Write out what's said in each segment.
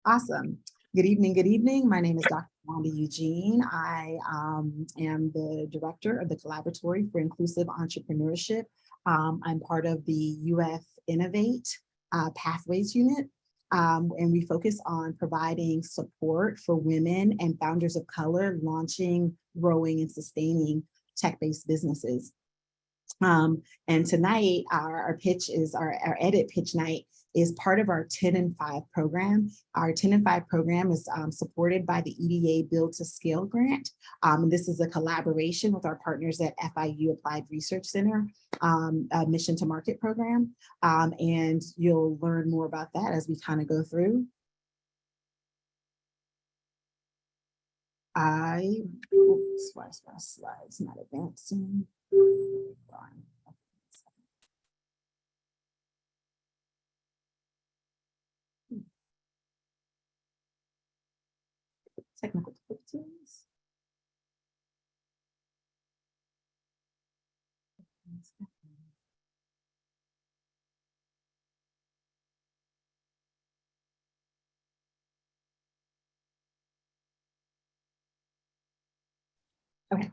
Awesome. Good evening. Good evening. My name is Dr. Wanda Eugene. I am the director of the Collaboratory for Inclusive Entrepreneurship. I'm part of the UF Innovate Pathways Unit, and we focus on providing support for women and founders of color launching, growing, and sustaining tech-based businesses. And tonight, our pitch is our edit pitch night is part of our 10 and 5 program. Our 10 and 5 program is supported by the EDA Build to Scale grant. This is a collaboration with our partners at FIU Applied Research Center, a Mission to Market program. And you'll learn more about that as we kind of go through. Oops, why is my slides not advancing? Technical difficulties. Okay.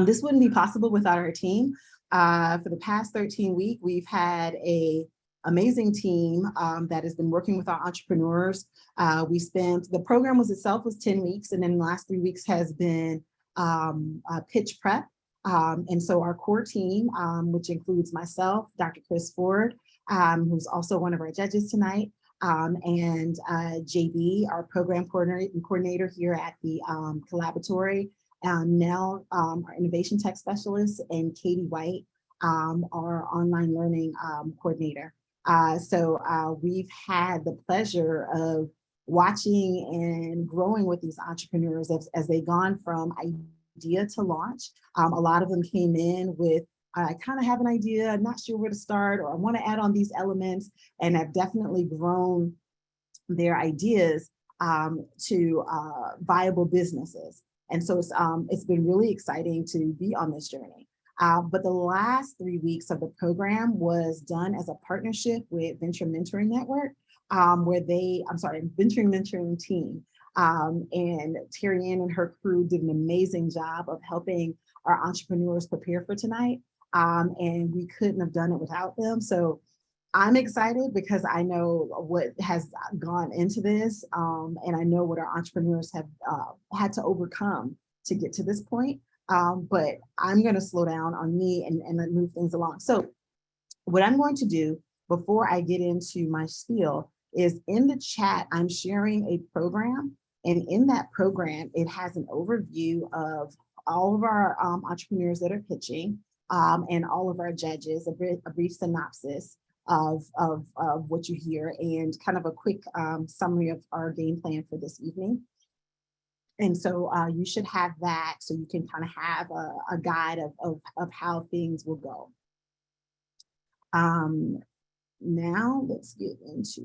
This wouldn't be possible without our team. For the past 13 weeks, we've had an amazing team that has been working with our entrepreneurs. The program itself was 10 weeks, and then the last 3 weeks has been pitch prep. And so our core team, which includes myself, Dr. Chris Ford, who's also one of our judges tonight, and JB, our program coordinator here at the Collaboratory, Nell, our innovation tech specialist, and Katie White, our online learning coordinator. So we've had the pleasure of watching and growing with these entrepreneurs as they've gone from idea to launch. A lot of them came in with, I kind of have an idea, I'm not sure where to start, or I want to add on these elements, and have definitely grown their ideas to viable businesses. And so it's been really exciting to be on this journey. But the last 3 weeks of the program was done as a partnership with Venture Mentoring Network, Venture Mentoring Team. And Terry Ann and her crew did an amazing job of helping our entrepreneurs prepare for tonight. And we couldn't have done it without them. So I'm excited because I know what has gone into this, and I know what our entrepreneurs have had to overcome to get to this point. But I'm going to slow down on me and move things along. So what I'm going to do before I get into my spiel is in the chat, I'm sharing a program. And in that program, it has an overview of all of our entrepreneurs that are pitching and all of our judges, a brief synopsis of what you hear, and kind of a quick summary of our game plan for this evening. And so you should have that so you can kind of have a guide of how things will go. Now let's get into,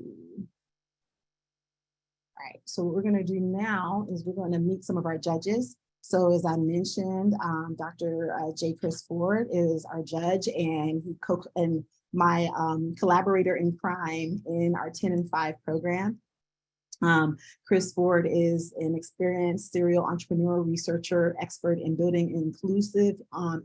all right, so what we're going to do now is we're going to meet some of our judges. So as I mentioned, Dr. J. Chris Ford is our judge, and my collaborator in crime in our 10 and 5 program. Chris Ford is an experienced serial entrepreneur, researcher, expert in building inclusive,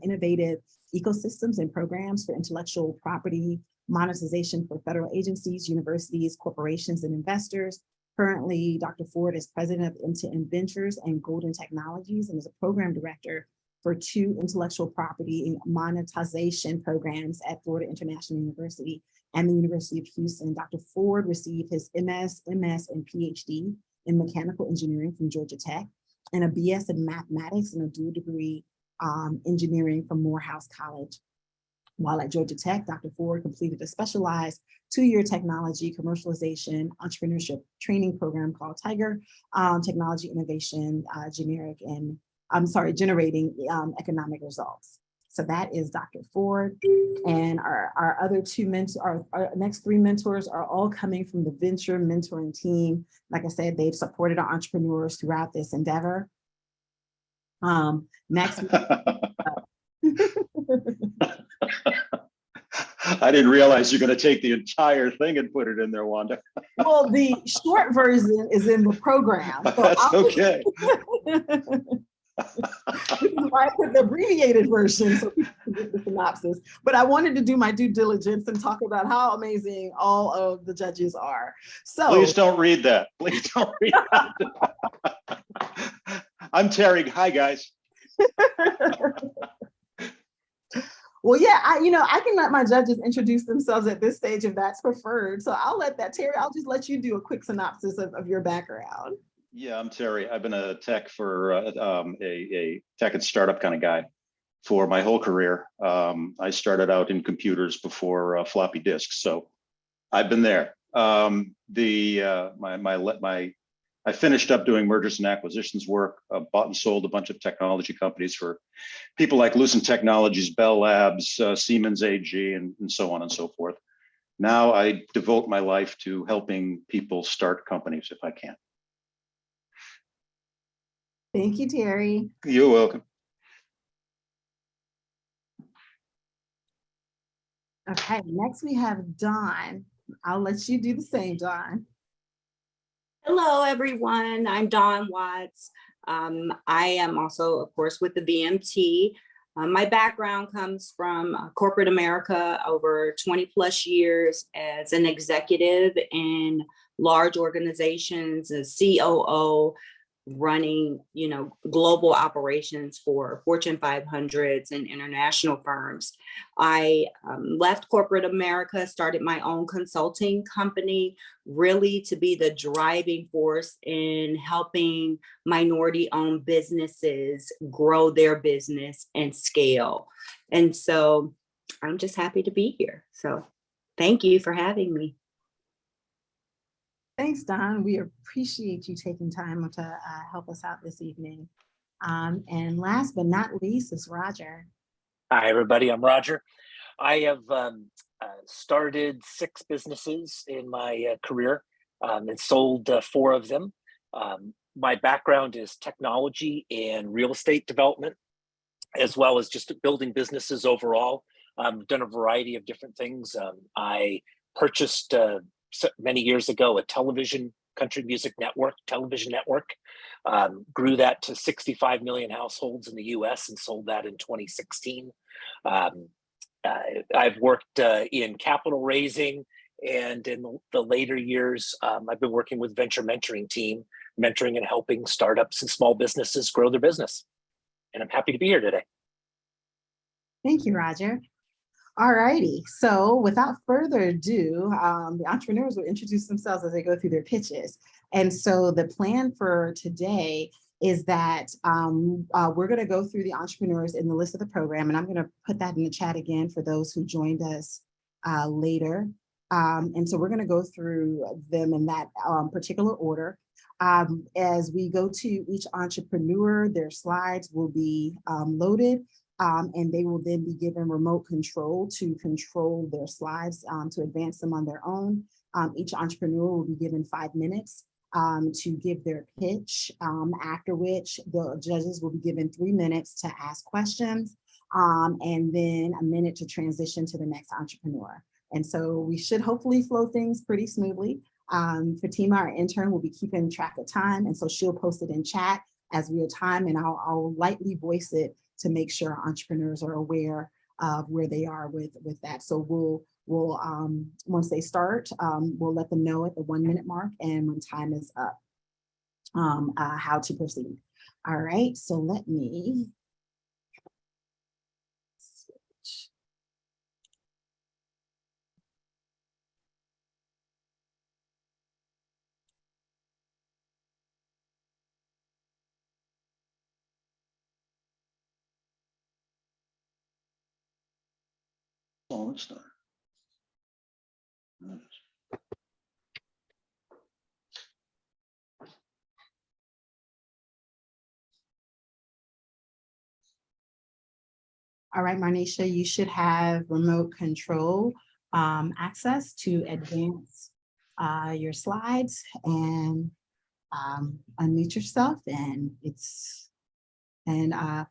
innovative ecosystems and programs for intellectual property monetization for federal agencies, universities, corporations, and investors. Currently, Dr. Ford is president of End-to-End Ventures and Golden Technologies, and is a program director for 2 intellectual property monetization programs at Florida International University and the University of Houston. Dr. Ford received his MS, and PhD in mechanical engineering from Georgia Tech, and a BS in mathematics and a dual degree engineering from Morehouse College. While at Georgia Tech, Dr. Ford completed a specialized 2-year technology commercialization entrepreneurship training program called Tiger, Technology Innovation, Generating Economic Results. So that is Dr. Ford. And our other 2 mentors, our next 3 mentors are all coming from the Venture Mentoring Team. Like I said, they've supported our entrepreneurs throughout this endeavor. Next. I didn't realize you're going to take the entire thing and put it in there, Wanda. Well, the short version is in the program. So That's okay. This is why I put the abbreviated version so people can get the synopsis. But I wanted to do my due diligence and talk about how amazing all of the judges are. So please don't read that. Please don't read that. I'm Terry. Hi, guys. Well, yeah, I can let my judges introduce themselves at this stage if that's preferred. So I'll let that, Terry, I'll just let you do a quick synopsis of your background. Yeah, I'm Terry. I've been a tech for a tech and startup kind of guy for my whole career. I started out in computers before floppy disks, so I've been there. I finished up doing mergers and acquisitions work, bought and sold a bunch of technology companies for people like Lucent Technologies, Bell Labs, Siemens AG, and so on and so forth. Now I devote my life to helping people start companies if I can. Thank you, Terry. You're welcome. Okay, next we have Dawn. I'll let you do the same, Dawn. Hello, everyone. I'm Dawn Watts. I am also, of course, with the VMT. My background comes from corporate America, over 20 plus years as an executive in large organizations, a COO, running, global operations for Fortune 500s and international firms. I left corporate America, started my own consulting company, really to be the driving force in helping minority-owned businesses grow their business and scale. And so I'm just happy to be here. So thank you for having me. Thanks, Don. We appreciate you taking time to help us out this evening. And last but not least is Roger. Hi, everybody. I'm Roger. I have started 6 businesses in my career and sold 4 of them. My background is technology and real estate development, as well as just building businesses overall. I've done a variety of different things. I purchased many years ago a country music television network, grew that to 65 million households in the US and sold that in 2016. I've worked in capital raising, and in the later years, I've been working with venture mentoring team, mentoring and helping startups and small businesses grow their business. And I'm happy to be here today. Thank you, Roger. All righty, so without further ado, the entrepreneurs will introduce themselves as they go through their pitches. And so the plan for today is that we're going to go through the entrepreneurs in the list of the program, and I'm going to put that in the chat again for those who joined us later. And so we're going to go through them in that particular order. As we go to each entrepreneur, their slides will be loaded. And they will then be given remote control to control their slides, to advance them on their own. Each entrepreneur will be given 5 minutes to give their pitch, after which the judges will be given 3 minutes to ask questions, and then a minute to transition to the next entrepreneur. And so we should hopefully flow things pretty smoothly. Fatima, our intern, will be keeping track of time, and so she'll post it in chat as real time, and I'll lightly voice it to make sure entrepreneurs are aware of where they are with that. So we'll once they start, we'll let them know at the 1 minute mark and when time is up, how to proceed. All right, so let me switch. Oh, let's start. All right, Marnisha, you should have remote control access to advance your slides and unmute yourself. And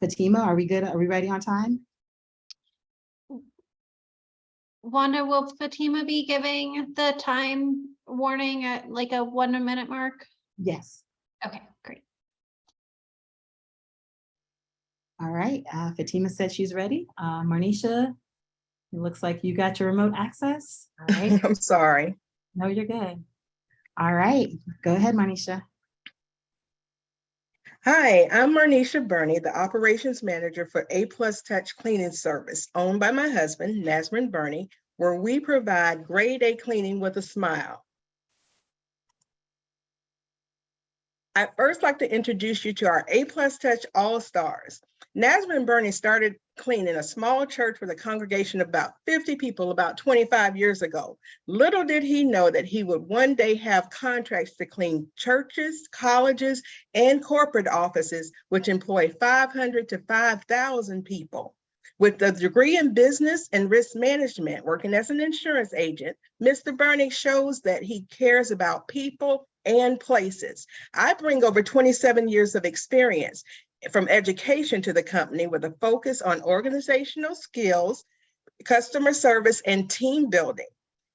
Fatima, are we good? Are we ready on time? Wanda, will Fatima be giving the time warning at like a 1 minute mark? Yes. Okay, great. All right. Fatima said she's ready. Marnisha, it looks like you got your remote access. All right. I'm sorry. No, you're good. All right. Go ahead, Marnisha. Hi, I'm Marnisha Burney, the operations manager for A+ Touch Cleaning Service, owned by my husband, Nasrin Burney, where we provide grade A cleaning with a smile. I'd first like to introduce you to our A+ Touch All-Stars. Nasrin Burney started cleaning a small church with a congregation of about 50 people about 25 years ago. Little did he know that he would one day have contracts to clean churches, colleges, and corporate offices, which employ 500 to 5,000 people. With a degree in business and risk management, working as an insurance agent, Mr. Burney shows that he cares about people and places. I bring over 27 years of experience from education to the company with a focus on organizational skills, customer service, and team building.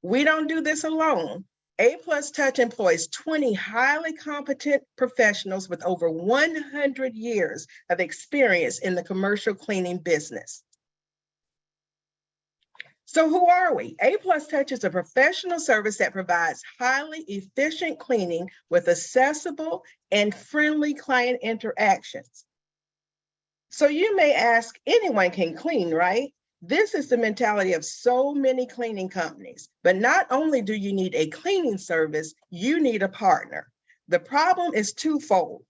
We don't do this alone. A+ Touch employs 20 highly competent professionals with over 100 years of experience in the commercial cleaning business. So who are we? A+ Touch is a professional service that provides highly efficient cleaning with accessible and friendly client interactions. So you may ask, anyone can clean, right? This is the mentality of so many cleaning companies. But not only do you need a cleaning service, you need a partner. The problem is twofold.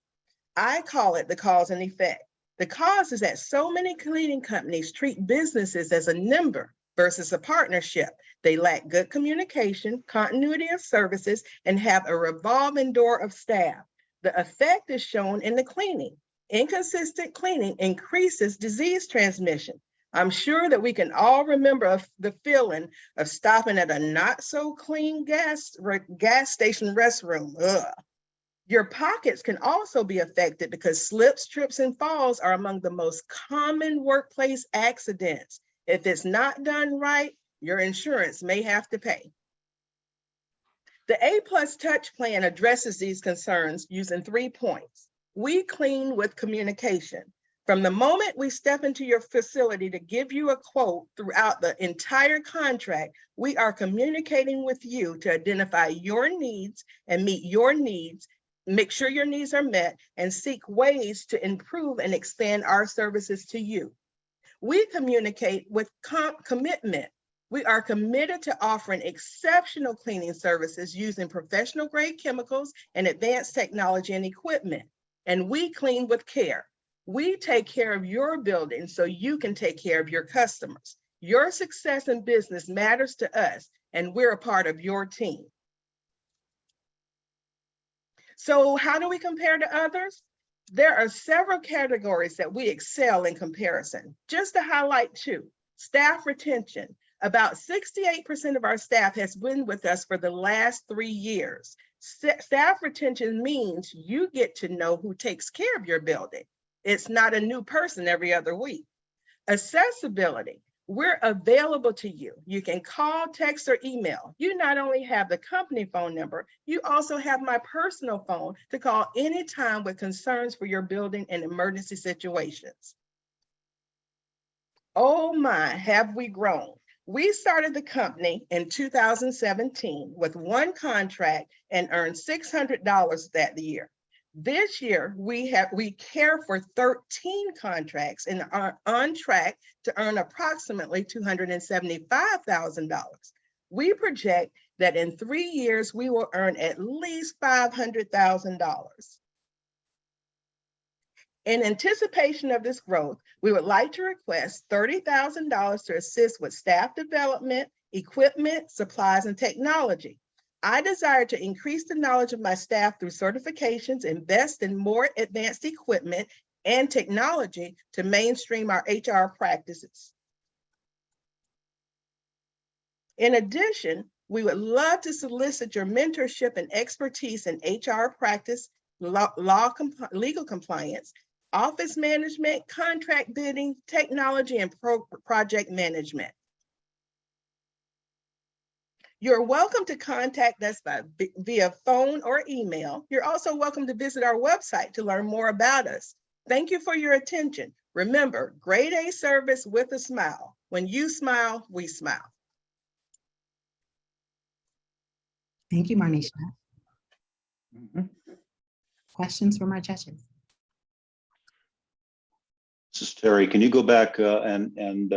I call it the cause and effect. The cause is that so many cleaning companies treat businesses as a number versus a partnership. They lack good communication, continuity of services, and have a revolving door of staff. The effect is shown in the cleaning. Inconsistent cleaning increases disease transmission. I'm sure that we can all remember the feeling of stopping at a not so clean gas station restroom. Ugh. Your pockets can also be affected because slips, trips, and falls are among the most common workplace accidents. If it's not done right, your insurance may have to pay. The A+ Touch plan addresses these concerns using 3 points. We clean with communication. From the moment we step into your facility to give you a quote throughout the entire contract, we are communicating with you to identify your needs and meet your needs, make sure your needs are met, and seek ways to improve and expand our services to you. We communicate with commitment. We are committed to offering exceptional cleaning services using professional grade chemicals and advanced technology and equipment. And we clean with care. We take care of your building so you can take care of your customers. Your success in business matters to us, and we're a part of your team. So how do we compare to others? There are several categories that we excel in comparison. Just to highlight 2, staff retention. About 68% of our staff has been with us for the last 3 years. Staff retention means you get to know who takes care of your building. It's not a new person every other week. Accessibility. We're available to you. You can call, text, or email. You not only have the company phone number, you also have my personal phone to call anytime with concerns for your building and emergency situations. Oh my, have we grown. We started the company in 2017 with 1 contract and earned $600 that year. This year, we care for 13 contracts and are on track to earn approximately $275,000. We project that in 3 years, we will earn at least $500,000. In anticipation of this growth, we would like to request $30,000 to assist with staff development, equipment, supplies, and technology. I desire to increase the knowledge of my staff through certifications, invest in more advanced equipment and technology to mainstream our HR practices. In addition, we would love to solicit your mentorship and expertise in HR practice, legal compliance, office management, contract bidding, technology, and project management. You're welcome to contact us via phone or email. You're also welcome to visit our website to learn more about us. Thank you for your attention. Remember, grade A service with a smile. When you smile, we smile. Thank you, Marnisha. Mhm. Questions from our judges? This is Terry. Can you go back and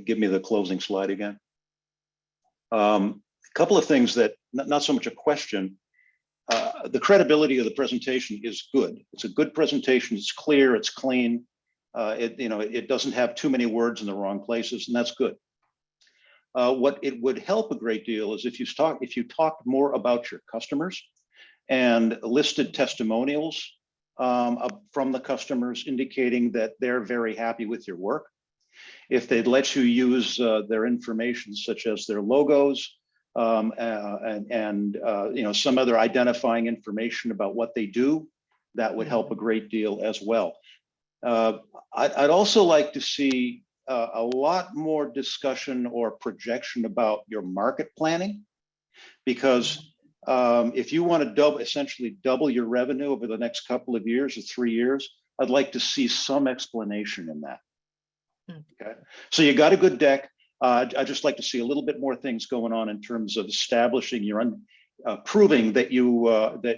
give me the closing slide again? A couple of things that, not so much a question. The credibility of the presentation is good. It's a good presentation. It's clear. It's clean. It doesn't have too many words in the wrong places, and that's good. What it would help a great deal is if you talked more about your customers and listed testimonials from the customers indicating that they're very happy with your work. If they'd let you use their information, such as their logos and some other identifying information about what they do, that would help a great deal as well. I'd also like to see a lot more discussion or projection about your market planning, because if you want to essentially double your revenue over the next couple of years or 3 years, I'd like to see some explanation in that. Okay, so you got a good deck. I'd just like to see a little bit more things going on in terms of establishing proving that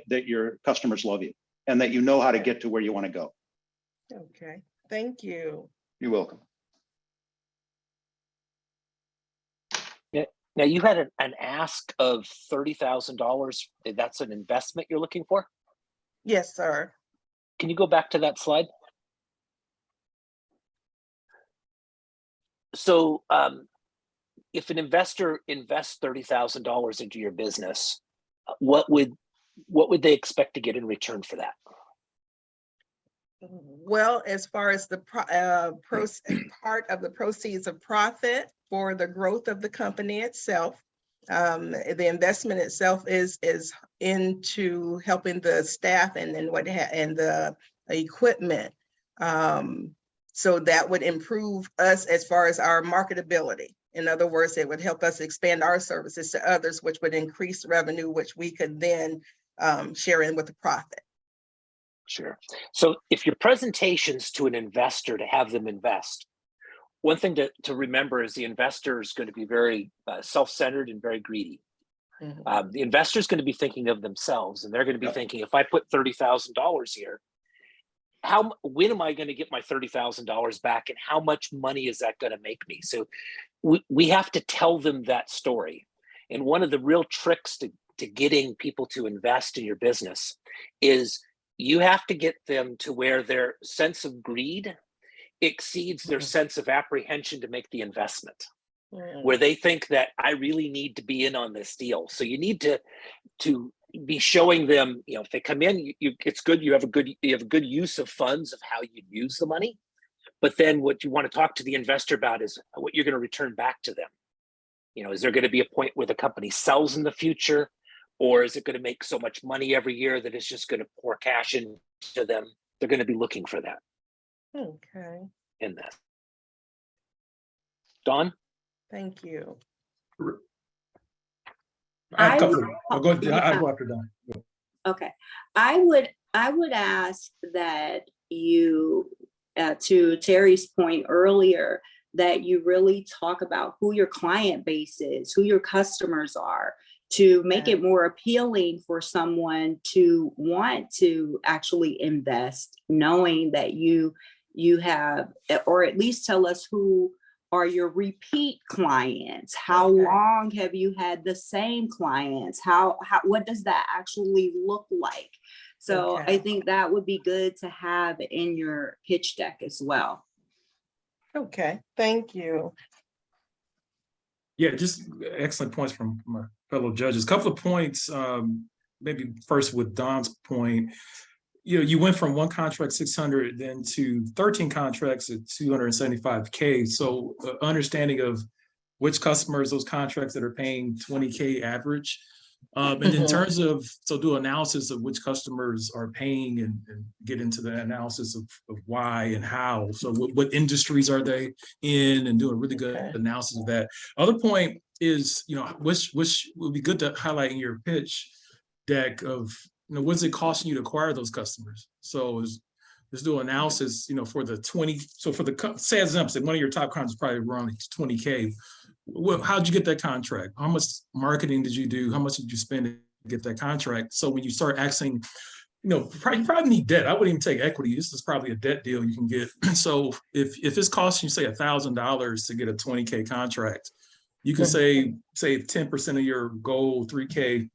that your customers love you and that you know how to get to where you want to go. Okay, thank you. You're welcome. Now you had an ask of $30,000. That's an investment you're looking for? Yes, sir. Can you go back to that slide? So if an investor invests $30,000 into your business, what would they expect to get in return for that? Well, as far as the part of the proceeds of profit for the growth of the company itself, the investment itself is into helping the staff and the equipment. So that would improve us as far as our marketability. In other words, it would help us expand our services to others, which would increase revenue, which we could then share in with the profit. Sure. So if your presentation's to an investor to have them invest, one thing to remember is the investor is going to be very self-centered and very greedy. Mm-hmm. The investor is going to be thinking of themselves, and they're going to be thinking, if I put $30,000 here, when am I going to get my $30,000 back, and how much money is that going to make me? So we have to tell them that story. And one of the real tricks to getting people to invest in your business is you have to get them to where their sense of greed exceeds their sense of apprehension to make the investment, where they think that I really need to be in on this deal. So you need to be showing them, if they come in, it's good. You have a good use of funds of how you use the money. But then what you want to talk to the investor about is what you're going to return back to them. Is there going to be a point where the company sells in the future? Or is it going to make so much money every year that it's just going to pour cash into them? They're going to be looking for that. Okay. In that. Dawn? Thank you. I have a couple. I'll go after Dawn. Okay. I would ask that you, to Terry's point earlier, that you really talk about who your client base is, who your customers are, to make it more appealing for someone to want to actually invest, knowing that you have, or at least tell us who are your repeat clients. How long have you had the same clients? What does that actually look like? So I think that would be good to have in your pitch deck as well. Okay, thank you. Yeah, just excellent points from my fellow judges. A couple of points, maybe first with Don's point. You went from one contract 600 then to 13 contracts at 275K. So understanding of which customers, those contracts that are paying 20K average. And in terms of, do analysis of which customers are paying and get into the analysis of why and how. So what industries are they in, and do a really good analysis of that. Other point, is, which would be good to highlight in your pitch deck of, what's it costing you to acquire those customers? So let's do an analysis, for the 20, so for the, say as an example, one of your top contracts probably around 20K. Well, how'd you get that contract? How much marketing did you do? How much did you spend to get that contract? So when you start asking, you probably need debt. I wouldn't even take equity. This is probably a debt deal you can get. So if it's costing you, say, $1,000 to get a 20K contract, you can say 10% of your goal, 3K,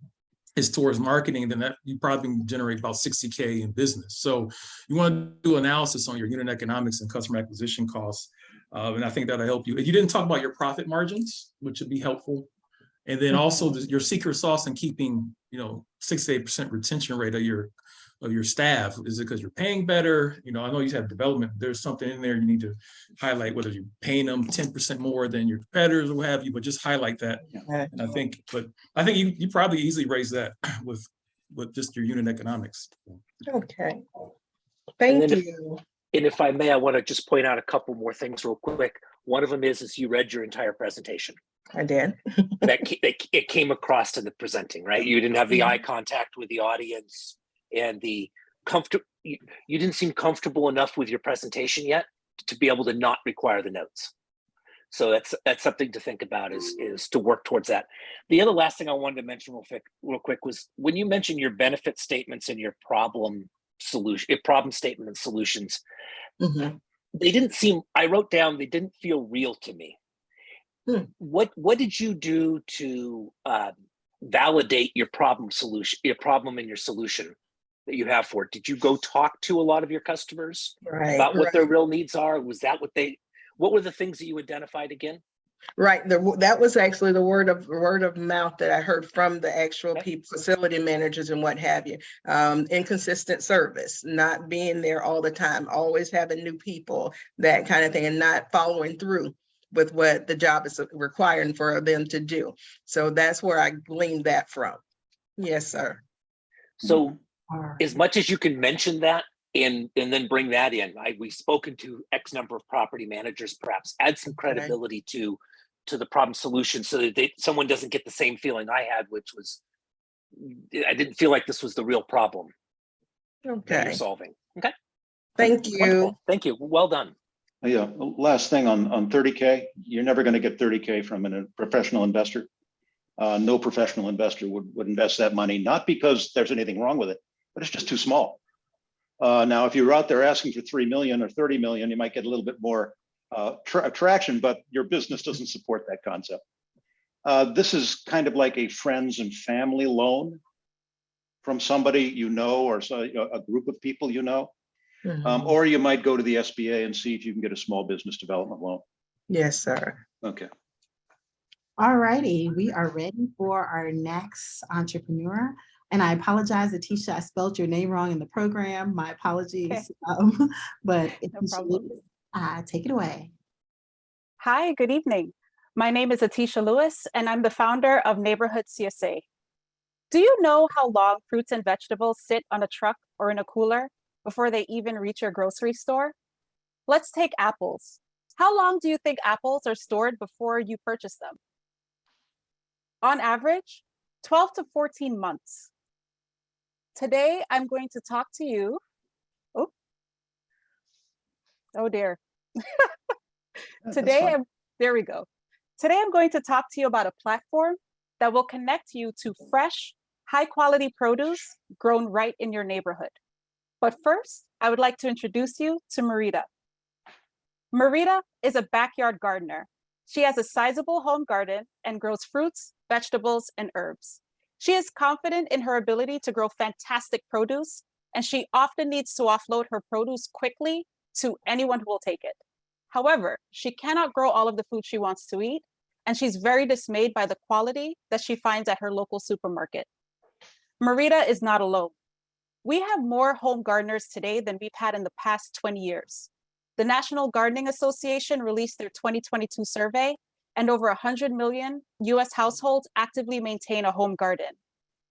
is towards marketing, then that you probably generate about 60K in business. So you want to do analysis on your unit economics and customer acquisition costs. And I think that'll help you. And you didn't talk about your profit margins, which would be helpful. And then also your secret sauce in keeping, 6 to 8% retention rate of your staff. Is it because you're paying better? I know you have development. There's something in there you need to highlight, whether you're paying them 10% more than your competitors or what have you, but just highlight that. And I think you probably easily raise that with just your unit economics. Okay. Thank you. And if I may, I want to just point out a couple more things real quick. One of them is you read your entire presentation. I did. It came across in the presenting, right? You didn't have the eye contact with the audience and the you didn't seem comfortable enough with your presentation yet to be able to not require the notes. So that's something to think about is to work towards that. The other last thing I wanted to mention real quick was when you mentioned your benefit statements and your problem statement and solutions, they didn't seem, I wrote down, they didn't feel real to me. What did you do to validate your problem and your solution that you have for it? Did you go talk to a lot of your customers about what their real needs are? Was that what were the things that you identified again? Right. That was actually the word of mouth that I heard from the actual people, facility managers and what have you. Inconsistent service, not being there all the time, always having new people, that kind of thing, and not following through with what the job is requiring for them to do. So that's where I gleaned that from. Yes, sir. So as much as you can mention that and then bring that in, we've spoken to X number of property managers, perhaps add some credibility to the problem solution so that someone doesn't get the same feeling I had, which was, I didn't feel like this was the real problem that you're solving. Okay. Thank you. Wonderful. Thank you. Well done. Yeah, last thing on 30K, you're never going to get 30K from a professional investor. No professional investor would invest that money, not because there's anything wrong with it, but it's just too small. Now, if you're out there asking for 3 million or 30 million, you might get a little bit more traction, but your business doesn't support that concept. This is kind of like a friends and family loan from somebody you know, or a group of people you know. Or you might go to the SBA and see if you can get a small business development loan. Yes, sir. Okay. All righty, we are ready for our next entrepreneur. And I apologize, Atisha, I spelled your name wrong in the program. My apologies. But No problem. Take it away. Hi, good evening. My name is Atisha Lewis, and I'm the founder of Neighborhood CSA. Do you know how long fruits and vegetables sit on a truck or in a cooler before they even reach your grocery store? Let's take apples. How long do you think apples are stored before you purchase them? On average, 12 to 14 months. Today, I'm going to talk to you. Oh dear. There we go. Today, I'm going to talk to you about a platform that will connect you to fresh, high quality produce grown right in your neighborhood. But first, I would like to introduce you to Marita. Marita is a backyard gardener. She has a sizable home garden and grows fruits, vegetables, and herbs. She is confident in her ability to grow fantastic produce, and she often needs to offload her produce quickly to anyone who will take it. However, she cannot grow all of the food she wants to eat, and she's very dismayed by the quality that she finds at her local supermarket. Marita is not alone. We have more home gardeners today than we've had in the past 20 years. The National Gardening Association released their 2022 survey, and over 100 million US households actively maintain a home garden.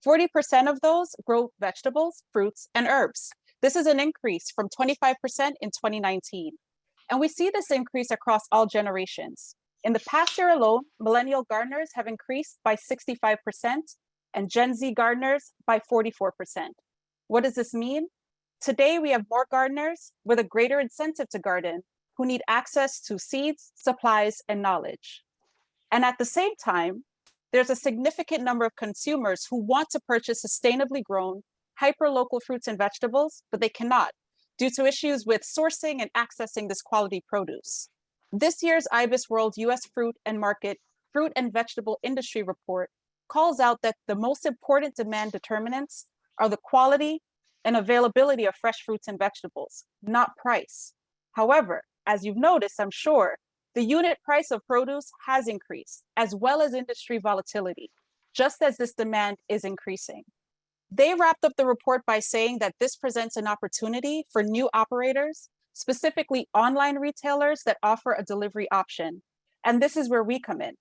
40% of those grow vegetables, fruits, and herbs. This is an increase from 25% in 2019. And we see this increase across all generations. In the past year alone, millennial gardeners have increased by 65% and Gen Z gardeners by 44%. What does this mean? Today, we have more gardeners with a greater incentive to garden who need access to seeds, supplies, and knowledge. And at the same time, there's a significant number of consumers who want to purchase sustainably grown, hyper-local fruits and vegetables, but they cannot due to issues with sourcing and accessing this quality produce. This year's IBIS World US Fruit and Vegetable Industry Report calls out that the most important demand determinants are the quality and availability of fresh fruits and vegetables, not price. However, as you've noticed, I'm sure, the unit price of produce has increased, as well as industry volatility, just as this demand is increasing. They wrapped up the report by saying that this presents an opportunity for new operators, specifically online retailers that offer a delivery option. And this is where we come in.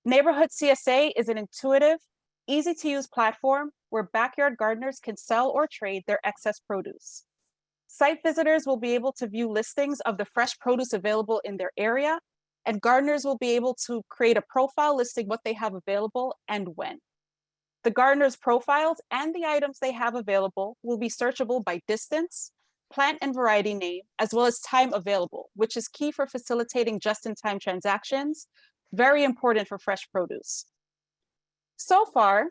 Neighborhood CSA is an intuitive, easy to use platform where backyard gardeners can sell or trade their excess produce. Site visitors will be able to view listings of the fresh produce available in their area, and gardeners will be able to create a profile listing what they have available and when. The gardeners' profiles and the items they have available will be searchable by distance, plant and variety name, as well as time available, which is key for facilitating just-in-time transactions, very important for fresh produce. So far,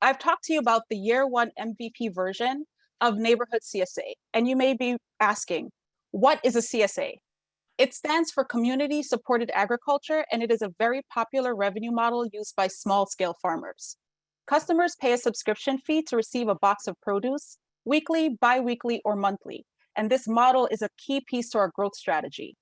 I've talked to you about the year one MVP version of Neighborhood CSA, and you may be asking, what is a CSA? It stands for Community Supported Agriculture, and it is a very popular revenue model used by small-scale farmers. Customers pay a subscription fee to receive a box of produce, weekly, bi-weekly, or monthly, and this model is a key piece to our growth strategy.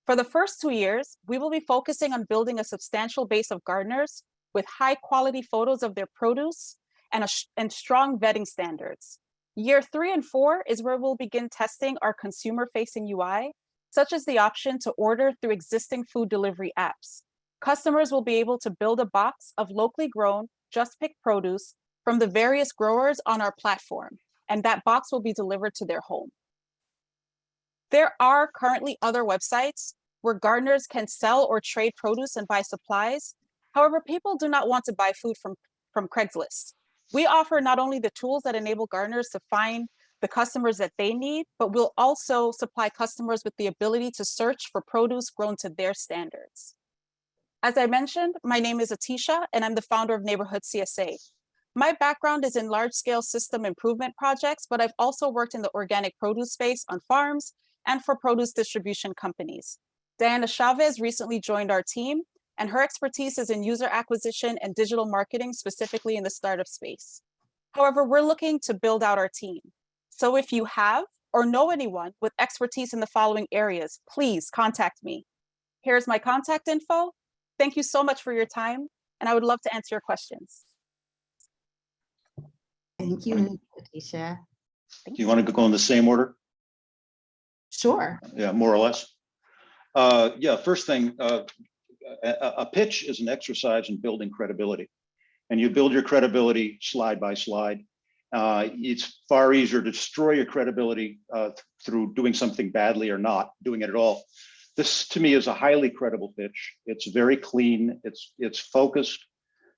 For the first 2 years, we will be focusing on building a substantial base of gardeners with high-quality photos of their produce and strong vetting standards. Year 3 and 4 is where we'll begin testing our consumer-facing UI, such as the option to order through existing food delivery apps. Customers will be able to build a box of locally grown, just-picked produce from the various growers on our platform, and that box will be delivered to their home. There are currently other websites where gardeners can sell or trade produce and buy supplies. However, people do not want to buy food from Craigslist. We offer not only the tools that enable gardeners to find the customers that they need, but we'll also supply customers with the ability to search for produce grown to their standards. As I mentioned, my name is Atisha, and I'm the founder of Neighborhood CSA. My background is in large-scale system improvement projects, but I've also worked in the organic produce space on farms and for produce distribution companies. Diana Chavez recently joined our team, and her expertise is in user acquisition and digital marketing, specifically in the startup space. However, we're looking to build out our team. So if you have or know anyone with expertise in the following areas, please contact me. Here's my contact info. Thank you so much for your time, and I would love to answer your questions. Thank you, Atisha. Do you want to go in the same order? Sure. Yeah, more or less. Yeah, first thing, a pitch is an exercise in building credibility, and you build your credibility slide by slide. It's far easier to destroy your credibility through doing something badly or not doing it at all. This, to me, is a highly credible pitch. It's very clean. It's focused.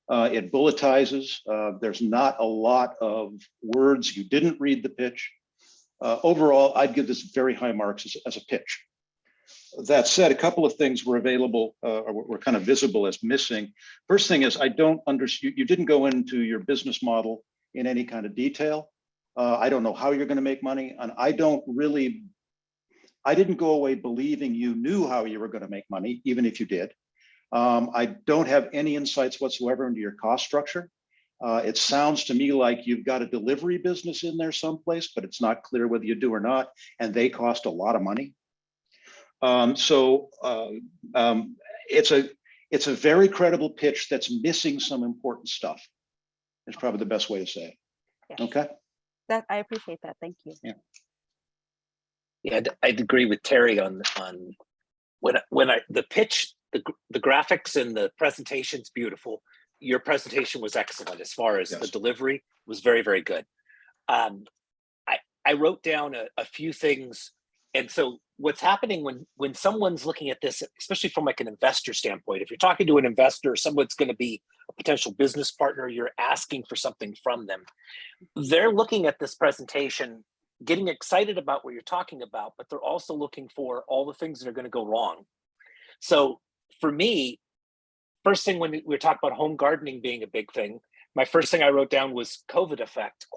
It bulletizes. There's not a lot of words. You didn't read the pitch. Overall, I'd give this very high marks as a pitch. That said, a couple of things were available or were kind of visible as missing. First thing is, I don't understand. You didn't go into your business model in any kind of detail. I don't know how you're going to make money, and I didn't go away believing you knew how you were going to make money, even if you did. I don't have any insights whatsoever into your cost structure. It sounds to me like you've got a delivery business in there someplace, but it's not clear whether you do or not, and they cost a lot of money. It's a very credible pitch that's missing some important stuff. It's probably the best way to say it. Yes. Okay. That I appreciate that. Thank you. Yeah. Yeah, I'd agree with Terry on the pitch, the graphics and the presentation's beautiful. Your presentation was excellent as far as the delivery was very, very good. I wrote down a few things And so what's happening when someone's looking at this, especially from like an investor standpoint, if you're talking to an investor, someone's going to be a potential business partner, you're asking for something from them. They're looking at this presentation, getting excited about what you're talking about, but they're also looking for all the things that are going to go wrong. So for me, first thing when we were talking about home gardening being a big thing, my first thing I wrote down was COVID effect, ?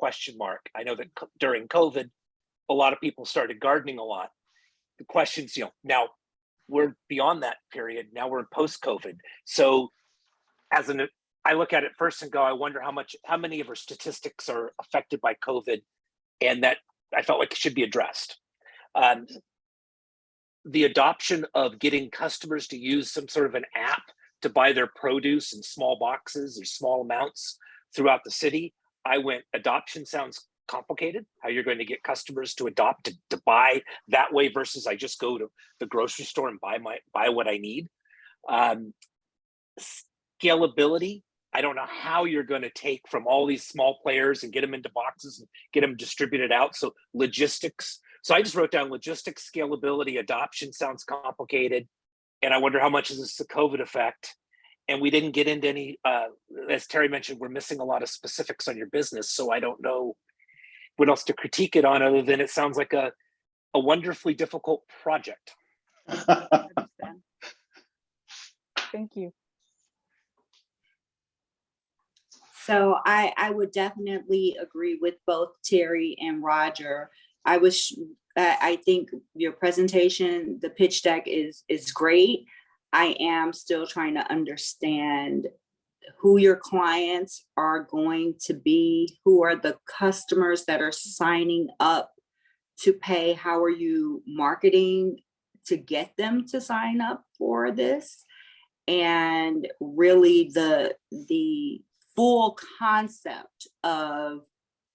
I know that during COVID, a lot of people started gardening a lot. The questions, now we're beyond that period. Now we're in post-COVID. So I look at it first and go, I wonder how many of our statistics are affected by COVID, and that I felt like it should be addressed. The adoption of getting customers to use some sort of an app to buy their produce in small boxes or small amounts throughout the city. I went, adoption sounds complicated, how you're going to get customers to adopt to buy that way versus I just go to the grocery store and buy what I need. Scalability, I don't know how you're going to take from all these small players and get them into boxes and get them distributed out. So logistics. So I just wrote down logistics, scalability, adoption sounds complicated. And I wonder how much is this the COVID effect? And we didn't get into any, as Terry mentioned, we're missing a lot of specifics on your business. So I don't know what else to critique it on other than it sounds like a wonderfully difficult project. Thank you. So I would definitely agree with both Terry and Roger. I think your presentation, the pitch deck is great. I am still trying to understand who your clients are going to be, who are the customers that are signing up to pay, how are you marketing to get them to sign up for this? And really the full concept of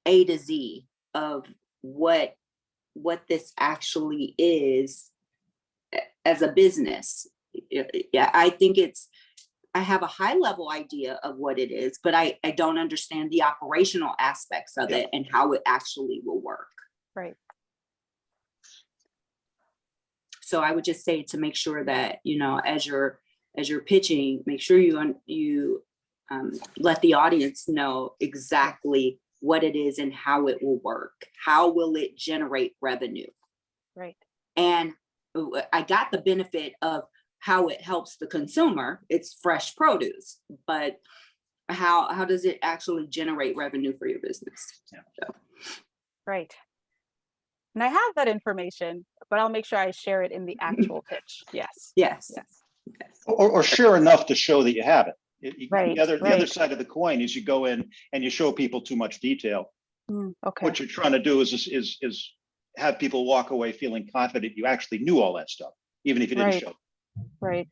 A to Z of what this actually is as a business. Yeah, I think I have a high level idea of what it is, but I don't understand the operational aspects of it and how it actually will work. Right. So I would just say to make sure that, as you're pitching, make sure you let the audience know exactly what it is and how it will work. How will it generate revenue? Right. And I got the benefit of how it helps the consumer. It's fresh produce, but how does it actually generate revenue for your business? Yeah. So. Right. And I have that information, but I'll make sure I share it in the actual pitch. Yes. Yes. Or share enough to show that you have it. Right, The other side of the coin is you go in and you show people too much detail. Okay. What you're trying to do is have people walk away feeling confident you actually knew all that stuff, even if you didn't show. Right.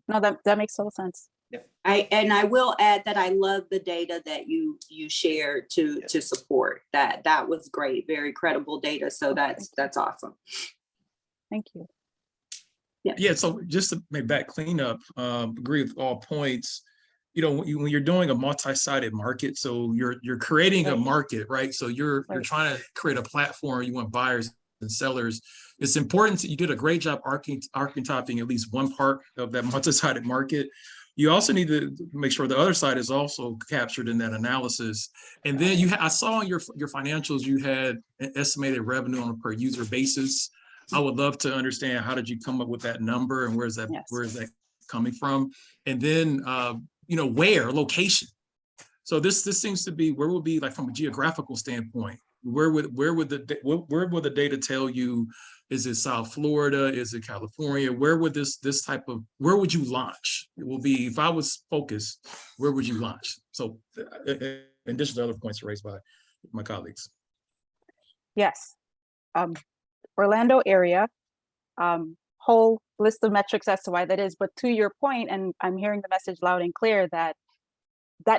No, that makes total sense. Yeah. I will add that I love the data that you shared to support that. That was great, very credible data. So that's awesome. Thank you. Yeah, so just to make that cleanup, agree with all points. When you're doing a multi-sided market, so you're creating a market, right? So you're trying to create a platform. You want buyers and sellers. It's important you did a great job archetyping at least one part of that multi-sided market. You also need to make sure the other side is also captured in that analysis. And then I saw in your financials you had an estimated revenue on a per user basis. I would love to understand, how did you come up with that number and where is that coming from? And then location. So this seems to be where will be, like, from a geographical standpoint, where would the data tell you? Is it South Florida? Is it California? Where would where would you launch? It will be, if I was focused, where would you launch? So in addition to other points raised by my colleagues. Yes. Orlando area, whole list of metrics as to why that is. But to your point, and I'm hearing the message loud and clear, that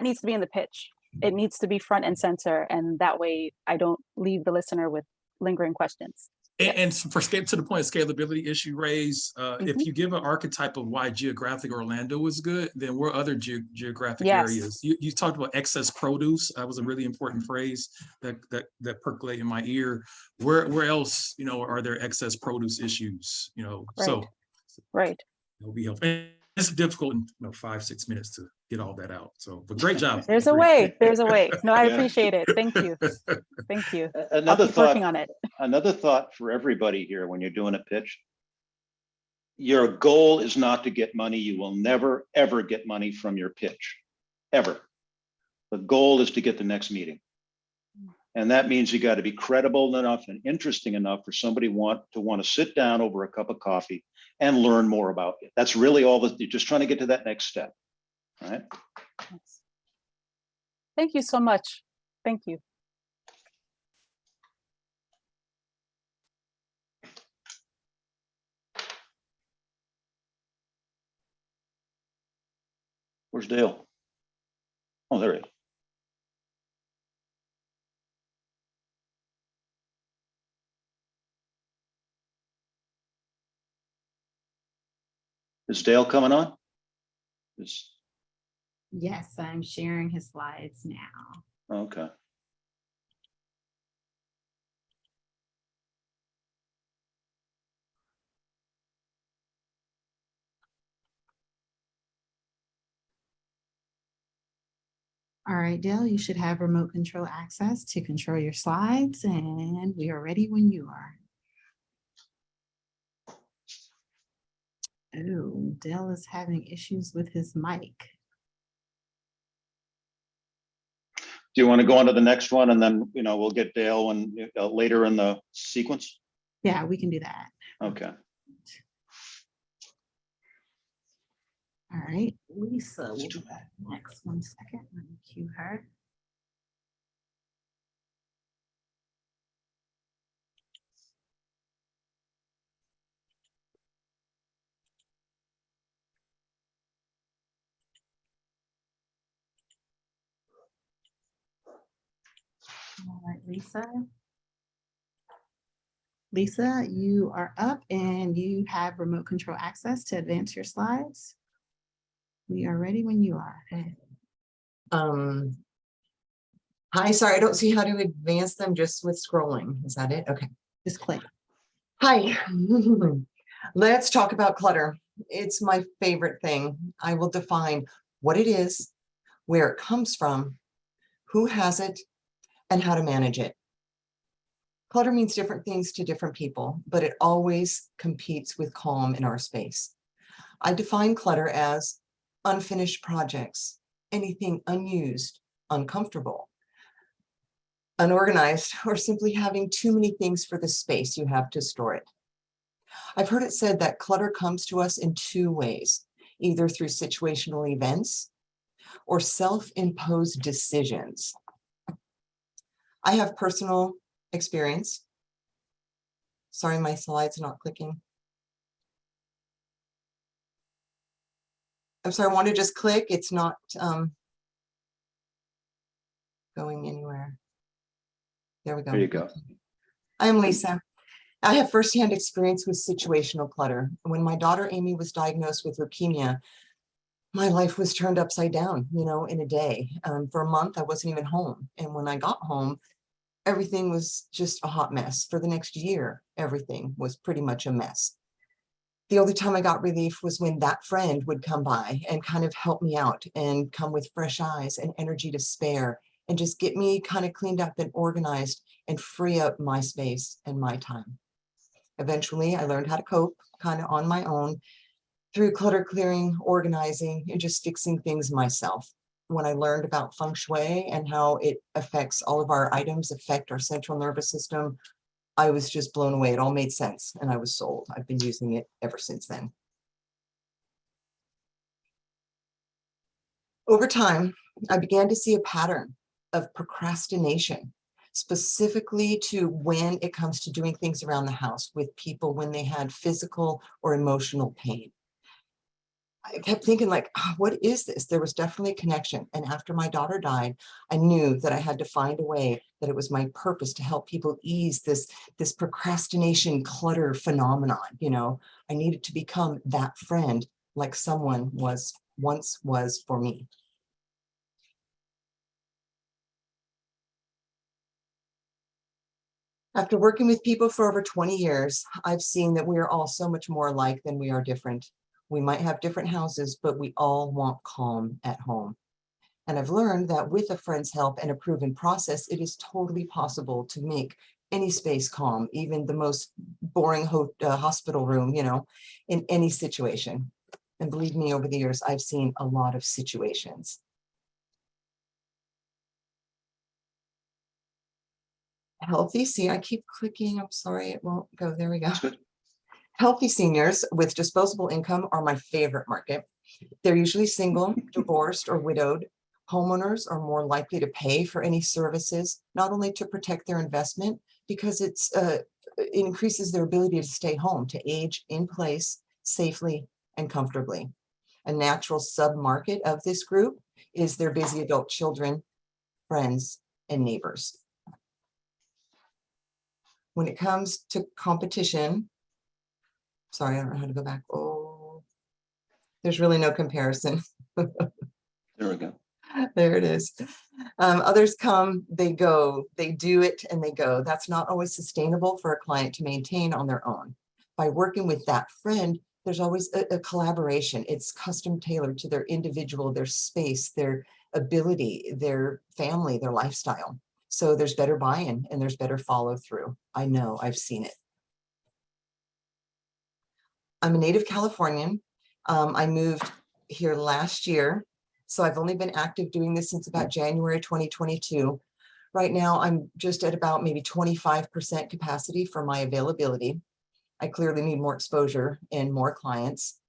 needs to be in the pitch. It needs to be front and center. And that way I don't leave the listener with lingering questions. And for scale, to the point of scalability issue raised, if Mhm. you give an archetype of why geographic Orlando is good, then where other geographic Yes. areas? You talked about excess produce. That was a really important phrase that percolated in my ear. Where else, are there excess produce issues? So Right. it'll be helpful. And it's difficult in 5-6 minutes to get all that out. So, but great job. There's a way. There's a way. No, I Yeah. appreciate it. Thank you. Thank you. I'll Another keep working thought, on it. another thought for everybody here when you're doing a pitch. Your goal is not to get money. You will never, ever get money from your pitch, ever. The goal is to get the next meeting. And that means you got to be credible enough and interesting enough for somebody want to sit down over a cup of coffee and learn more about it. That's really all that you're just trying to get to that next step. All right. Thank you so much. Thank you. Where's Dale? Oh, there he is. Is Dale coming on? Yes, I'm sharing his slides now. Okay. All right, Dale, you should have remote control access to control your slides, and we are ready when you are. Oh, Dale is having issues with his mic. Do you want to go on to the next one and then, we'll get Dale when later in the sequence? Yeah, we can do that. Okay. All right, Lisa will do that next. 1 second, let me cue her. All right, Lisa. Lisa, you are up and you have remote control access to advance your slides. We are ready when you are. Hi, sorry, I don't see how to advance them just with scrolling. Is that it? Okay. Just click. Hi. Let's talk about clutter. It's my favorite thing. I will define what it is, where it comes from, who has it, and how to manage it. Clutter means different things to different people, but it always competes with calm in our space. I define clutter as unfinished projects, anything unused, uncomfortable, unorganized, or simply having too many things for the space you have to store it. I've heard it said that clutter comes to us in two ways, either through situational events or self-imposed decisions. I have personal experience. Sorry, my slide's not clicking. I'm sorry, I want to just click. It's not going anywhere. There we go. There you go. I'm Lisa. I have firsthand experience with situational clutter. When my daughter Amy was diagnosed with leukemia, my life was turned upside down, in a day. For a month, I wasn't even home. And when I got home, everything was just a hot mess. For the next year, everything was pretty much a mess. The only time I got relief was when that friend would come by and kind of help me out and come with fresh eyes and energy to spare and just get me kind of cleaned up and organized and free up my space and my time. Eventually, I learned how to cope kind of on my own through clutter clearing, organizing, and just fixing things myself. When I learned about feng shui and how it affects all of our items, affect our central nervous system, I was just blown away. It all made sense and I was sold. I've been using it ever since then. Over time, I began to see a pattern of procrastination, specifically to when it comes to doing things around the house with people when they had physical or emotional pain. I kept thinking like, "Ah, what is this?" There was definitely a connection. And after my daughter died, I knew that I had to find a way, that it was my purpose to help people ease this procrastination clutter phenomenon. You know, I needed to become that friend like someone once was for me. After working with people for over 20 years, I've seen that we are all so much more alike than we are different. We might have different houses, but we all want calm at home. And I've learned that with a friend's help and a proven process, it is totally possible to make any space calm, even the most boring hospital room, you know, in any situation. And believe me, over the years, I've seen a lot of situations. Healthy, see, I keep clicking, I'm sorry, it won't go, there we go. That's good. Healthy seniors with disposable income are my favorite market. They're usually single, divorced, or widowed. Homeowners are more likely to pay for any services, not only to protect their investment, because it increases their ability to stay home, to age in place safely and comfortably. A natural sub-market of this group is their busy adult children, friends, and neighbors. When it comes to competition, sorry, I don't know how to go back. Oh, there's really no comparison. There we go. There it is. Others come, they go, they do it and they go. That's not always sustainable for a client to maintain on their own. By working with that friend, there's always a collaboration. It's custom tailored to their individual, their space, their ability, their family, their lifestyle. So there's better buy-in and there's better follow through. I know, I've seen it. I'm a native Californian. I moved here last year, so I've only been active doing this since about January 2022. Right now, I'm just at about maybe 25% capacity for my availability. I clearly need more exposure and more clients.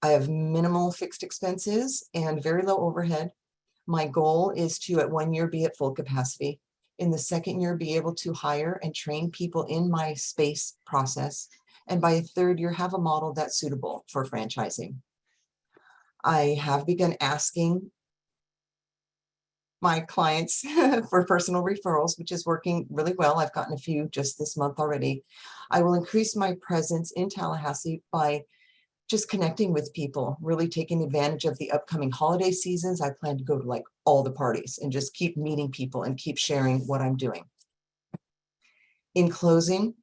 I have minimal fixed expenses and very low overhead. My goal is to, at 1 year, be at full capacity. In the second year, be able to hire and train people in my space process. And by a third year, have a model that's suitable for franchising. I have begun asking my clients for personal referrals, which is working really well. I've gotten a few just this month already. I will increase my presence in Tallahassee by just connecting with people, really taking advantage of the upcoming holiday seasons. I plan to go to like all the parties and just keep meeting people and keep sharing what I'm doing. In closing,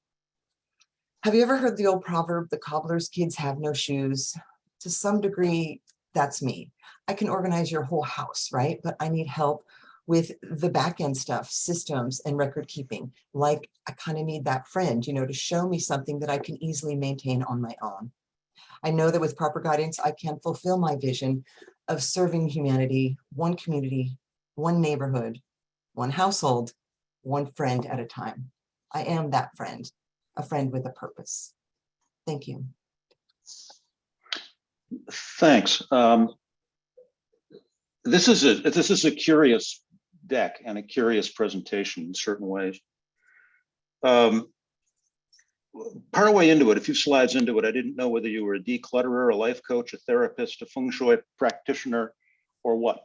have you ever heard the old proverb, the cobbler's kids have no shoes? To some degree, that's me. I can organize your whole house, right? But I need help with the back end stuff, systems and record keeping. Like I kind of need that friend, you know, to show me something that I can easily maintain on my own. I know that with proper guidance, I can fulfill my vision of serving humanity, one community, one neighborhood, one household, one friend at a time. I am that friend, a friend with a purpose. Thank you. Thanks. This is a curious deck and a curious presentation in certain ways. Part way into it, a few slides into it, I didn't know whether you were a declutterer, a life coach, a therapist, a feng shui practitioner, or what.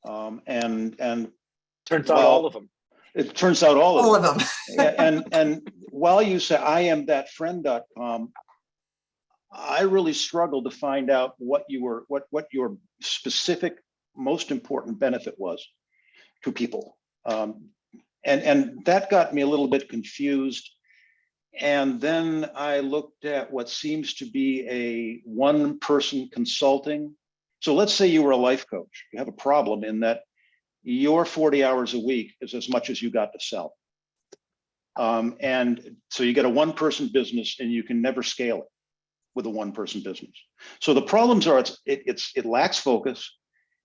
And Turns out all of them. It turns out all of them. them. and while you say I am that friend.com, I really struggled to find out what your specific most important benefit was to people. And that got me a little bit confused. And then I looked at what seems to be a one-person consulting. So let's say you were a life coach. You have a problem in that your 40 hours a week is as much as you got to sell. And so you get a one-person business and you can never scale it with a one-person business. So the problems are it lacks focus.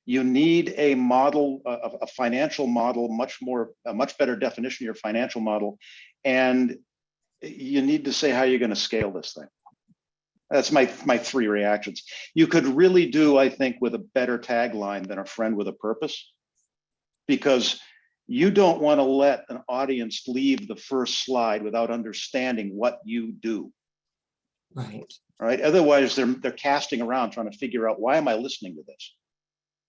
You need a model, a financial model, a much better definition of your financial model. And you need to say how you're going to scale this thing. That's my three reactions. You could really do, I think, with a better tagline than a friend with a purpose, because you don't want to let an audience leave the first slide without understanding what you do. Right. All right. Otherwise, they're casting around trying to figure out, why am I listening to this?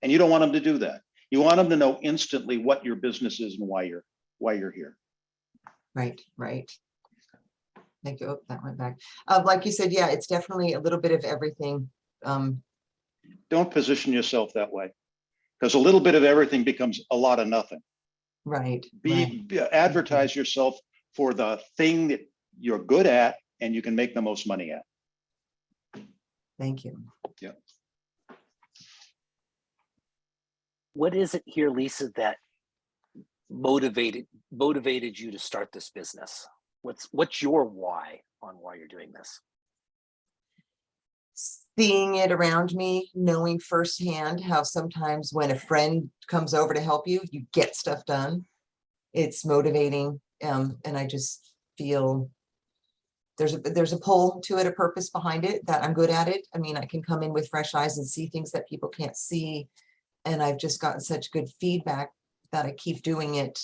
And you don't want them to do that. You want them to know instantly what your business is and why you're here. Right, right. Thank you. Oh, that went back. Like you said, yeah, it's definitely a little bit of everything. Don't position yourself that way, because a little bit of everything becomes a lot of nothing. Right. Advertise yourself for the thing that you're good at and you can make the most money at. Thank you. Yeah. What is it here, Lisa, that motivated you to start this business? What's your why on why you're doing this? Seeing it around me, knowing firsthand how sometimes when a friend comes over to help you, you get stuff done. It's motivating. And I just feel there's a pull to it, a purpose behind it, that I'm good at it. I mean, I can come in with fresh eyes and see things that people can't see. And I've just gotten such good feedback that I keep doing it.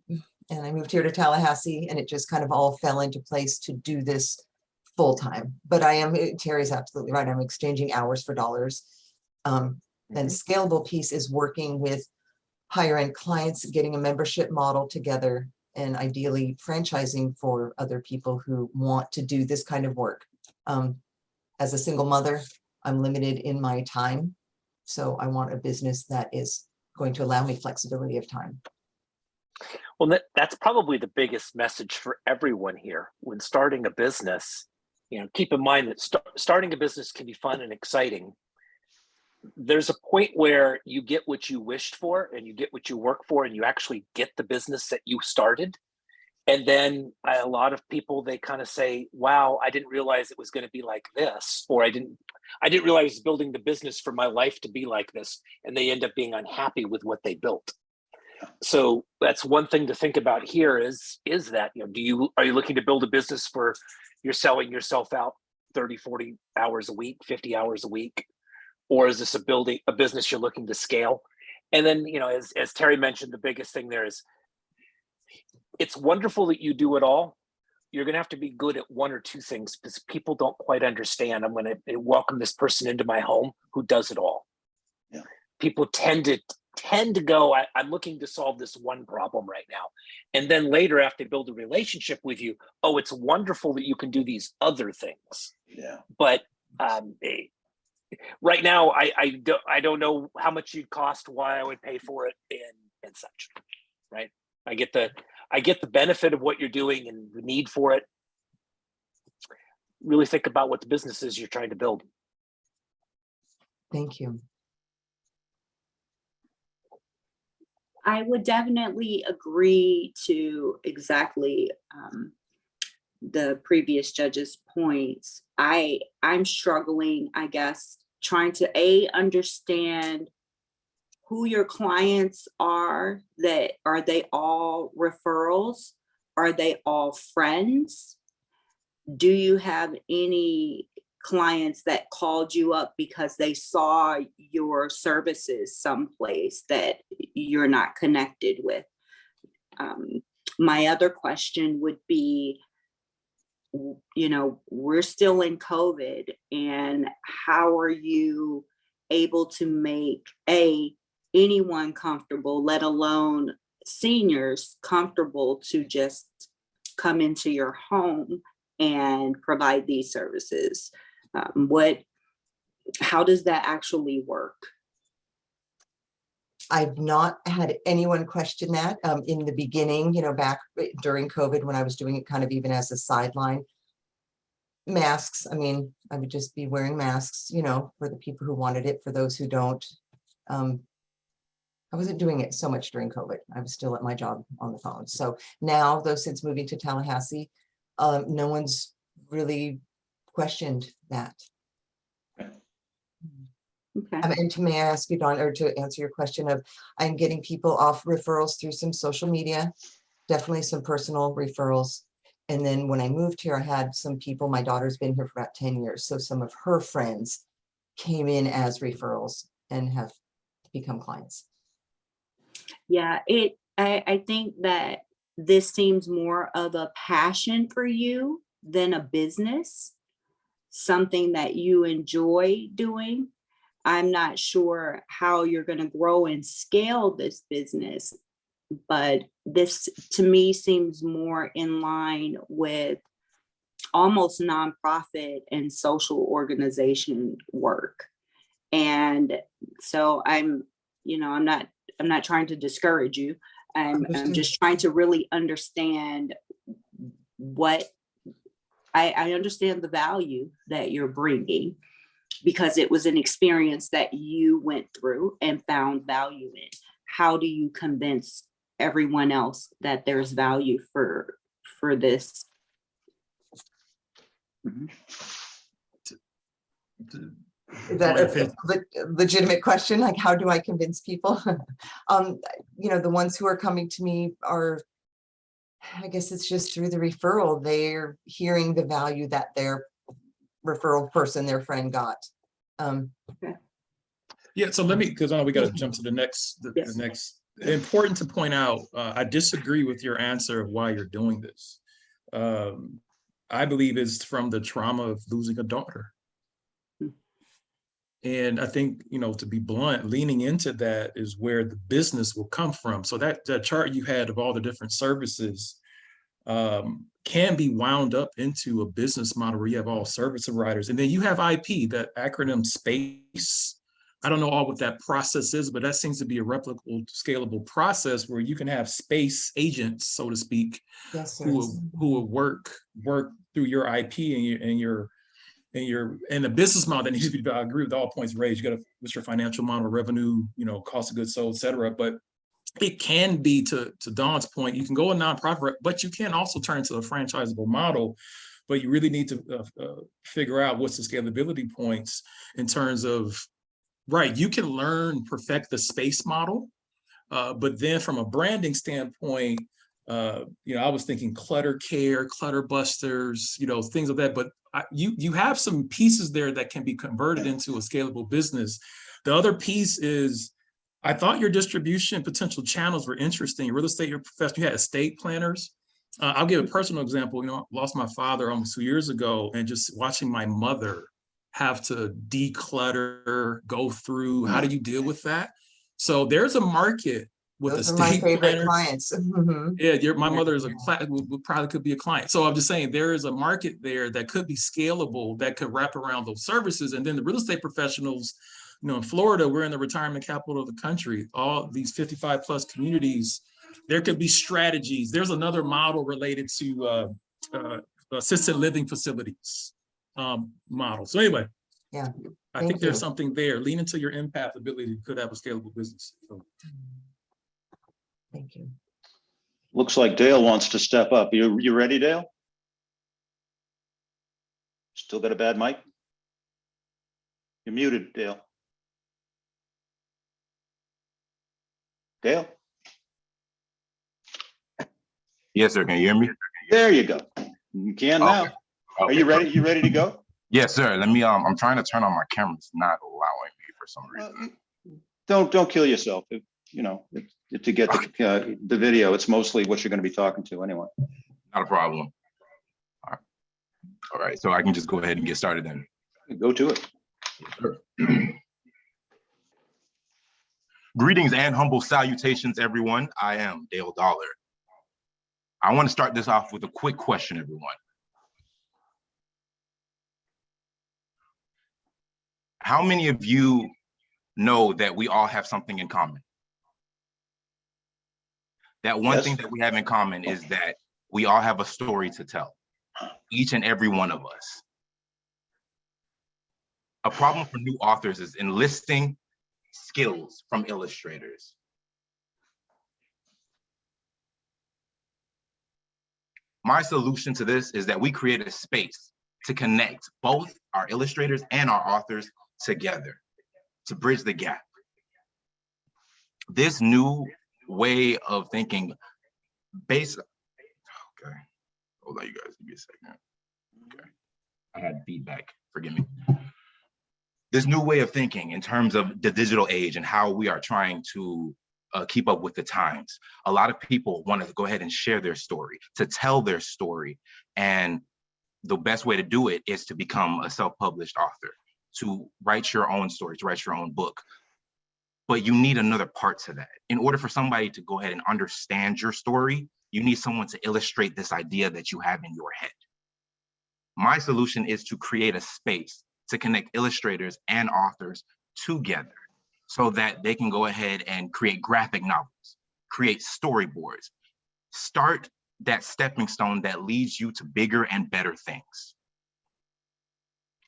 And I moved here to Tallahassee, and it just kind of all fell into place to do this full time. But Terry's absolutely right. I'm exchanging hours for dollars. And scalable piece is working with higher end clients, getting a membership model together, and ideally franchising for other people who want to do this kind of work. As a single mother, I'm limited in my time. So I want a business that is going to allow me flexibility of time. Well, that's probably the biggest message for everyone here. When starting a business, keep in mind that starting a business can be fun and exciting. There's a point where you get what you wished for and you get what you work for, and you actually get the business that you started. And then a lot of people, they kind of say, wow, I didn't realize it was going to be like this, or I didn't realize building the business for my life to be like this. And they end up being unhappy with what they built. So that's one thing to think about here is that, are you looking to build a business for you're selling yourself out 30, 40 hours a week, 50 hours a week? Or is this a business you're looking to scale? And then, as Terry mentioned, the biggest thing there is, it's wonderful that you do it all. You're going to have to be good at one or two things, because people don't quite understand. I'm going to welcome this person into my home who does it all. Yeah. People tend to go, I'm looking to solve this one problem right now. And then later, after they build a relationship with you, oh, it's wonderful that you can do these other things. Yeah. But right now, I don't know how much you'd cost, why I would pay for it, and such. Right? I get the benefit of what you're doing and the need for it. Really think about what the business is you're trying to build. Thank you. I would definitely agree to exactly the previous judge's points. I'm struggling, I guess, trying to understand who your clients are. Are they all referrals? Are they all friends? Do you have any clients that called you up because they saw your services someplace that you're not connected with? My other question would be, we're still in COVID, and how are you able to make anyone comfortable, let alone seniors comfortable, to just come into your home and provide these services? How does that actually work? I've not had anyone question that in the beginning, back during COVID, when I was doing it kind of even as a sideline. Masks, I mean, I would just be wearing masks, for the people who wanted it. For those who don't, I wasn't doing it so much during COVID. I was still at my job on the phone. So now, though, since moving to Tallahassee, no one's really questioned that. Okay. And may I ask you, Dawn, or to answer your question of, I'm getting people off referrals through some social media, definitely some personal referrals. And then when I moved here, I had some people, my daughter's been here for about 10 years. So some of her friends came in as referrals and have become clients. Yeah, I think that this seems more of a passion for you than a business. something that you enjoy doing, I'm not sure how you're going to grow and scale this business. But this to me seems more in line with almost nonprofit and social organization work. And so I'm not trying to discourage you. I'm just trying to really understand what I understand the value that you're bringing, because it was an experience that you went through and found value in. How do you convince everyone else that there's value for this? Is that a legitimate question? Like, how do I convince people? The ones who are coming to me are, I guess it's just through the referral. They're hearing the value that their referral person, their friend got. Yeah, so let me, because I know we got to jump to the next, the next. Important to point out, I disagree with your answer of why you're doing this. I believe it's from the trauma of losing a daughter. And I think, to be blunt, leaning into that is where the business will come from. So that chart you had of all the different services can be wound up into a business model where you have all service providers. And then you have IP, that acronym SPACE. I don't know all what that process is, but that seems to be a replicable, scalable process where you can have space agents, so to speak, who will work through your IP and the business model that needs to be. I agree with all points raised. You got to, what's your financial model, revenue, cost of goods sold, et cetera. But it can be, to Dawn's point, you can go a nonprofit, but you can also turn to a franchisable model. But you really need to figure out what's the scalability points in terms of, right, you can learn, perfect the space model, but then from a branding standpoint, I was thinking clutter care, clutter busters, things like that. But you have some pieces there that can be converted into a scalable business. The other piece is, I thought your distribution potential channels were interesting. Real estate, your profession, you had estate planners. I'll give a personal example. I lost my father almost 2 years ago, and just watching my mother have to declutter, go through, how do you deal with that? So there's a market with Those are my favorite planners. clients. Yeah, my mother is probably could be a client. So I'm just saying there is a market there that could be scalable, that could wrap around those services. And then the real estate professionals, in Florida, we're in the retirement capital of the country. All these 55 plus communities, there could be strategies. There's another model related to assisted living facilities model. So anyway, I think there's something there. Lean into your empath ability, could have a scalable business. So. Thank you. Looks like Dale wants to step up. You ready, Dale? Still got a bad mic? You're muted, Dale. Dale? Yes, sir. Can you hear me? There you go. You can now. Okay. Are you ready? You ready to go? Yes, sir. Let me. I'm trying to turn on my camera. It's not allowing me for some reason. Don't kill yourself. To get the video, it's mostly what you're going to be talking to anyway. Not a problem. All right. So I can just go ahead and get started then. Go to it. Sure. Greetings and humble salutations, everyone. I am Dale Dollar. I want to start this off with a quick question, everyone. How many of you know that we all have something in common? That one thing that we have in common is that we all have a story to tell, each and every one of us. A problem for new authors is enlisting skills from illustrators. My solution to this is that we create a space to connect both our illustrators and our authors together, to bridge the gap. This new way of thinking based, okay, hold on, you guys, give me a second. Okay, I had feedback, forgive me. This new way of thinking in terms of the digital age and how we are trying to keep up with the times. A lot of people want to go ahead and share their story, to tell their story. And the best way to do it is to become a self-published author, to write your own story, to write your own book. But you need another part to that. In order for somebody to go ahead and understand your story, you need someone to illustrate this idea that you have in your head. My solution is to create a space to connect illustrators and authors together so that they can go ahead and create graphic novels, create storyboards, start that stepping stone that leads you to bigger and better things.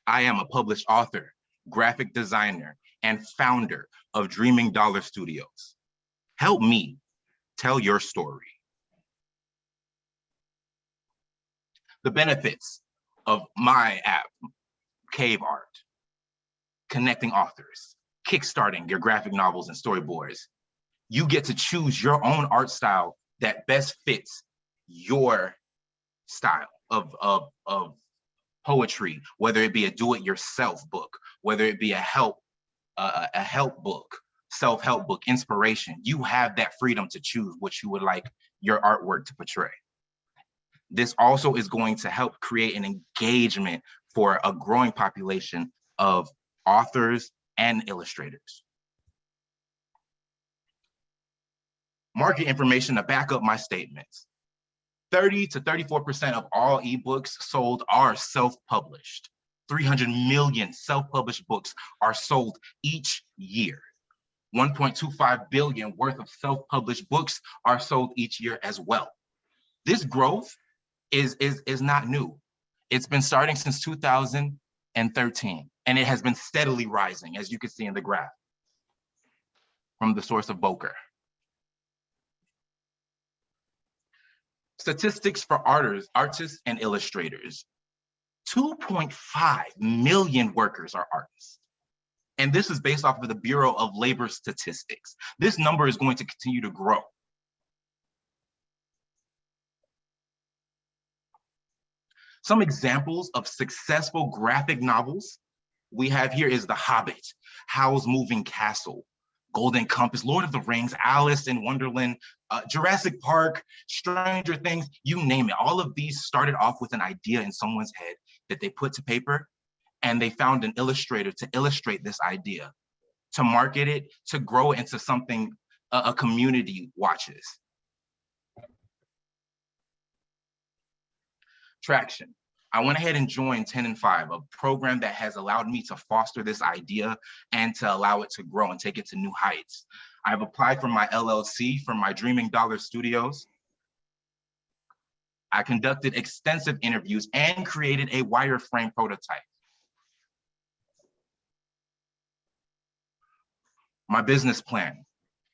I am a published author, graphic designer, and founder of Dreaming Dollar Studios. Help me tell your story. The benefits of my app, Cave Art, connecting authors, kickstarting your graphic novels and storyboards. You get to choose your own art style that best fits your style of poetry, whether it be a do-it-yourself book, whether it be a help book, self-help book, inspiration. You have that freedom to choose what you would like your artwork to portray. This also is going to help create an engagement for a growing population of authors and illustrators. Market information to back up my statements. 30 to 34% of all ebooks sold are self-published. 300 million self-published books are sold each year. 1.25 billion worth of self-published books are sold each year as well. This growth is not new. It's been starting since 2013, and it has been steadily rising, as you can see in the graph from the source of Boker. Statistics for artists and illustrators. 2.5 million workers are artists. And this is based off of the Bureau of Labor Statistics. This number is going to continue to grow. Some examples of successful graphic novels we have here is The Hobbit, Howl's Moving Castle, Golden Compass, Lord of the Rings, Alice in Wonderland, Jurassic Park, Stranger Things, you name it. All of these started off with an idea in someone's head that they put to paper, and they found an illustrator to illustrate this idea, to market it, to grow it into something a community watches. Traction. I went ahead and joined 10 and 5, a program that has allowed me to foster this idea and to allow it to grow and take it to new heights. I've applied for my LLC for my Dreaming Dollar Studios. I conducted extensive interviews and created a wireframe prototype. My business plan.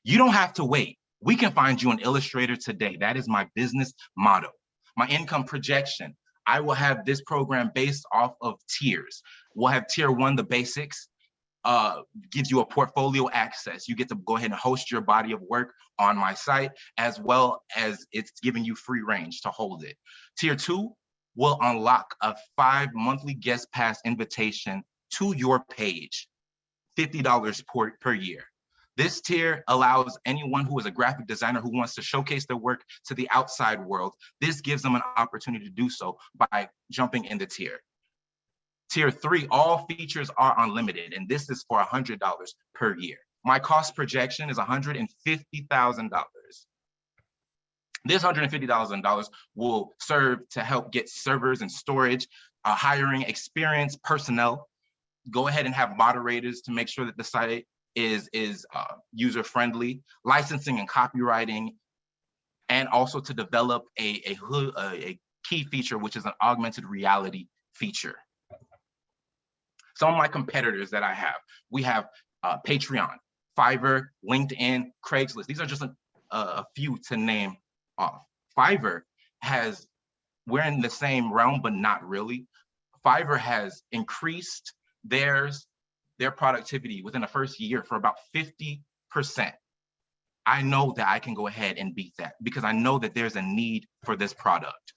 You don't have to wait. We can find you an illustrator today. That is my business motto. My income projection. I will have this program based off of tiers. We'll have tier 1, the basics, gives you a portfolio access. You get to go ahead and host your body of work on my site, as well as it's giving you free range to hold it. Tier 2 will unlock a 5 monthly guest pass invitation to your page, $50 per year. This tier allows anyone who is a graphic designer who wants to showcase their work to the outside world. This gives them an opportunity to do so by jumping in the tier. Tier 3, all features are unlimited, and this is for $100 per year. My cost projection is $150,000. This $150,000 will serve to help get servers and storage, hiring experienced personnel, go ahead and have moderators to make sure that the site is user-friendly, licensing and copywriting, and also to develop a key feature, which is an augmented reality feature. Some of my competitors that I have, we have Patreon, Fiverr, LinkedIn, Craigslist. These are just a few to name off. Fiverr we're in the same realm, but not really. Fiverr has increased their productivity within the first year for about 50%. I know that I can go ahead and beat that because I know that there's a need for this product.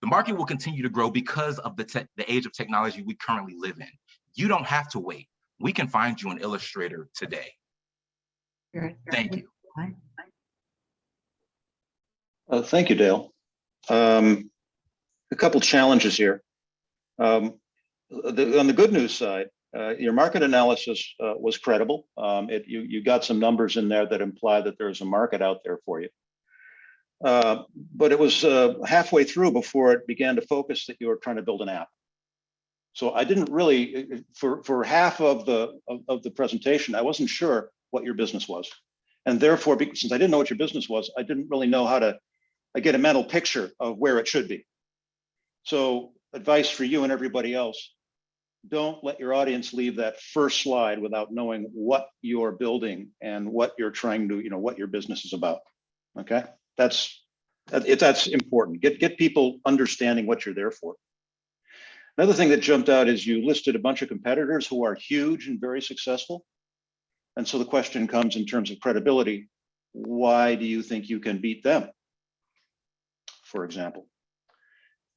The market will continue to grow because of the age of technology we currently live in. You don't have to wait. We can find you an illustrator today. Thank you. Thank you, Dale. a couple challenges here. On the good news side, your market analysis was credible. You got some numbers in there that imply that there's a market out there for you. But it was halfway through before it began to focus that you were trying to build an app. So I didn't really, for half of the presentation, I wasn't sure what your business was. And therefore, since I didn't know what your business was, I didn't really know how to get a mental picture of where it should be. So advice for you and everybody else, don't let your audience leave that first slide without knowing what you're building and what you're trying to, what your business is about. Okay, that's important. Get people understanding what you're there for. Another thing that jumped out is you listed a bunch of competitors who are huge and very successful. And so the question comes in terms of credibility. Why do you think you can beat them? For example,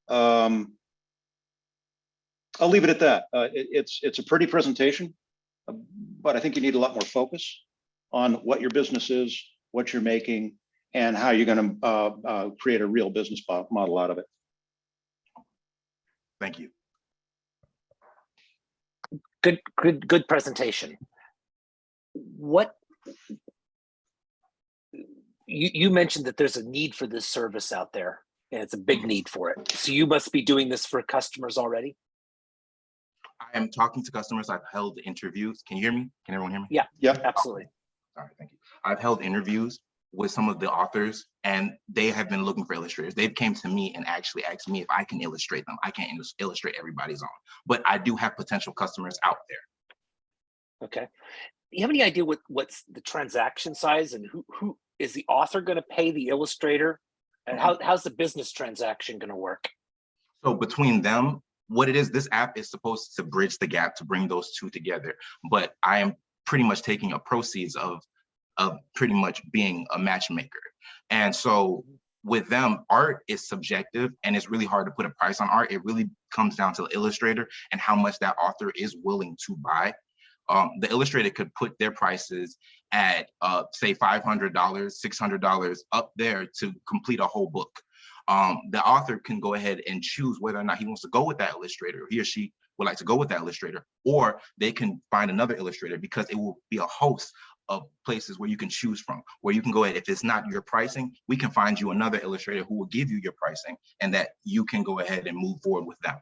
I'll leave it at that. It's a pretty presentation, but I think you need a lot more focus on what your business is, what you're making, and how you're going to create a real business model out of it. Thank you. Good presentation. What you mentioned that there's a need for this service out there, and it's a big need for it. So you must be doing this for customers already? I am talking to customers. I've held interviews. Can you hear me? Can everyone hear me? Yeah, absolutely. All right, thank you. I've held interviews with some of the authors, and they have been looking for illustrators. They've came to me and actually asked me if I can illustrate them. I can't illustrate everybody's own, but I do have potential customers out there. Okay. Do you have any idea what's the transaction size, and who is the author going to pay the illustrator, and how's the business transaction going to work? So between them, what it is, this app is supposed to bridge the gap to bring those two together. But I am pretty much taking a proceeds of pretty much being a matchmaker. And so with them, art is subjective, and it's really hard to put a price on art. It really comes down to the illustrator and how much that author is willing to buy. The illustrator could put their prices at say $500, $600 up there to complete a whole book. The author can go ahead and choose whether or not he wants to go with that illustrator, or he or she would like to go with that illustrator, or they can find another illustrator, because it will be a host of places where you can choose from, where you can go ahead. If it's not your pricing, we can find you another illustrator who will give you your pricing, and that you can go ahead and move forward with them.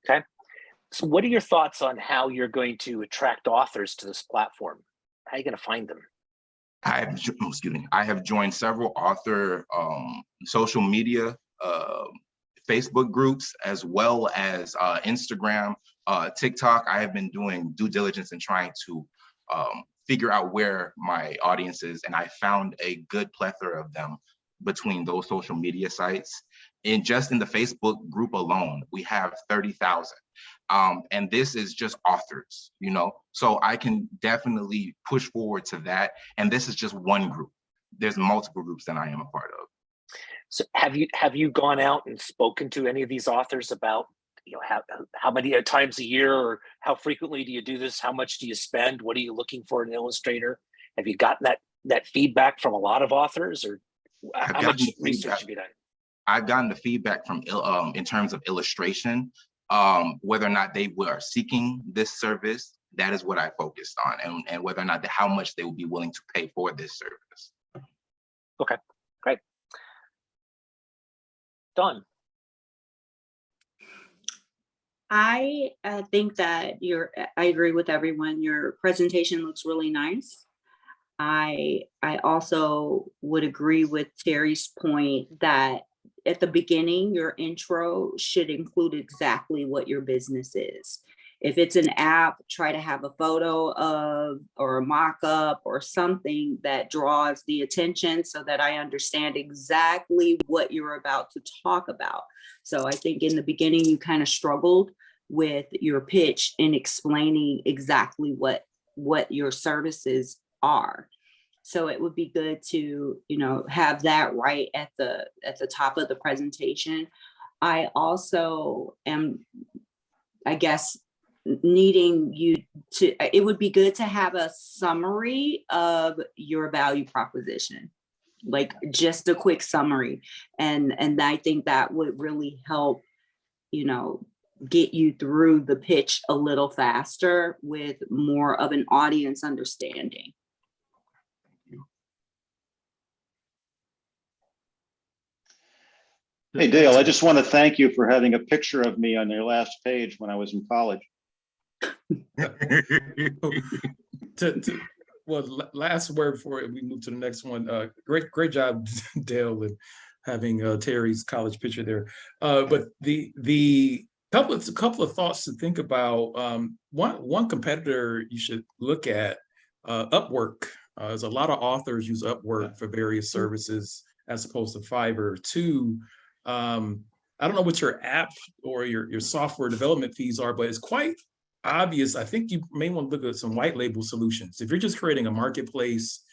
Okay. So what are your thoughts on how you're going to attract authors to this platform? How are you going to find them? I have joined several author social media, Facebook groups, as well as Instagram, TikTok. I have been doing due diligence and trying to figure out where my audience is, and I found a good plethora of them between those social media sites. And just in the Facebook group alone, we have 30,000. And this is just authors, so I can definitely push forward to that. And this is just one group. There's multiple groups that I am a part of. So have you gone out and spoken to any of these authors about, how many times a year, or how frequently do you do this? How much do you spend? What are you looking for in an illustrator? Have you gotten that feedback from a lot of authors, or how much research have you done? I've gotten the feedback from in terms of illustration, whether or not they were seeking this service. That is what I focused on, and whether or not how much they will be willing to pay for this service. Okay, great. Dawn. I think that I agree with everyone. Your presentation looks really nice. I also would agree with Terry's point that at the beginning, your intro should include exactly what your business is. If it's an app, try to have a photo of, or a mock-up or something that draws the attention, so that I understand exactly what you're about to talk about. So I think in the beginning, you kind of struggled with your pitch in explaining exactly what your services are. So it would be good to, have that right at the top of the presentation. I also am, I guess, needing you to, it would be good to have a summary of your value proposition. like just a quick summary. And I think that would really help, you know, get you through the pitch a little faster with more of an audience understanding. Hey, Dale, I just want to thank you for having a picture of me on your last page when I was in college. Well, last word before we move to the next one. Great job, Dale, with having Terry's college picture there. But the couple of thoughts to think about. One competitor you should look at, Upwork. There's a lot of authors use Upwork for various services as opposed to Fiverr. Two, I don't know what your app or your software development fees are, but it's quite obvious. I think you may want to look at some white label solutions. If you're just creating a marketplace,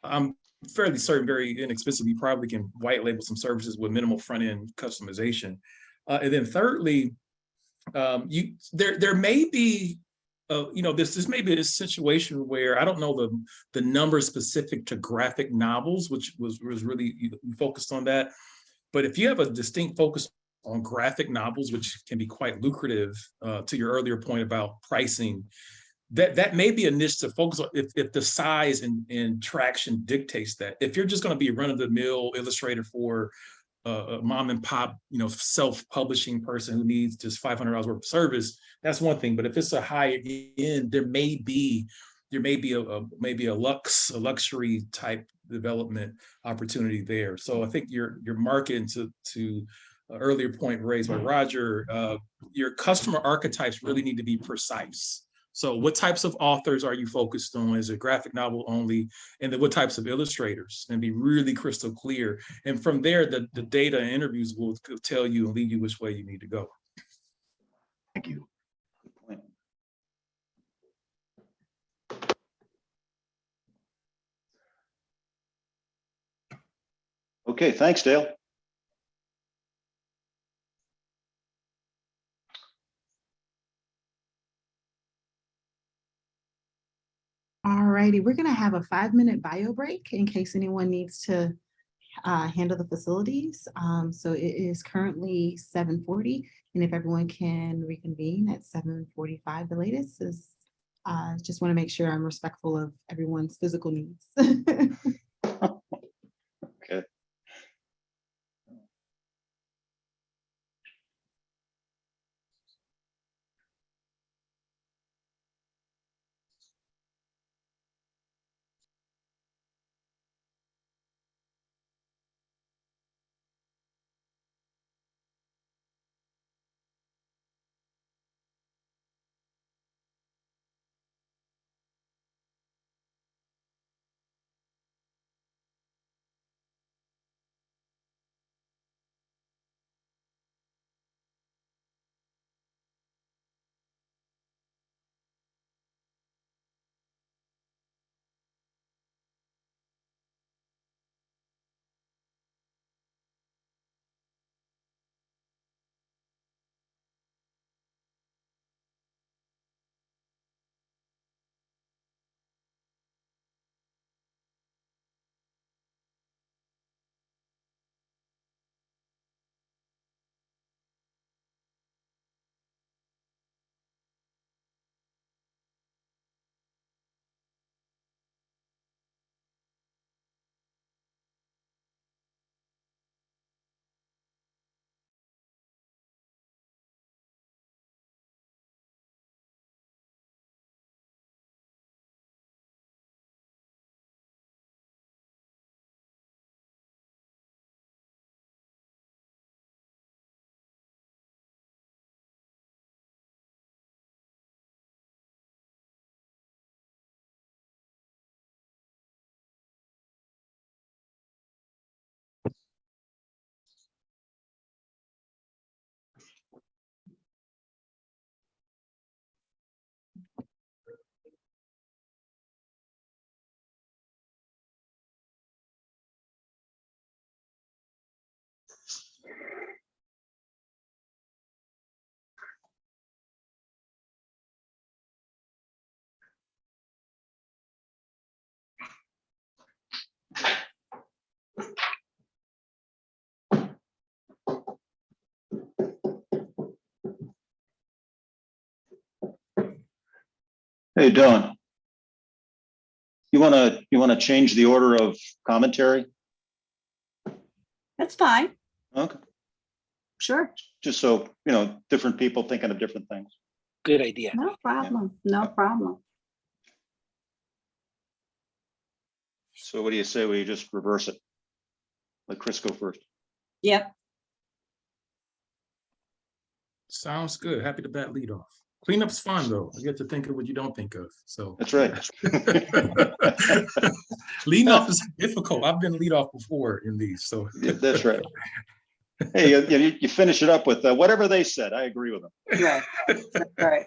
I'm fairly certain very inexpensively you probably can white label some services with minimal front end customization. And then thirdly, there may be this may be a situation where I don't know the number specific to graphic novels, which was really you focused on that. But if you have a distinct focus on graphic novels, which can be quite lucrative, to your earlier point about pricing, that may be a niche to focus on if the size and traction dictates that. If you're just going to be a run-of-the-mill illustrator for a mom and pop, self-publishing person who needs just $500 worth of service, that's one thing. But if it's a higher end, there may be a luxury type development opportunity there. So I think your market to earlier point raised by Roger, your customer archetypes really need to be precise. So what types of authors are you focused on? Is it graphic novel only? And then what types of illustrators? And be really crystal clear. And from there, the data and interviews will tell you and lead you which way you need to go. Thank you. Good point. Okay, thanks, Dale. All righty, we're gonna have a 5-minute bio break in case anyone needs to handle the facilities. So it is currently 7:40, and if everyone can reconvene at 7:45, the latest is, just wanna make sure I'm respectful of everyone's physical needs. Okay. Hey, Dawn. You wanna change the order of commentary? That's fine. Okay, Sure. just so, different people thinking of different things. Good idea. No problem. No problem. So what do you say we just reverse it? Let Chris go first. Yep. Sounds good. Happy to bat lead off. Cleanup's fun though. I get to think of what you don't think of. So That's right. leading off is difficult. I've been lead off before in these, so Yeah, that's right. Hey, you finish it up with whatever they said. I agree with them. Right. That's right.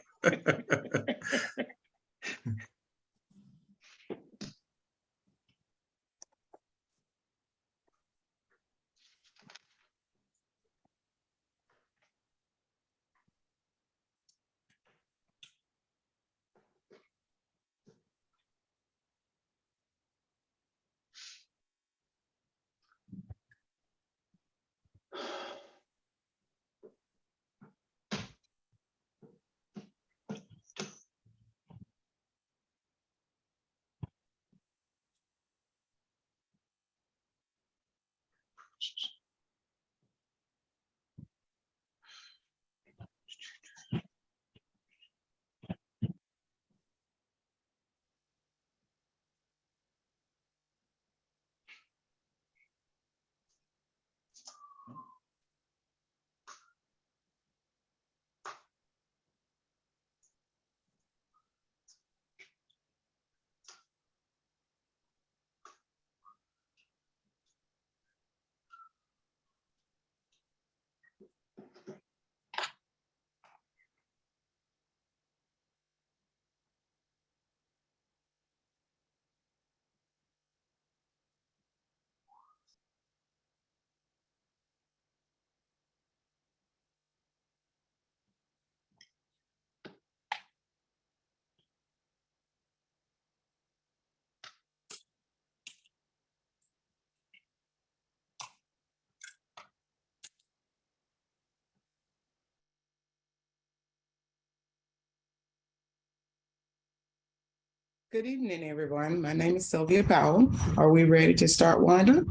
Good evening, everyone. My name is Sylvia Powell. Are we ready to start, Wanda?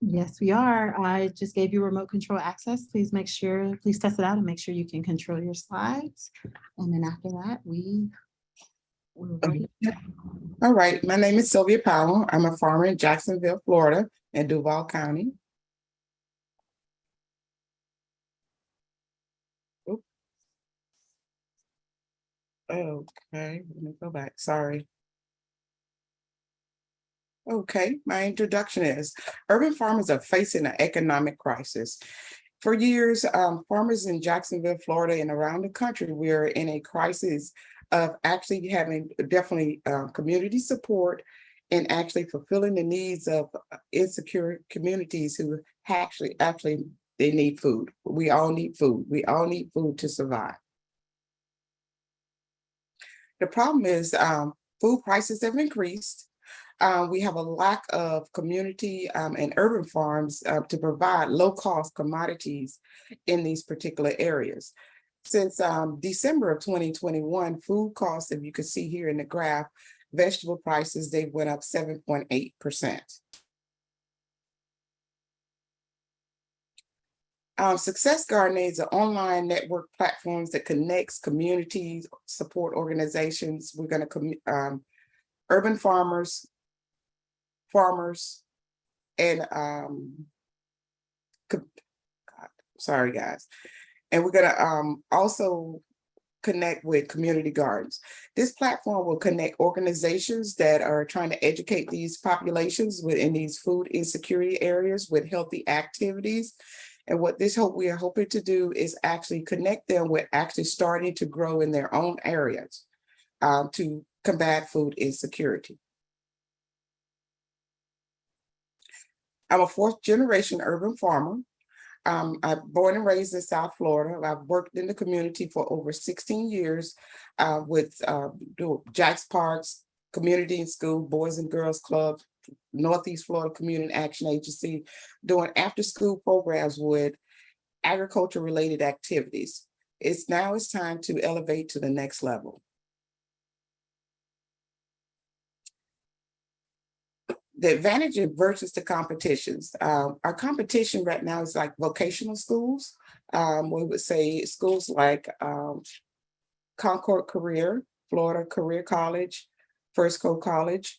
Yes, we are. I just gave you remote control access. Please test it out and make sure you can control your slides. And then after that, we're ready. All right. My name is Sylvia Powell. I'm a farmer in Jacksonville, Florida, in Duval County. Oop. Okay, let me go back. Sorry. Okay, my introduction is urban farmers are facing an economic crisis. For years, farmers in Jacksonville, Florida, and around the country, we're in a crisis of actually having definitely community support and actually fulfilling the needs of insecure communities who actually they need food. We all need food. We all need food to survive. The problem is food prices have increased. We have a lack of community and urban farms to provide low-cost commodities in these particular areas. Since December of 2021, food costs, if you can see here in the graph, vegetable prices, they went up 7.8%. Success Garden is an online network platforms that connects communities, support organizations. We're going to urban farmers, and sorry guys, and we're gonna also connect with community gardens. This platform will connect organizations that are trying to educate these populations within these food insecurity areas with healthy activities. And what we are hoping to do is actually connect them with actually starting to grow in their own areas to combat food insecurity. I'm a fourth generation urban farmer. I'm born and raised in South Florida. I've worked in the community for over 16 years with Jack's Parks, Community and School, Boys and Girls Club, Northeast Florida Community Action Agency, doing after school programs with agriculture related activities. It's time to elevate to the next level. The advantage versus the competitions. Our competition right now is like vocational schools. We would say schools like Concord Career, Florida Career College, First Coast College.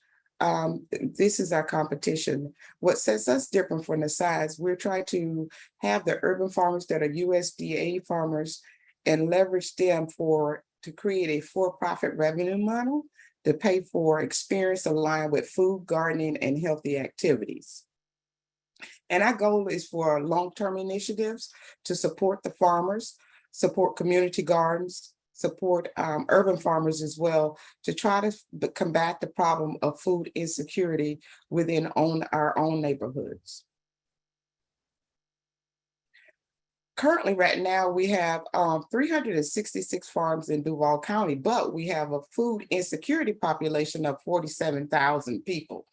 This is our competition. What sets us different from the size, we're trying to have the urban farmers that are USDA farmers and leverage them to create a for-profit revenue model to pay for experience aligned with food, gardening, and healthy activities. And our goal is for long-term initiatives to support the farmers, support community gardens, support urban farmers as well, to try to combat the problem of food insecurity within our own neighborhoods. Currently, right now, we have 366 farms in Duval County, but we have a food insecurity population of 47,000 people.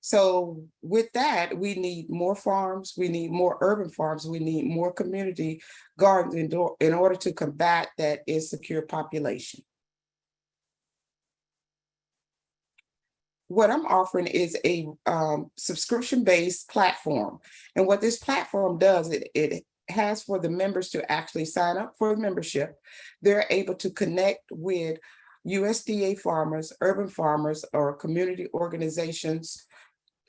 So with that, we need more farms, we need more urban farms, we need more community gardens in order to combat that insecure population. What I'm offering is a subscription-based platform. And what this platform does, it has for the members to actually sign up for a membership. They're able to connect with USDA farmers, urban farmers, or community organizations,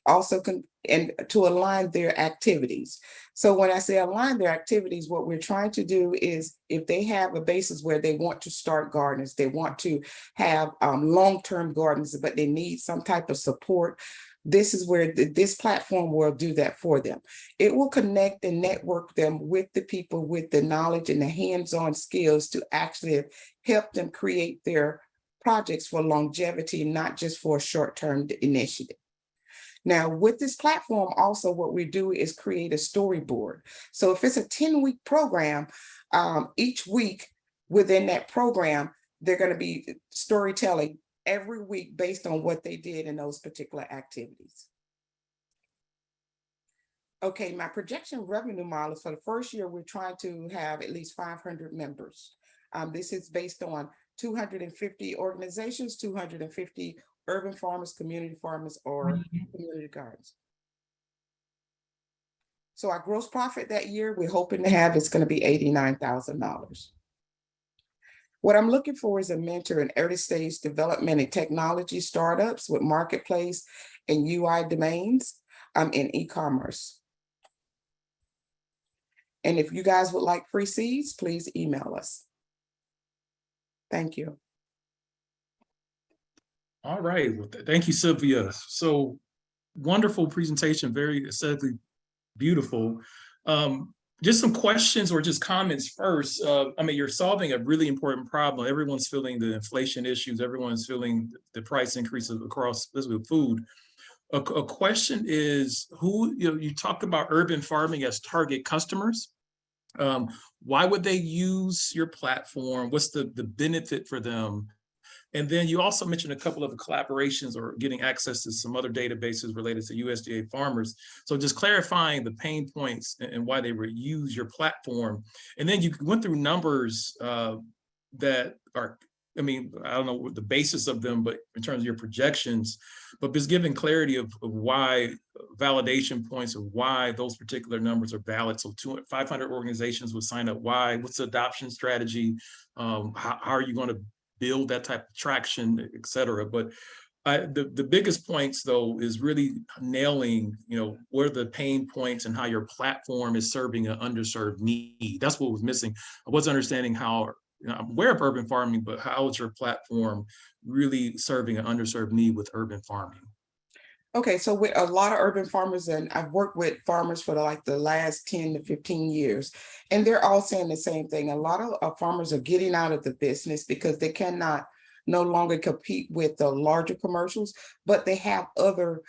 also and to align their activities. So when I say align their activities, what we're trying to do is if they have a basis where they want to start gardens, they want to have long-term gardens, but they need some type of support, this is where this platform will do that for them. It will connect and network them with the people with the knowledge and the hands-on skills to actually help them create their projects for longevity, not just for a short-term initiative. Now, with this platform, also what we do is create a storyboard. So if it's a 10-week program, each week within that program, they're going to be storytelling every week based on what they did in those particular activities. Okay, my projection revenue model for the first year, we're trying to have at least 500 members. This is based on 250 organizations, 250 urban farmers, community farmers, or community gardens. So our gross profit that year, we're hoping to have is going to be $89,000. What I'm looking for is a mentor in early stage development and technology startups with marketplace and UI domains in e-commerce. And if you guys would like free seeds, please email us. Thank you. All right, well, thank you, Sylvia. So wonderful presentation, very aesthetically beautiful. Just some questions or just comments first. I mean, you're solving a really important problem. Everyone's feeling the inflation issues. Everyone's feeling the price increases across, especially with food. A question is, you talk about urban farming as target customers. Why would they use your platform? What's the benefit for them? And then you also mentioned a couple of collaborations or getting access to some other databases related to USDA farmers. So just clarifying the pain points and why they would use your platform. And then you went through numbers that are, I mean, I don't know what the basis of them, but in terms of your projections, but just giving clarity of why validation points of why those particular numbers are valid. So 500 organizations would sign up. Why? What's the adoption strategy? How are you going to build that type of traction, et cetera? But the biggest points, though, is really nailing, what are the pain points and how your platform is serving an underserved need. That's what was missing. I wasn't understanding how, I'm aware of urban farming, but how is your platform really serving an underserved need with urban farming? Okay, so with a lot of urban farmers, and I've worked with farmers for the last 10 to 15 years, and they're all saying the same thing. A lot of farmers are getting out of the business because they cannot no longer compete with the larger commercials, but they have other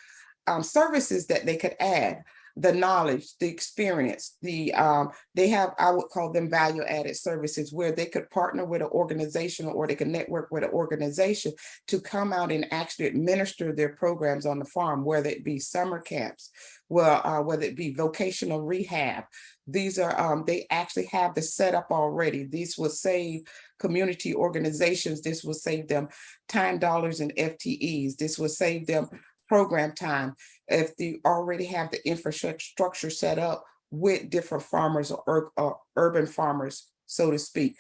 services that they could add. The knowledge, the experience, they have, I would call them value-added services where they could partner with an organization or they can network with an organization to come out and actually administer their programs on the farm, whether it be summer camps, whether it be vocational rehab. These are, they actually have the setup already. These will save community organizations. This will save them time, dollars, and FTEs. This will save them program time if you already have the infrastructure set up with different farmers or urban farmers, so to speak.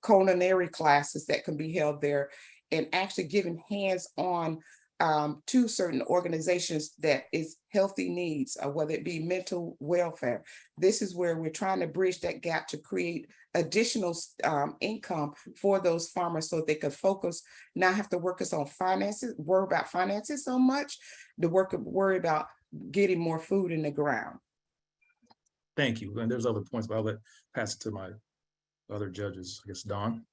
Culinary classes that can be held there, and actually giving hands-on to certain organizations that is healthy needs, whether it be mental welfare. This is where we're trying to bridge that gap to create additional income for those farmers so they could focus, not have to worry about finances so much, worry about getting more food in the ground. Thank you. And there's other points, but I'll pass it to my other judges. I guess Dawn.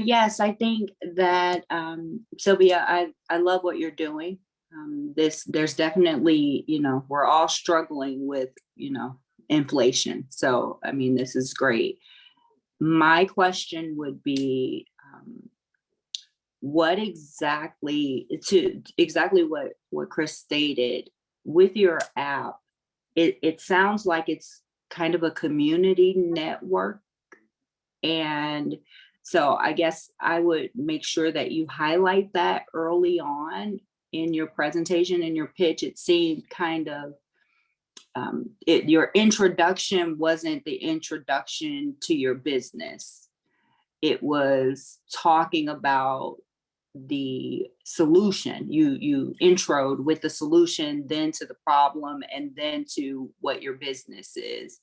Yes, I think that Sylvia, I love what you're doing. There's definitely, we're all struggling with, inflation. So, I mean, this is great. My question would be, what exactly what Chris stated with your app, it sounds like it's kind of a community network. And so I guess I would make sure that you highlight that early on in your presentation, in your pitch. It seemed kind of, your introduction wasn't the introduction to your business. It was talking about the solution. You introed with the solution, then to the problem, and then to what your business is.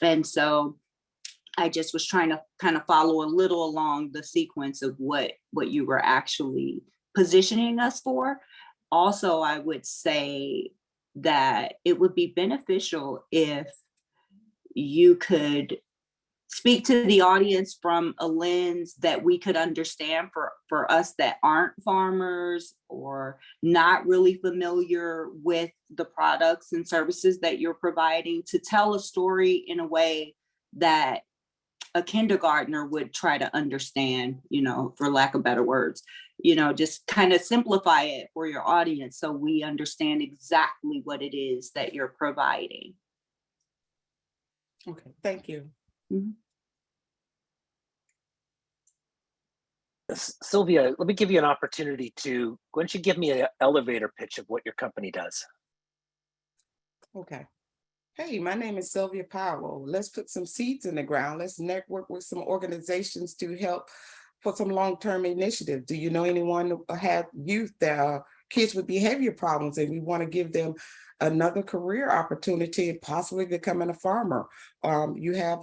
And so I just was trying to kind of follow a little along the sequence of what you were actually positioning us for. Also, I would say that it would be beneficial if you could speak to the audience from a lens that we could understand for us that aren't farmers or not really familiar with the products and services that you're providing, to tell a story in a way that a kindergartner would try to understand, for lack of better words, just kind of simplify it for your audience so we understand exactly what it is that you're providing. Okay, thank you. Mm-hmm. Sylvia, let me give you an opportunity to, why don't you give me an elevator pitch of what your company does? Okay. Hey, my name is Sylvia Powell. Let's put some seeds in the ground. Let's network with some organizations to help for some long-term initiative. Do you know anyone who have youth that are kids with behavior problems, and we want to give them another career opportunity and possibly becoming a farmer? You have,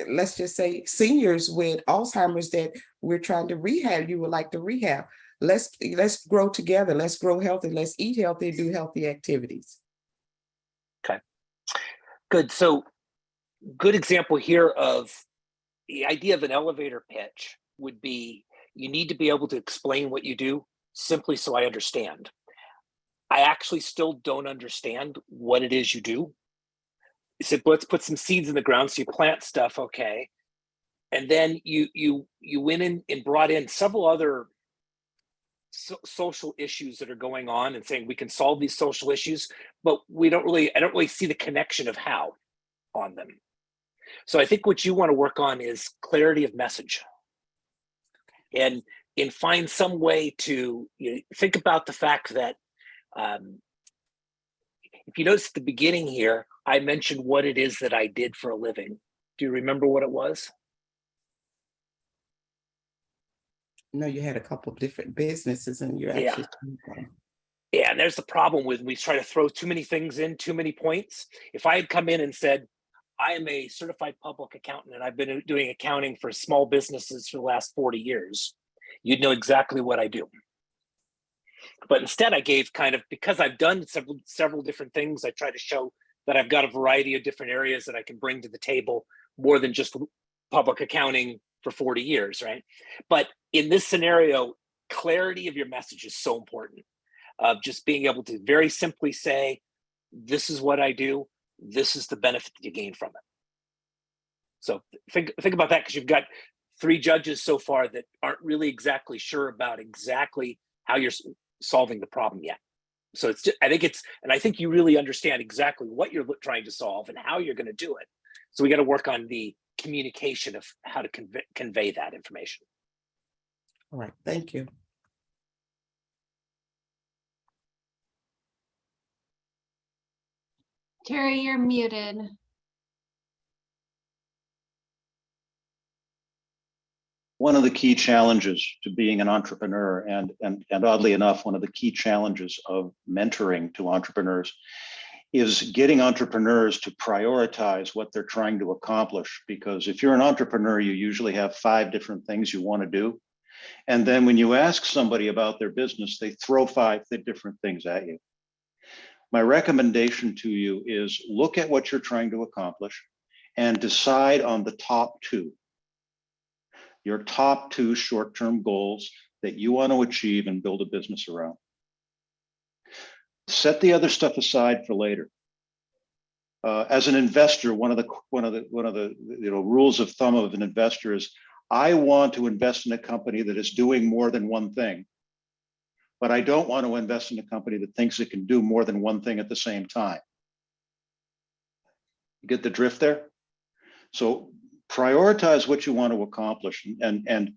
let's just say, seniors with Alzheimer's that we're trying to rehab. You would like to rehab. Let's grow together. Let's grow healthy. Let's eat healthy. Do healthy activities. Okay, good. So good example here of the idea of an elevator pitch would be, you need to be able to explain what you do simply so I understand. I actually still don't understand what it is you do. You said, let's put some seeds in the ground, so you plant stuff, okay. And then you went in and brought in several other social issues that are going on and saying we can solve these social issues, but I don't really see the connection of how on them. So I think what you want to work on is clarity of message, and find some way to think about the fact that if you notice at the beginning here, I mentioned what it is that I did for a living. Do you remember what it was? No, you had a couple of different businesses and you actually. Yeah, and there's the problem with we try to throw too many things in, too many points. If I had come in and said, I am a certified public accountant and I've been doing accounting for small businesses for the last 40 years, you'd know exactly what I do. But instead I gave kind of, because I've done several different things, I try to show that I've got a variety of different areas that I can bring to the table, more than just public accounting for 40 years, right? But in this scenario, clarity of your message is so important. Of just being able to very simply say, this is what I do, this is the benefit that you gain from it. So think about that, because you've got 3 judges so far that aren't really exactly sure about exactly how you're solving the problem yet. So it's just, I think you really understand exactly what you're trying to solve and how you're going to do it. So we got to work on the communication of how to convey that information. All right, thank you. Terry, you're muted. One of the key challenges to being an entrepreneur, and oddly enough, one of the key challenges of mentoring to entrepreneurs, is getting entrepreneurs to prioritize what they're trying to accomplish. Because if you're an entrepreneur, you usually have 5 different things you want to do. And then when you ask somebody about their business, they throw 5 different things at you. My recommendation to you is look at what you're trying to accomplish and decide on the top 2. Your top 2 short-term goals that you want to achieve and build a business around. Set the other stuff aside for later. As an investor, one of the rules of thumb of an investor is, I want to invest in a company that is doing more than one thing, but I don't want to invest in a company that thinks it can do more than one thing at the same time. You get the drift there? So prioritize what you want to accomplish and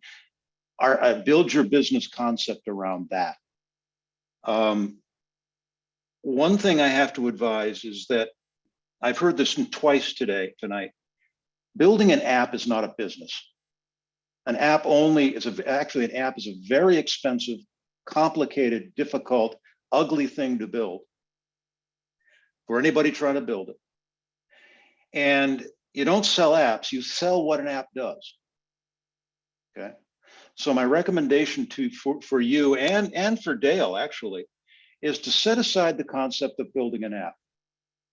build your business concept around that. One thing I have to advise is that I've heard this twice tonight. Building an app is not a business. An app actually an app is a very expensive, complicated, difficult, ugly thing to build for anybody trying to build it. And you don't sell apps, you sell what an app does. Okay. So my recommendation for you and for Dale actually is to set aside the concept of building an app.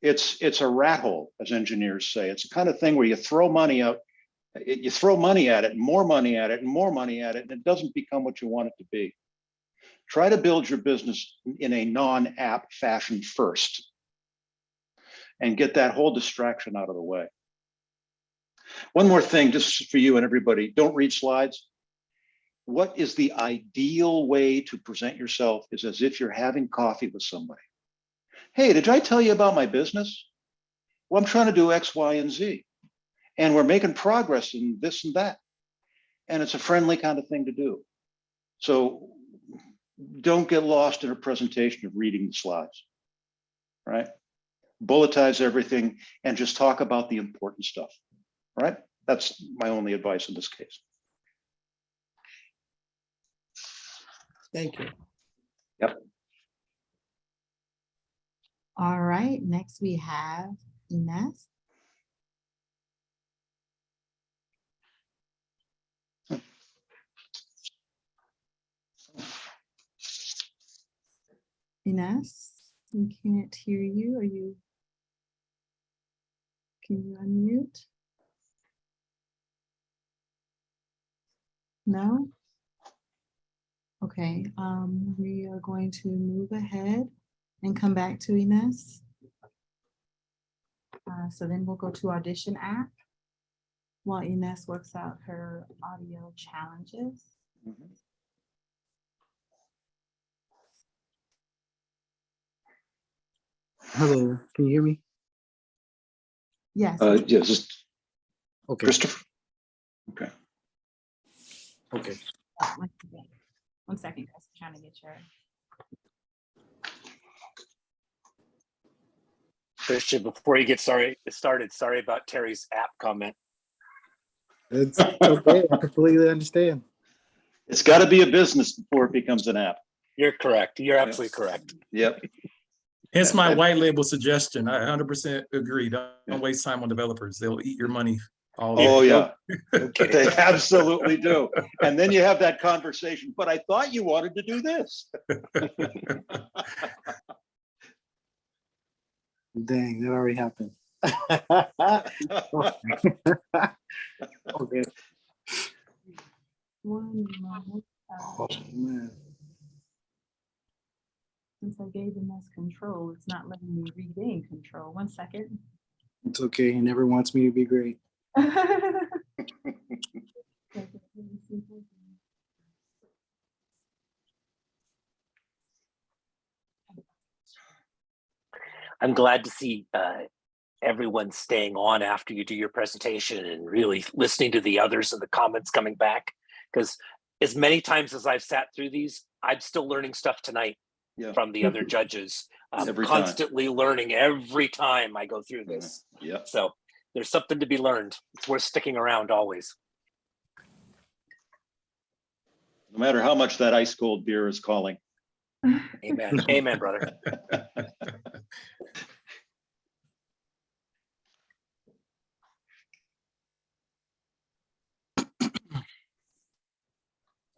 It's a rat hole, as engineers say. It's the kind of thing where you throw money out, you throw money at it, and more money at it, and more money at it, and it doesn't become what you want it to be. Try to build your business in a non-app fashion first and get that whole distraction out of the way. One more thing, just for you and everybody, don't read slides. What is the ideal way to present yourself is as if you're having coffee with somebody. Hey, did I tell you about my business? Well, I'm trying to do X, Y, and Z. And we're making progress in this and that. And it's a friendly kind of thing to do. So don't get lost in a presentation of reading the slides, right? Bulletize everything and just talk about the important stuff, right? That's my only advice in this case. Thank you. Yep. All right, next we have Ines. Ines, we can't hear you. Can you unmute? No? Okay, we are going to move ahead and come back to Ines. So then we'll go to Audition app while Ines works out her audio challenges. Hello, can you hear me? Yes. Yes, just Okay. Christopher. Okay. Okay. One second, guys. Trying to get your. Christian, before you get started, sorry about Terry's app comment. It's okay. I completely understand. It's got to be a business before it becomes an app. You're correct. You're absolutely correct. Yep. Hence my white label suggestion. I 100% agree. Don't waste time on developers. They'll eat your money. Oh yeah, Okay. they absolutely do. And then you have that conversation, but I thought you wanted to do this. Dang, that already happened. Okay. One moment. Oh, man. Since I gave him this control, it's not letting me regain control. 1 second. It's okay. He never wants me to be great. I'm glad to see everyone staying on after you do your presentation and really listening to the others and the comments coming back. Because as many times as I've sat through these, I'm still learning stuff tonight from the other judges. I'm Every time. constantly learning every time I go through this. Yeah. So there's something to be learned. It's worth sticking around always. No matter how much that ice cold beer is calling. Amen. Amen, brother.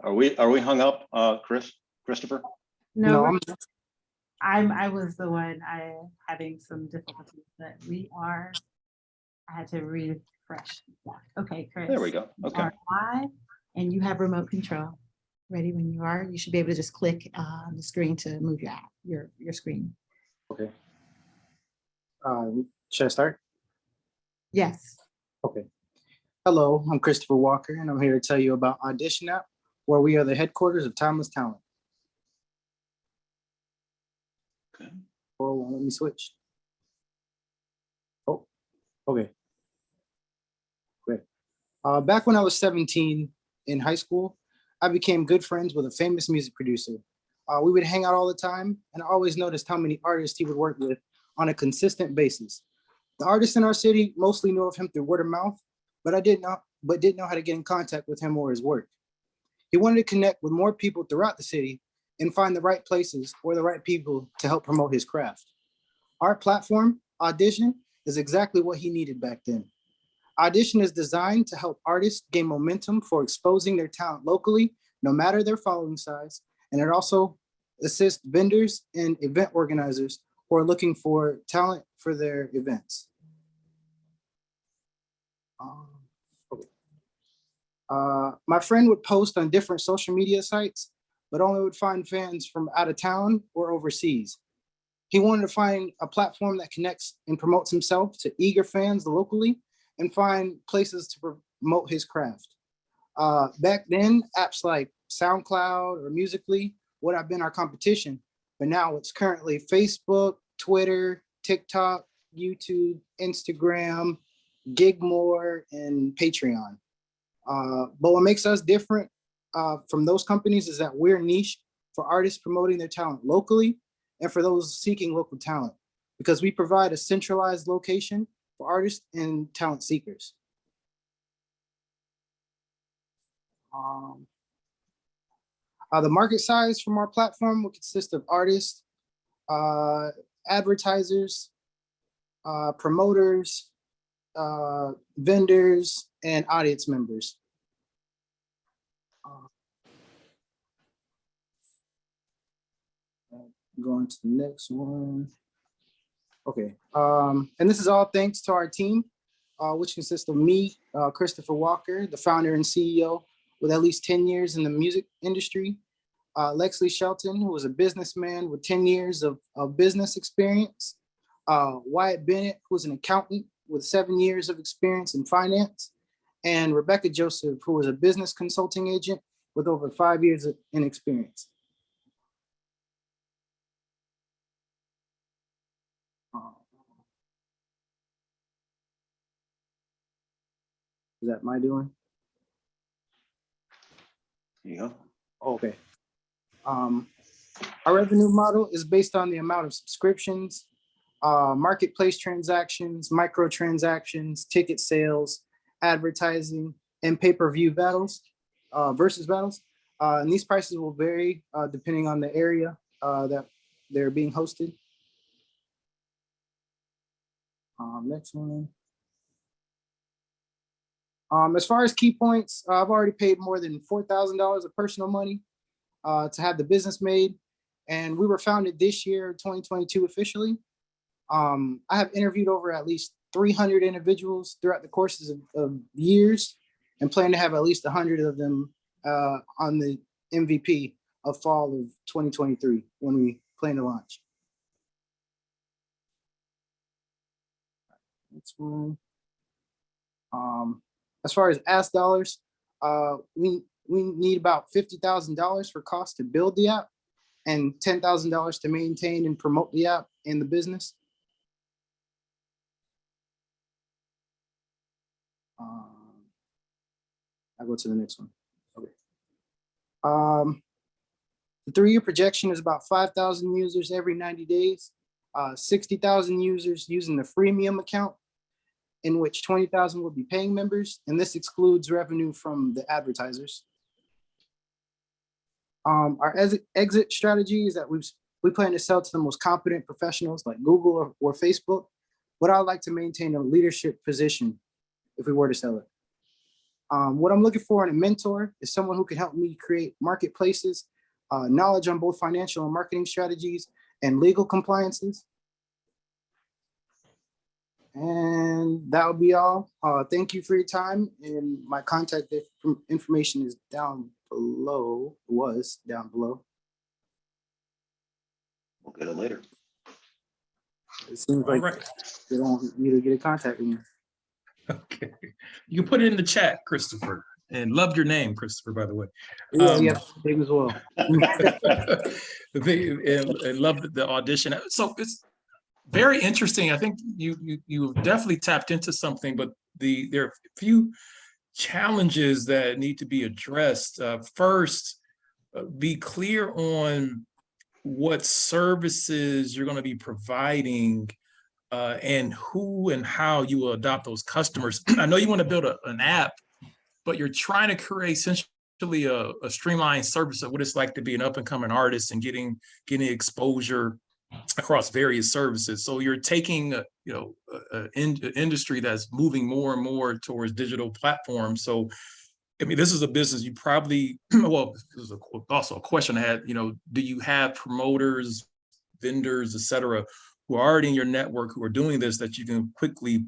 Are we hung up, Christopher? No, No, I was the one having some difficulties, but I had to refresh. Yeah. Okay, Chris. There we go. you Okay. are live, and you have remote control. Ready when you are. You should be able to just click on the screen to move your app, your screen. okay. Should I start? Yes. Okay. Hello, I'm Christopher Walker, and I'm here to tell you about Audition App, where we are the headquarters of Timeless Talent. Okay. Oh, let me switch. Oh, okay. Great. Back when I was 17 in high school, I became good friends with a famous music producer. We would hang out all the time, and I always noticed how many artists he would work with on a consistent basis. The artists in our city mostly knew of him through word of mouth, but didn't know how to get in contact with him or his work. He wanted to connect with more people throughout the city and find the right places or the right people to help promote his craft. Our platform, Audition, is exactly what he needed back then. Audition is designed to help artists gain momentum for exposing their talent locally, no matter their following size, and it also assists vendors and event organizers who are looking for talent for their events. My friend would post on different social media sites, but only would find fans from out of town or overseas. He wanted to find a platform that connects and promotes himself to eager fans locally and find places to promote his craft. Back then, apps like SoundCloud or Musical.ly would have been our competition, but now it's currently Facebook, Twitter, TikTok, YouTube, Instagram, Gigmore, and Patreon. But what makes us different from those companies is that we're niche for artists promoting their talent locally and for those seeking local talent, because we provide a centralized location for artists and talent seekers. The market size from our platform will consist of artists, advertisers, promoters, vendors, and audience members. Going to the next one. Okay, and this is all thanks to our team, which consists of me, Christopher Walker, the founder and CEO with at least 10 years in the music industry, Lexley Shelton, who was a businessman with 10 years of business experience, Wyatt Bennett, who was an accountant with 7 years of experience in finance, and Rebecca Joseph, who was a business consulting agent with over 5 years in experience. Is that my doing? Yeah. Okay. Our revenue model is based on the amount of subscriptions, marketplace transactions, microtransactions, ticket sales, advertising, and pay-per-view battles, versus battles. And these prices will vary depending on the area that they're being hosted. Next one. As far as key points, I've already paid more than $4,000 of personal money to have the business made. And we were founded this year, 2022 officially. I have interviewed over at least 300 individuals throughout the courses of years and plan to have at least 100 of them on the MVP of fall of 2023 when we plan to launch. Next one. As far as ask dollars, we need about $50,000 for cost to build the app and $10,000 to maintain and promote the app in the business. I'll go to the next one. Okay. The 3-year projection is about 5,000 users every 90 days. 60,000 users using the freemium account, in which 20,000 will be paying members, and this excludes revenue from the advertisers. Our exit strategy is that we plan to sell to the most competent professionals like Google or Facebook, but I'd like to maintain a leadership position if we were to sell it. What I'm looking for in a mentor is someone who can help me create marketplaces, knowledge on both financial and marketing strategies, and legal compliances. And that'll be all. Thank you for your time. And my contact information is down below, was down below. We'll get it later. It seems like they don't need to get in contact with me. Okay, you can put it in the chat, Christopher, and loved your name, Christopher, by the way. Yeah, same as well. And loved the audition. So it's very interesting. I think you definitely tapped into something, but there are a few challenges that need to be addressed. First, be clear on what services you're going to be providing, and who and how you will adopt those customers. I know you want to build an app, but you're trying to create essentially a streamlined service of what it's like to be an up and coming artist and getting exposure across various services. So you're taking an industry that's moving more and more towards digital platforms. So I mean, this is a business you probably, well, this is also a question I had, do you have promoters, vendors, et cetera, who are already in your network who are doing this that you can quickly,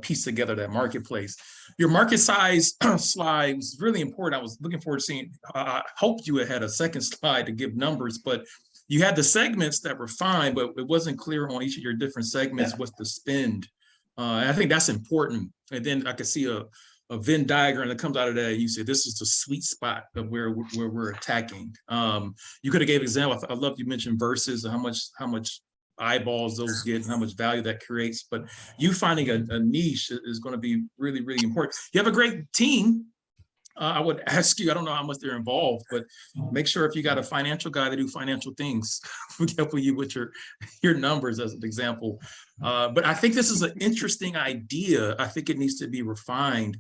piece together that marketplace? Your market size slide was really important. I was looking forward to seeing, I hoped you had a second slide to give numbers, but you had the segments that were fine, but it wasn't clear on each of your different segments what's the spend. And I think that's important. And then I could see a Venn diagram that comes out of that. You say this is the sweet spot of where we're attacking. You could have gave example. I love you mentioned versus how much eyeballs those get and how much value that creates. But you finding a niche is going to be really, really important. You have a great team. I would ask you, I don't know how much they're involved, but make sure if you got a financial guy that do financial things, we help you with your numbers as an example. But I think this is an interesting idea. I think it needs to be refined.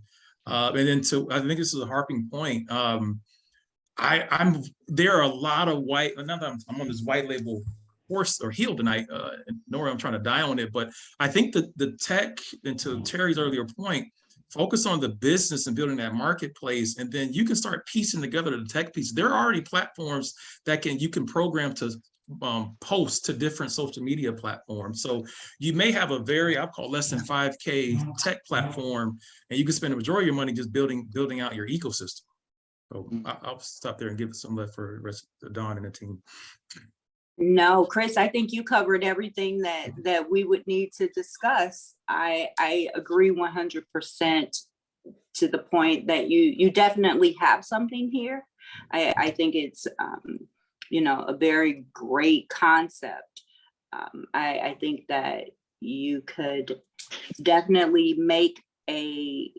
And then I think this is a harping point. There are a lot of I'm on this white label horse or heel tonight, nor I'm trying to die on it, but I think that the tech, and to Terry's earlier point, focus on the business and building that marketplace, and then you can start piecing together the tech piece. There are already platforms that you can program to post to different social media platforms. So you may have a I'll call less than 5K tech platform, and you can spend the majority of your money just building out your ecosystem. So I'll stop there and give it some left for the rest of Don and the team. No, Chris, I think you covered everything that we would need to discuss. I agree 100% to the point that you definitely have something here. I think it's a very great concept. I think that you could definitely make it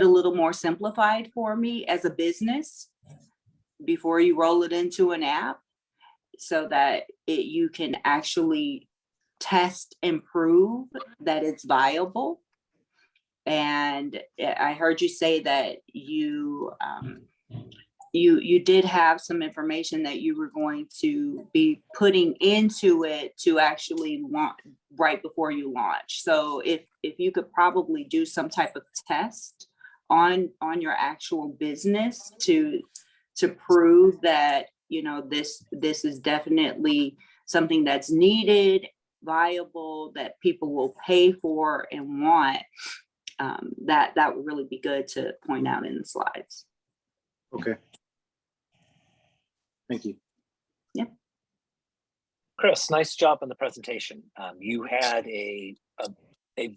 a little more simplified for me as a business before you roll it into an app, so that you can actually test and prove that it's viable. And I heard you say that you did have some information that you were going to be putting into it to actually launch right before you launch. So if you could probably do some type of test on your actual business to prove that this is definitely something that's needed, viable, that people will pay for and want, that would really be good to point out in the slides. Okay. Thank you. Yeah. Chris, nice job on the presentation. You had a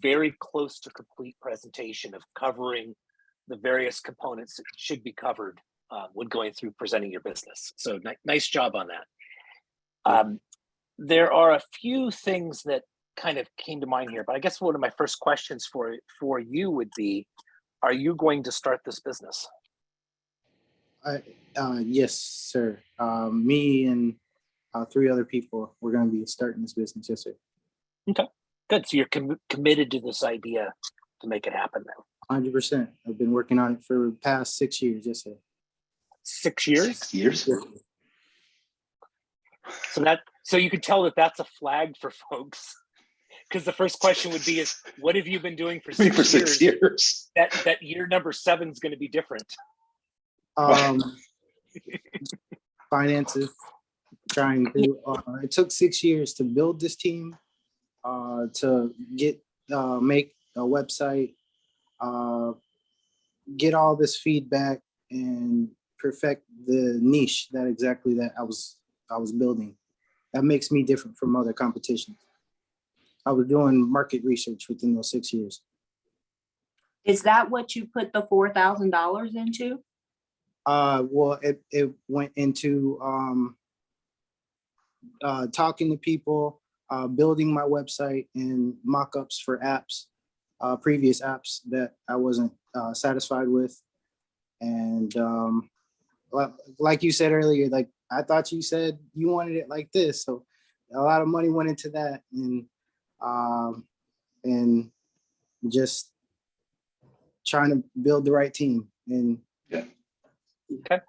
very close to complete presentation of covering the various components that should be covered when going through presenting your business. So nice job on that. There are a few things that kind of came to mind here, but I guess one of my first questions for you would be, are you going to start this business? Yes, sir. Me and 3 other people, we're going to be starting this business. Yes, sir. Okay, good. So you're committed to this idea to make it happen now. 100%. I've been working on it for the past 6 years. Yes, sir. 6 years? 6 years? So you could tell that that's a flag for folks. Because the first question would be is, what have you been doing for 6 years? That year number 7 is going to be different. Finances, trying to, it took 6 years to build this team, to make a website, get all this feedback and perfect the niche that I was building. That makes me different from other competitions. I was doing market research within those 6 years. Is that what you put the $4,000 into? Well, it went into talking to people, building my website and mock-ups for apps, previous apps that I wasn't satisfied with. And like you said earlier, like I thought you said you wanted it like this. So a lot of money went into that, and just trying to build the right team. And okay.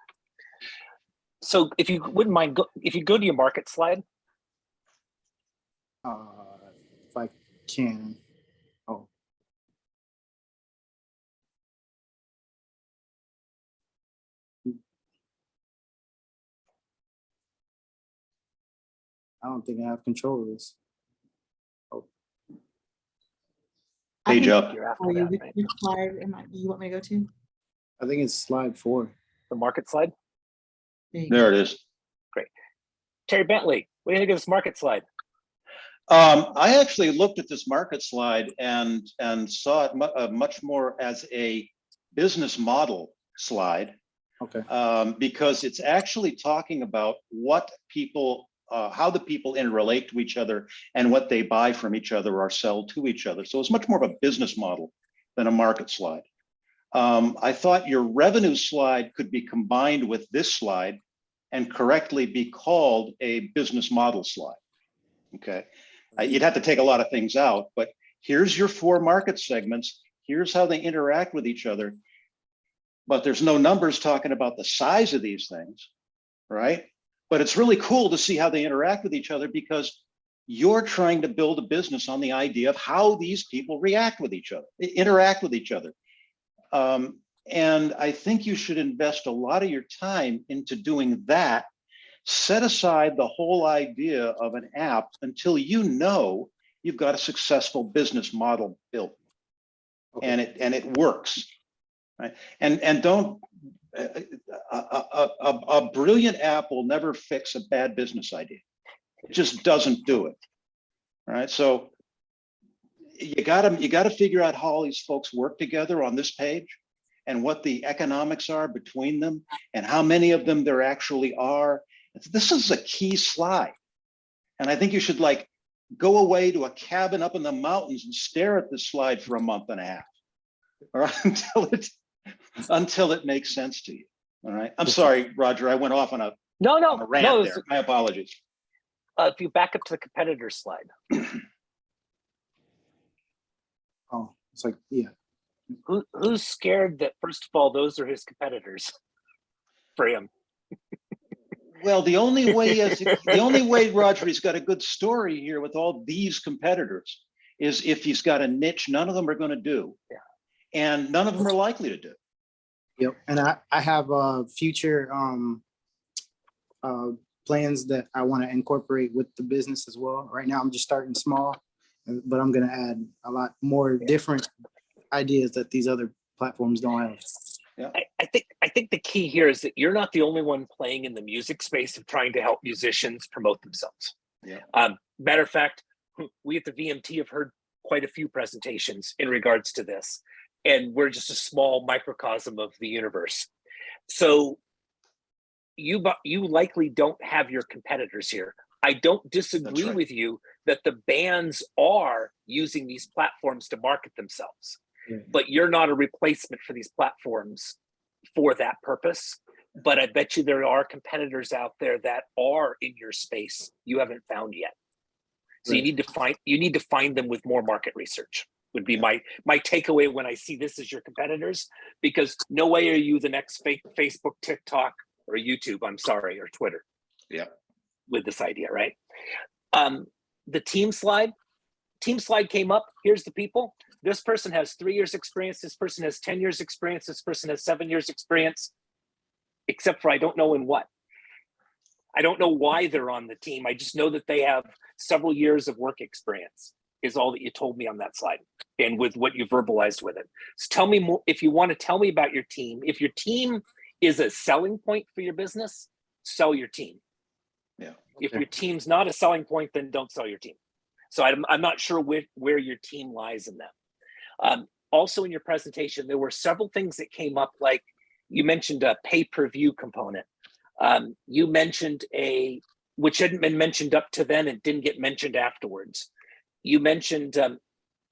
So if you wouldn't mind, if you go to your market slide. If I can. Oh. I don't think I have control of this. Oh. Page up. For you, which slide you want me to go to? I think it's slide 4. The market slide? There it is. Great. Terry Bentley, what do you think of this market slide? I actually looked at this market slide and saw it much more as a business model slide. Okay. Because it's actually talking about what people, how the people interrelate to each other and what they buy from each other or sell to each other. So it's much more of a business model than a market slide. I thought your revenue slide could be combined with this slide and correctly be called a business model slide. Okay. You'd have to take a lot of things out, but here's your 4 market segments. Here's how they interact with each other. But there's no numbers talking about the size of these things, right? But it's really cool to see how they interact with each other because you're trying to build a business on the idea of how these people interact with each other. And I think you should invest a lot of your time into doing that. Set aside the whole idea of an app until you know you've got a successful business model built. Okay. and it works, right? And don't a brilliant app will never fix a bad business idea. It just doesn't do it, right? So you gotta figure out how all these folks work together on this page and what the economics are between them and how many of them there actually are. This is a key slide. And I think you should like go away to a cabin up in the mountains and stare at this slide for a month and a half, all right, until it makes sense to you. All right. I'm sorry, Roger, I went off on a rant there. My apologies. If you back up to the competitor slide. Oh, it's like, yeah. Who's scared that, first of all, those are his competitors for him? Well, the only way Roger's got a good story here with all these competitors is if he's got a niche none of them are going to do, and none of them are likely to do. Yep, and I have future plans that I want to incorporate with the business as well. Right now, I'm just starting small, but I'm going to add a lot more different ideas that these other platforms don't have. Yeah. I think the key here is that you're not the only one playing in the music space of trying to help musicians promote themselves. Yeah. Matter of fact, we at the VMT have heard quite a few presentations in regards to this, and we're just a small microcosm of the universe. So you likely don't have your competitors here. I don't disagree with you that the bands are using these platforms to market themselves. But you're not a replacement for these platforms for that purpose. but I bet you there are competitors out there that are in your space you haven't found yet. So you need to find them with more market research, would be my takeaway when I see this as your competitors, because no way are you the next Facebook, TikTok, or YouTube, I'm sorry, or Twitter. Yeah. With this idea, right? The team slide came up. Here's the people. This person has 3 years experience. This person has 10 years experience. This person has 7 years experience, except for I don't know in what. I don't know why they're on the team. I just know that they have several years of work experience is all that you told me on that slide and with what you verbalized with it. So tell me more, if you want to tell me about your team. If your team is a selling point for your business, sell your team. Yeah. If your team's not a selling point, then don't sell your team. So I'm not sure where your team lies in that. Also in your presentation, there were several things that came up, like you mentioned a pay-per-view component. You mentioned which hadn't been mentioned up to then and didn't get mentioned afterwards. You mentioned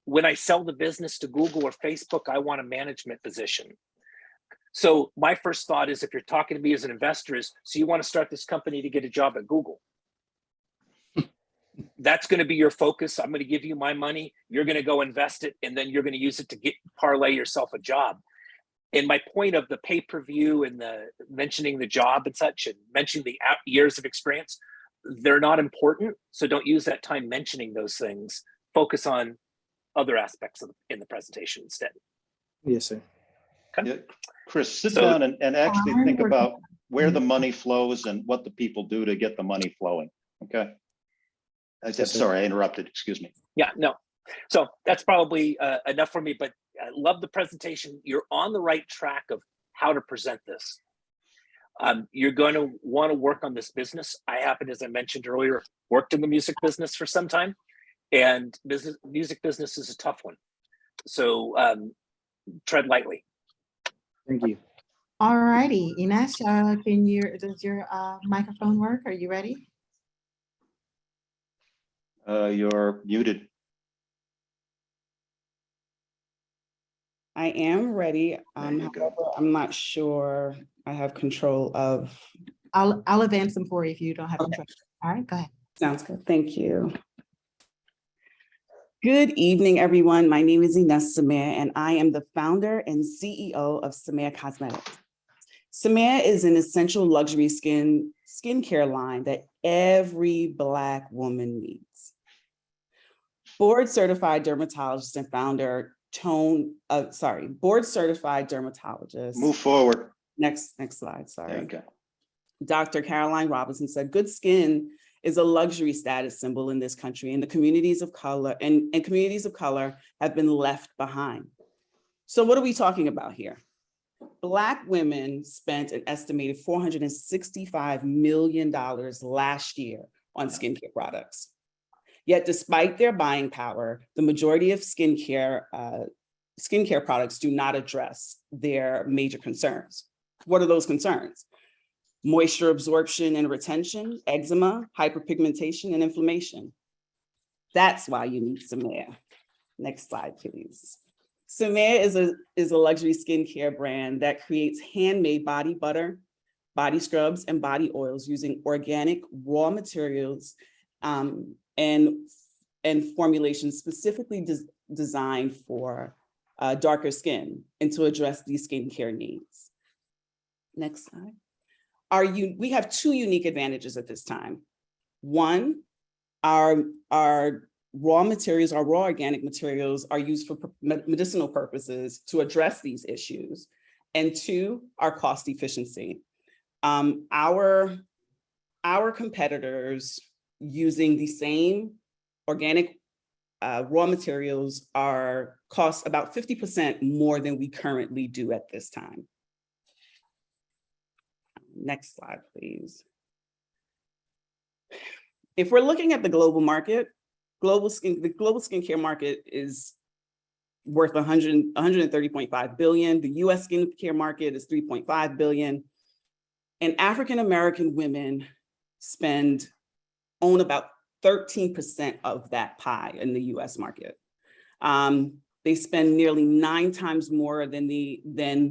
when I sell the business to Google or Facebook, I want a management position. So my first thought is, if you're talking to me as an investor, is, so you want to start this company to get a job at Google. That's going to be your focus. I'm going to give you my money. You're going to go invest it, and then you're going to use it to parlay yourself a job. And my point of the pay-per-view and the mentioning the job and such, and mentioning the years of experience, they're not important. So don't use that time mentioning those things. Focus on other aspects in the presentation instead. Yes, sir. Okay. Yeah. Chris, sit down and actually think about where the money flows and what the people do to get the money flowing. Okay. Sorry, I interrupted. Excuse me. Yeah, no. So that's probably enough for me, but I love the presentation. You're on the right track of how to present this. You're going to want to work on this business. I happen, as I mentioned earlier, worked in the music business for some time, and music business is a tough one. So tread lightly. Thank you. All righty, Ines, does your microphone work? Are you ready? You're muted. I am ready. There you go. However, I'm not sure I have control of. I'll advance them for you if you don't have Okay. control. All right, go ahead. Sounds good. Thank you. Good evening, everyone. My name is Ines Samaya, and I am the founder and CEO of Samaya Cosmetics. Samaya is an essential luxury skincare line that every Black woman needs. Board certified dermatologist and founder board certified dermatologist. Move forward. Next slide, sorry. Okay. Dr. Caroline Robinson said, good skin is a luxury status symbol in this country, and the communities of color and communities of color have been left behind. So what are we talking about here? Black women spent an estimated $465 million last year on skincare products. Yet despite their buying power, the majority of skincare products do not address their major concerns. What are those concerns? Moisture absorption and retention, eczema, hyperpigmentation, and inflammation. That's why you need Samaya. Next slide, please. Samaya is a luxury skincare brand that creates handmade body butter, body scrubs, and body oils using organic raw materials and formulations specifically designed for darker skin and to address these skincare needs. Next slide. We have two unique advantages at this time. One, our raw materials, our raw organic materials are used for medicinal purposes to address these issues. And two, our cost efficiency. Our competitors using the same organic raw materials cost about 50% more than we currently do at this time. Next slide, please. If we're looking at the global market, the global skincare market is worth 130.5 billion. The US skincare market is 3.5 billion. And African-American women own about 13% of that pie in the US market. They spend nearly 9 times more than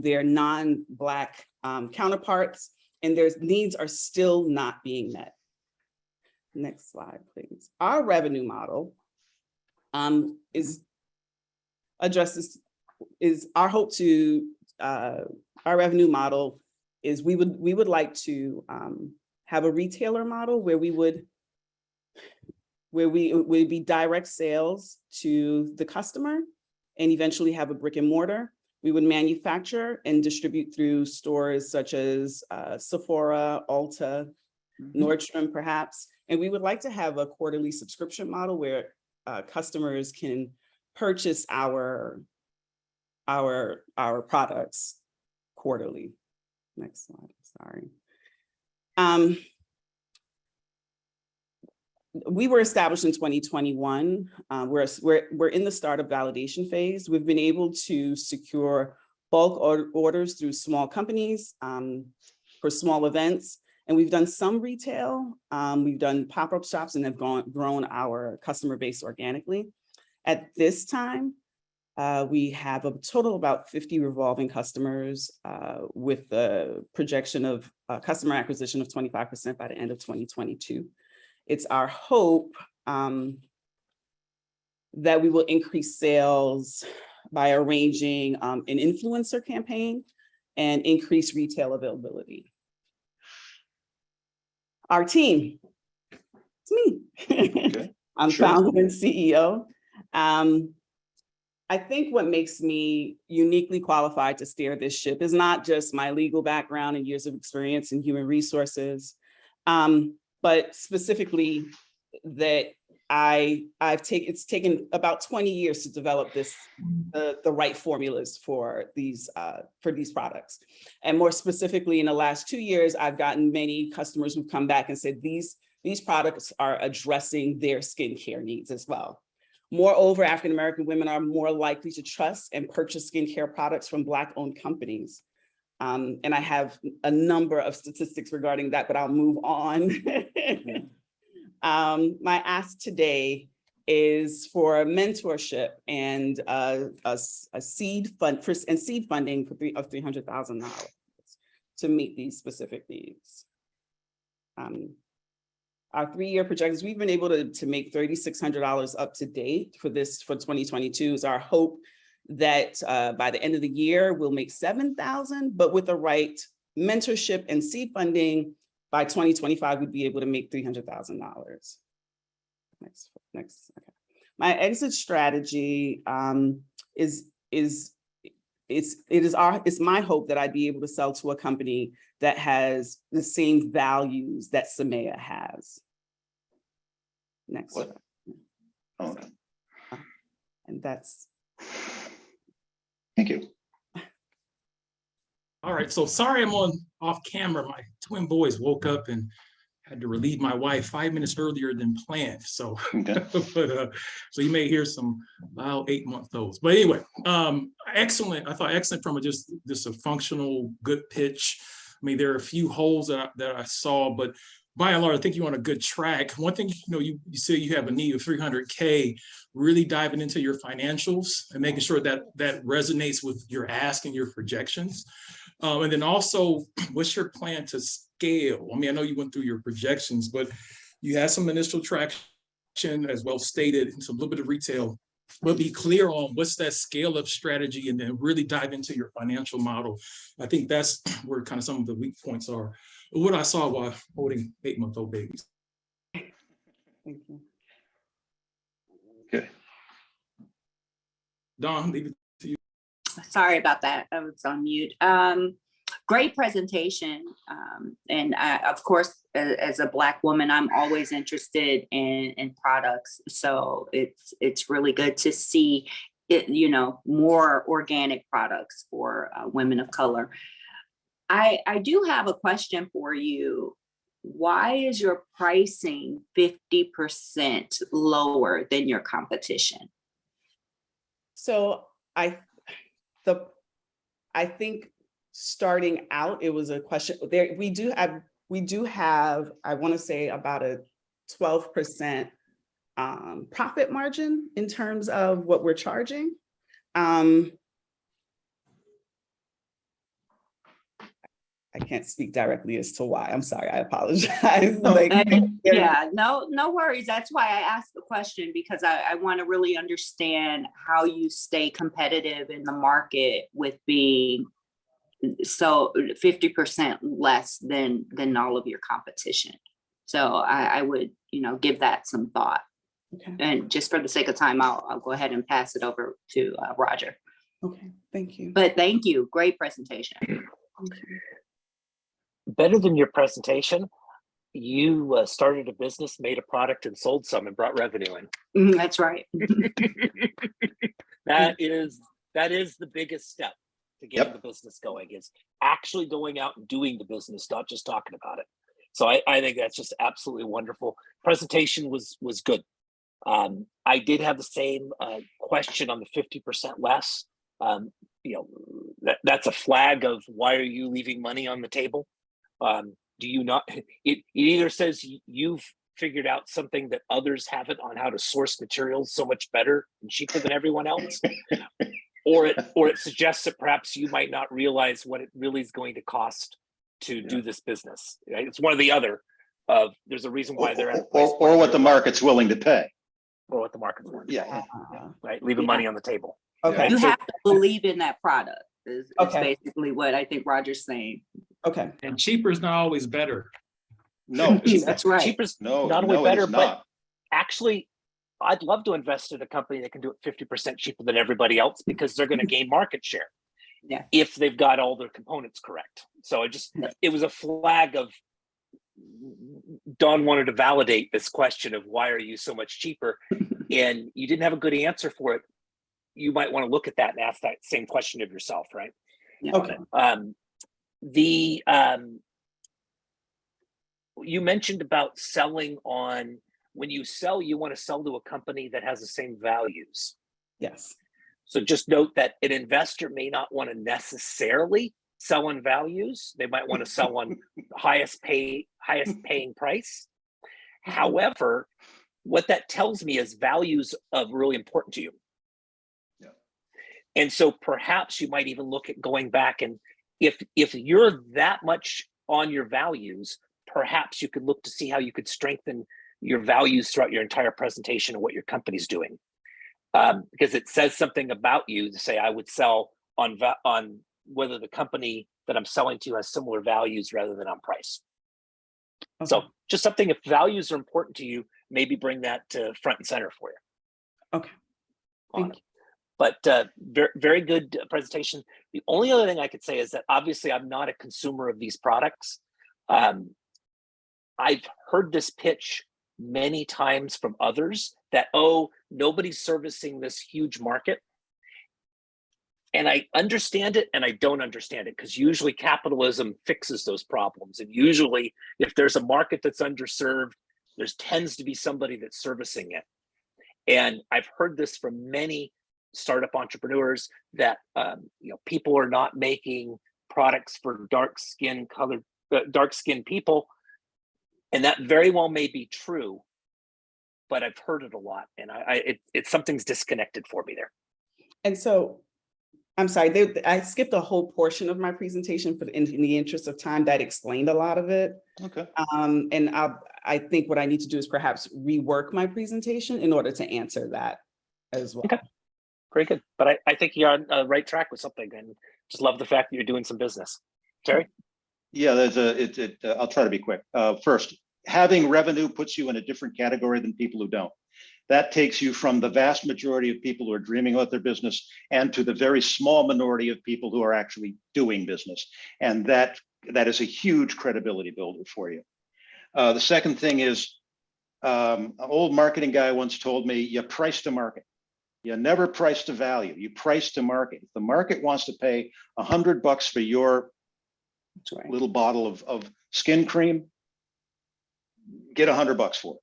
their non-Black counterparts, and their needs are still not being met. Next slide, please. Our revenue model is our hope to our revenue model is we would like to have a retailer model where we would be direct sales to the customer and eventually have a brick and mortar. We would manufacture and distribute through stores such as Sephora, Ulta, Nordstrom perhaps. And we would like to have a quarterly subscription model where customers can purchase our products quarterly. Next slide, sorry. We were established in 2021. We're in the startup validation phase. We've been able to secure bulk orders through small companies for small events. And we've done some retail. We've done pop-up shops and have grown our customer base organically. At this time, we have a total of about 50 revolving customers with the projection of customer acquisition of 25% by the end of 2022. It's our hope that we will increase sales by arranging an influencer campaign and increase retail availability. Our team, it's me. Okay. I'm founder and CEO. I think what makes me uniquely qualified to steer this ship is not just my legal background and years of experience in human resources, but specifically that it's taken about 20 years to develop the right formulas for these products. And more specifically, in the last 2 years, I've gotten many customers who've come back and said these products are addressing their skincare needs as well. Moreover, African-American women are more likely to trust and purchase skincare products from Black-owned companies. And I have a number of statistics regarding that, but I'll move on. My ask today is for mentorship and seed funding of $300,000 to meet these specific needs. Our 3-year projections, we've been able to make $3,600 up to date for 2022 is our hope that by the end of the year, we'll make $7,000, but with the right mentorship and seed funding, by 2025, we'd be able to make $300,000. Next. Okay. My exit strategy is my hope that I'd be able to sell to a company that has the same values that Samaya has. Next. Okay. And that's. Thank you. All right, so sorry I'm off camera. My twin boys woke up and had to relieve my wife 5 minutes earlier than planned. So, okay. So you may hear some loud 8-month-olds. But anyway, excellent. I thought excellent from just a functional, good pitch. I mean, there are a few holes that I saw, but by and large, I think you're on a good track. One thing, you say you have a need of $300K, really diving into your financials and making sure that resonates with your ask and your projections. And then also, what's your plan to scale? I mean, I know you went through your projections, but you had some initial traction as well stated, and some little bit of retail. But be clear on what's that scale up strategy and then really dive into your financial model. I think that's where kind of some of the weak points are. What I saw while holding 8-month-old babies. Thank you. Okay. Dawn, leave it to you. Sorry about that. I was on mute. Great presentation. And of course, as a Black woman, I'm always interested in products. So it's really good to see it, more organic products for women of color. I do have a question for you. Why is your pricing 50% lower than your competition? So I think starting out, it was a question there. We do have, I want to say about a 12% profit margin in terms of what we're charging. I I can't speak directly as to why. I'm sorry, I apologize. Like, Yeah, no worries. That's why I asked the question, because I want to really understand how you stay competitive in the market with being so 50% less than all of your competition. So I would, give that some thought. Okay. And just for the sake of time, I'll go ahead and pass it over to Roger. Okay, thank you. But thank you. Great presentation. Better than your presentation, you started a business, made a product, and sold some and brought revenue in. That's right. That is the biggest step to getting the business going, is actually going out and doing the business, not just talking about it. So I think that's just absolutely wonderful. Presentation was good. I did have the same question on the 50% less. That's a flag of, why are you leaving money on the table? Do you not? It either says you've figured out something that others haven't on how to source materials so much better and cheaper than everyone else, or it suggests that perhaps you might not realize what it really is going to cost to do this business. Right? It's one or the other. There's a reason why they're at or what the market's willing to pay. Or what the market's willing to pay. Yeah. Right, leaving money on the table. Okay. You have to believe in that product. Is Okay. basically what I think Roger's saying. Okay. And cheaper is not always better. No, That's right. Cheaper's no, not only no, better, it is but not. actually, I'd love to invest in a company that can do it 50% cheaper than everybody else, because they're going to gain market share. Yeah. If they've got all their components correct. So it was a flag of, Don wanted to validate this question of, why are you so much cheaper? And you didn't have a good answer for it. You might want to look at that and ask that same question of yourself, right? Yeah. Okay. You mentioned about selling on, when you sell, you want to sell to a company that has the same values. Yes. So just note that an investor may not want to necessarily sell on values. They might want to sell on highest paying price. However, what that tells me is values are really important to you. Yeah. And so perhaps you might even look at going back, and if you're that much on your values, perhaps you could look to see how you could strengthen your values throughout your entire presentation and what your company's doing. Because it says something about you to say, I would sell on whether the company that I'm selling to has similar values rather than on price. Okay. So just something, if values are important to you, maybe bring that to front and center for you. Okay. Thank you. But very, very good presentation. The only other thing I could say is that obviously I'm not a consumer of these products. I've heard this pitch many times from others that, oh, nobody's servicing this huge market. And I understand it and I don't understand it, because usually capitalism fixes those problems. And usually if there's a market that's underserved, there tends to be somebody that's servicing it. And I've heard this from many startup entrepreneurs that people are not making products for dark-skinned people. And that very well may be true, but I've heard it a lot, and it's something's disconnected for me there. And so, I'm sorry, I skipped a whole portion of my presentation in the interest of time that explained a lot of it. Okay. And I think what I need to do is perhaps rework my presentation in order to answer that as well. Okay, very good. But I think you're on the right track with something, and just love the fact that you're doing some business. Terry? Yeah, I'll try to be quick. First, having revenue puts you in a different category than people who don't. That takes you from the vast majority of people who are dreaming about their business and to the very small minority of people who are actually doing business. And that is a huge credibility builder for you. The second thing is, an old marketing guy once told me, you price to market. You never price to value, you price to market. If the market wants to pay $100 for your little bottle of skin cream, get $100 for it.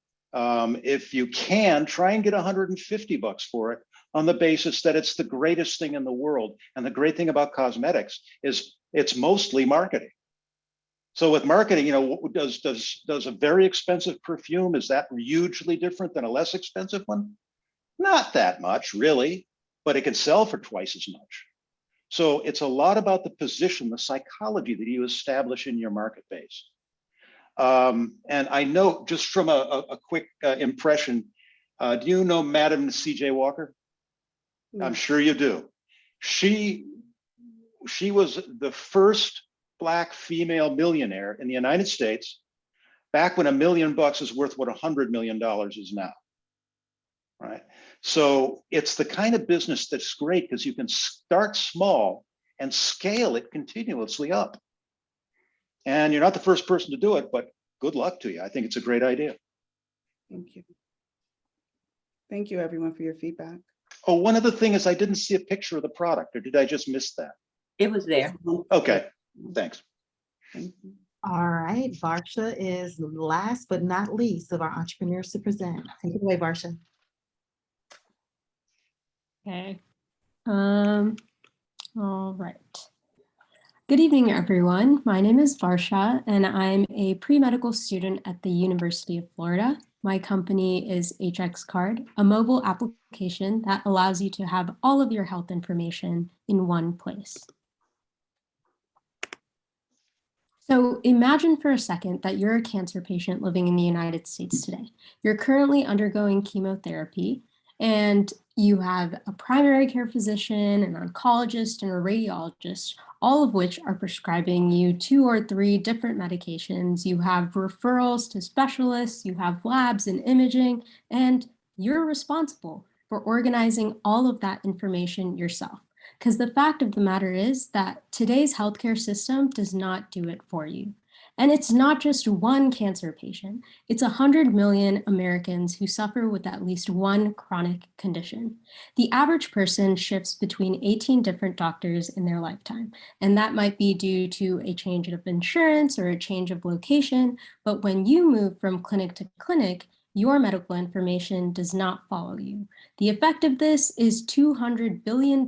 If you can, try and get $150 for it on the basis that it's the greatest thing in the world. And the great thing about cosmetics is it's mostly marketing. So with marketing, does a very expensive perfume, is that hugely different than a less expensive one? Not that much, really, but it can sell for twice as much. So it's a lot about the position, the psychology that you establish in your market base. And I know just from a quick impression, do you know Madam C.J. Walker? I'm sure you do. She was the first Black female millionaire in the United States back when $1 million is worth what $100 million is now, right? So it's the kind of business that's great because you can start small and scale it continuously up. And you're not the first person to do it, but good luck to you. I think it's a great idea. Thank you. Thank you, everyone, for your feedback. Oh, one other thing is I didn't see a picture of the product, or did I just miss that? It was there. Okay, thanks. Thank you. All right, Varsha is last but not least of our entrepreneurs to present. Take it away, Varsha. Okay. All right. Good evening, everyone. My name is Varsha, and I'm a pre-medical student at the University of Florida. My company is Hxcard, a mobile application that allows you to have all of your health information in one place. So imagine for a second that you're a cancer patient living in the United States today. You're currently undergoing chemotherapy, and you have a primary care physician, an oncologist, and a radiologist, all of which are prescribing you 2 or 3 different medications. You have referrals to specialists, you have labs and imaging, and you're responsible for organizing all of that information yourself. Because the fact of the matter is that today's healthcare system does not do it for you. And it's not just one cancer patient. It's 100 million Americans who suffer with at least one chronic condition. The average person shifts between 18 different doctors in their lifetime, and that might be due to a change of insurance or a change of location. But when you move from clinic to clinic, your medical information does not follow you. The effect of this is $200 billion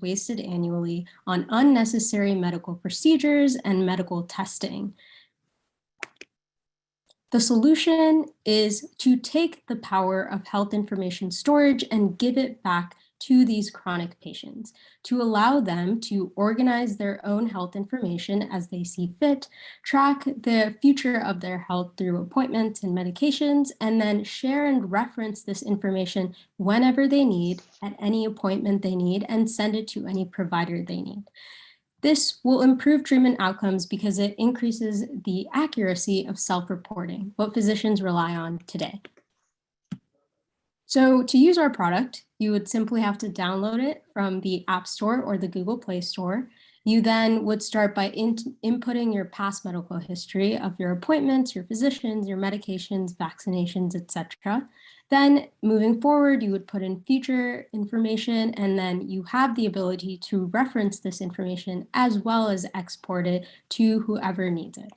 wasted annually on unnecessary medical procedures and medical testing. The solution is to take the power of health information storage and give it back to these chronic patients, to allow them to organize their own health information as they see fit, track the future of their health through appointments and medications, and then share and reference this information whenever they need, at any appointment they need, and send it to any provider they need. This will improve treatment outcomes because it increases the accuracy of self-reporting, what physicians rely on today. So to use our product, you would simply have to download it from the App Store or the Google Play Store. You then would start by inputting your past medical history of your appointments, your physicians, your medications, vaccinations, etc. Then moving forward, you would put in future information, and then you have the ability to reference this information as well as export it to whoever needs it.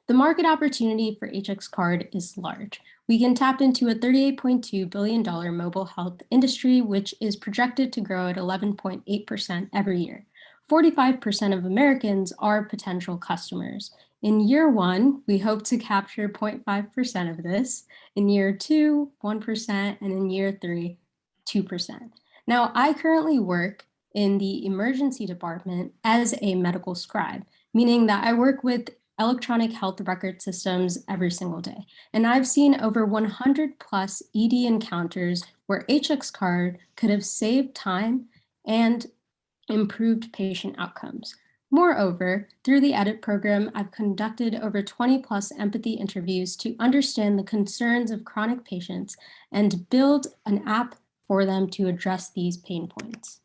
The market opportunity for Hxcard is large. We can tap into a $38.2 billion mobile health industry, which is projected to grow at 11.8% every year. 45% of Americans are potential customers. In year 1, we hope to capture 0.5% of this. In year 2, 1%, and in year 3, 2%. Now, I currently work in the emergency department as a medical scribe, meaning that I work with electronic health record systems every single day. And I've seen over 100 plus ED encounters where Hxcard could have saved time and improved patient outcomes. Moreover, through the EDIT program, I've conducted over 20 plus empathy interviews to understand the concerns of chronic patients and build an app for them to address these pain points.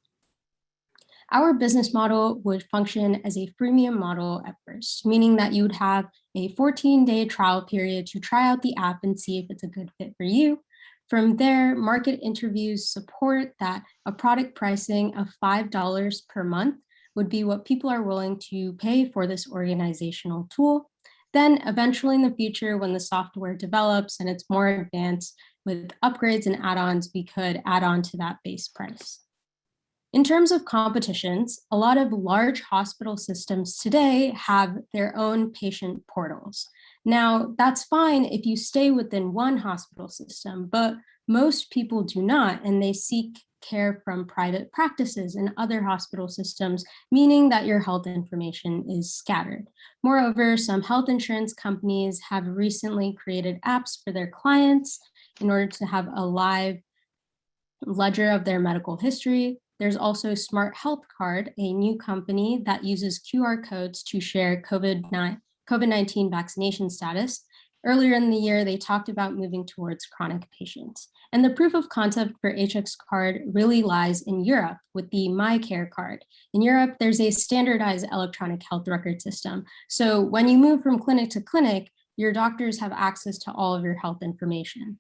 Our business model would function as a freemium model at first, meaning that you would have a 14-day trial period to try out the app and see if it's a good fit for you. From there, market interviews support that a product pricing of $5 per month would be what people are willing to pay for this organizational tool. Then eventually in the future, when the software develops and it's more advanced with upgrades and add-ons, we could add on to that base price. In terms of competitions, a lot of large hospital systems today have their own patient portals. Now, that's fine if you stay within one hospital system, but most people do not, and they seek care from private practices and other hospital systems, meaning that your health information is scattered. Moreover, some health insurance companies have recently created apps for their clients in order to have a live ledger of their medical history. There's also Smart Hxcard, a new company that uses QR codes to share COVID-19 vaccination status. Earlier in the year, they talked about moving towards chronic patients. And the proof of concept for Hxcard really lies in Europe with the MyCare card. In Europe, there's a standardized electronic health record system. So when you move from clinic to clinic, your doctors have access to all of your health information.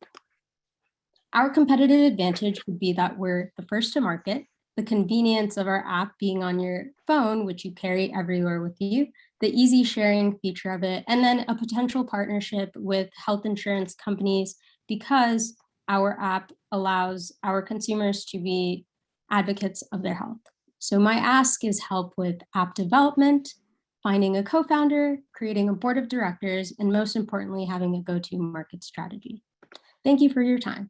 Our competitive advantage would be that we're the first to market, the convenience of our app being on your phone, which you carry everywhere with you, the easy sharing feature of it, and then a potential partnership with health insurance companies because our app allows our consumers to be advocates of their health. So my ask is help with app development, finding a co-founder, creating a board of directors, and most importantly, having a go-to market strategy. Thank you for your time.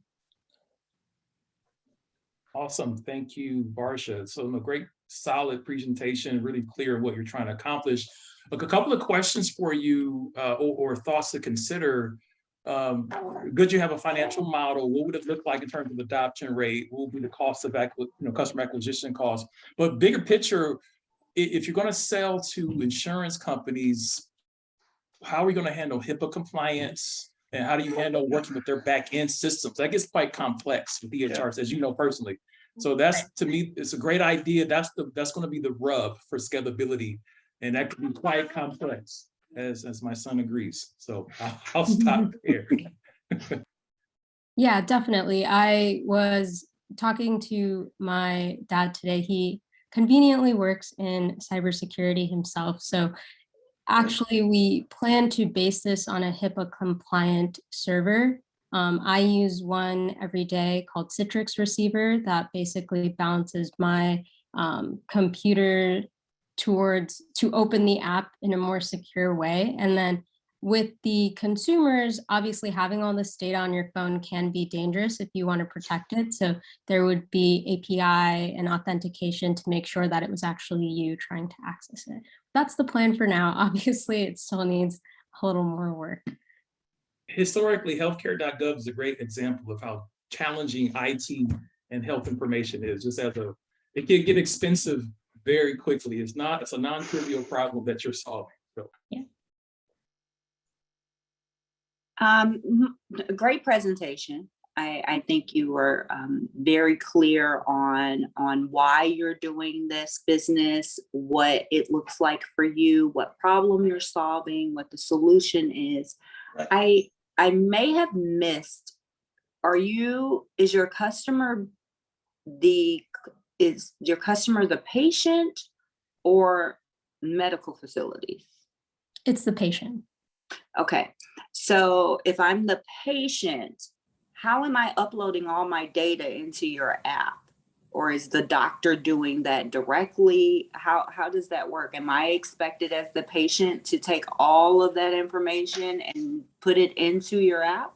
Awesome. Thank you, Barsha. So a great, solid presentation, really clear what you're trying to accomplish. Look, a couple of questions for you or thoughts to consider. Good, you have a financial model. What would it look like in terms of adoption rate? What would be the cost of customer acquisition costs? But bigger picture, if you're going to sell to insurance companies, how are we going to handle HIPAA compliance? And how do you handle working with their back end systems? That gets quite complex with EHRs, as you know personally. So that's, to me, it's a great idea. That's going to be the rub for scalability, and that can be quite complex, as my son agrees. So I'll stop there. Yeah, definitely. I was talking to my dad today. He conveniently works in cybersecurity himself. So actually, we plan to base this on a HIPAA compliant server. I use one every day called Citrix Receiver that basically balances my computer to open the app in a more secure way. And then with the consumers, obviously having all this data on your phone can be dangerous if you want to protect it. So there would be API and authentication to make sure that it was actually you trying to access it. That's the plan for now. Obviously, it still needs a little more work. Historically, healthcare.gov is a great example of how challenging IT and health information is. It can get expensive very quickly. It's a non-trivial problem that you're solving. So. Yeah. Great presentation. I think you were very clear on why you're doing this business, what it looks like for you, what problem you're solving, what the solution is. Right. I may have missed, is your customer the patient or medical facilities? It's the patient. Okay, so if I'm the patient, how am I uploading all my data into your app? Or is the doctor doing that directly? How does that work? Am I expected as the patient to take all of that information and put it into your app?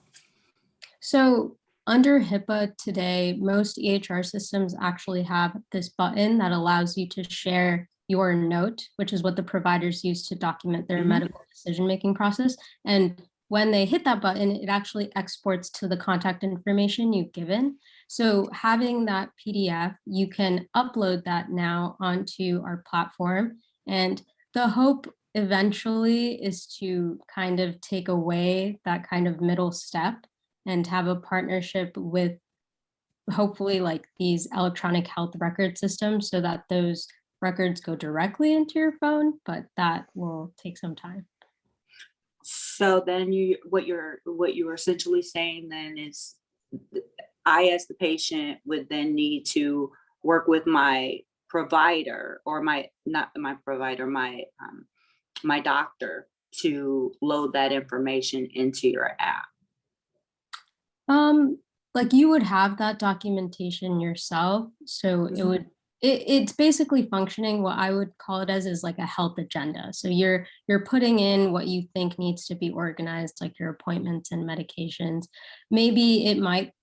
So under HIPAA today, most EHR systems actually have this button that allows you to share your note, which is what the providers use to document their medical decision-making process. And when they hit that button, it actually exports to the contact information you've given. So having that PDF, you can upload that now onto our platform. And the hope eventually is to kind of take away that kind of middle step and have a partnership with hopefully like these electronic health record systems so that those records go directly into your phone, but that will take some time. So then what you're essentially saying then is I, as the patient, would then need to work with my provider or my doctor to load that information into your app. Like you would have that documentation yourself. So it's basically functioning, what I would call it as is like a health agenda. So you're putting in what you think needs to be organized, like your appointments and medications. Maybe it might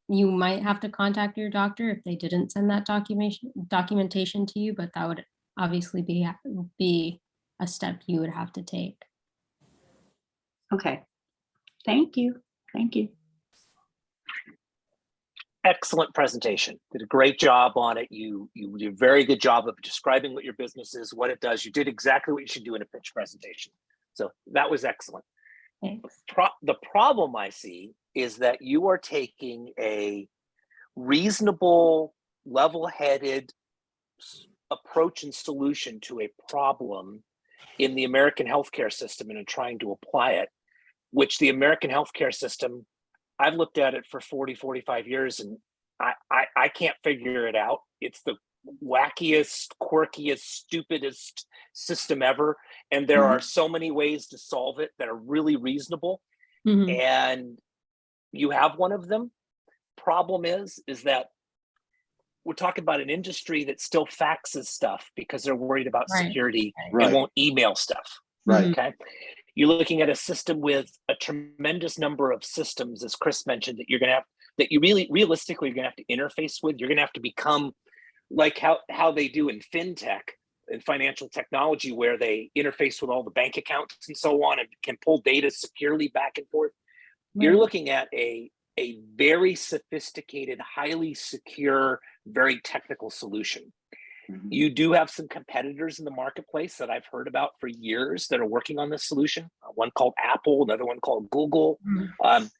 you might have to contact your doctor if they didn't send that documentation to you, but that would obviously be a step you would have to take. Okay. Thank you. Thank you. Excellent presentation. Did a great job on it. You did a very good job of describing what your business is, what it does. You did exactly what you should do in a pitch presentation. So that was excellent. Thanks. The problem I see is that you are taking a reasonable, level-headed approach and solution to a problem in the American healthcare system and are trying to apply it, which the American healthcare system, I've looked at it for 40, 45 years and I can't figure it out. It's the wackiest, quirkiest, stupidest system ever. And there are so many ways to solve it that are really reasonable. And you have one of them. Problem is that we're talking about an industry that still faxes stuff because they're worried about security and won't email stuff. Okay. You're looking at a system with a tremendous number of systems, as Chris mentioned, that you're going to have, that you really realistically you're going to have to interface with. You're going to have to become like how they do in fintech and financial technology, where they interface with all the bank accounts and so on and can pull data securely back and forth. You're looking at a very sophisticated, highly secure, very technical solution. You do have some competitors in the marketplace that I've heard about for years that are working on this solution. One called Apple, another one called Google.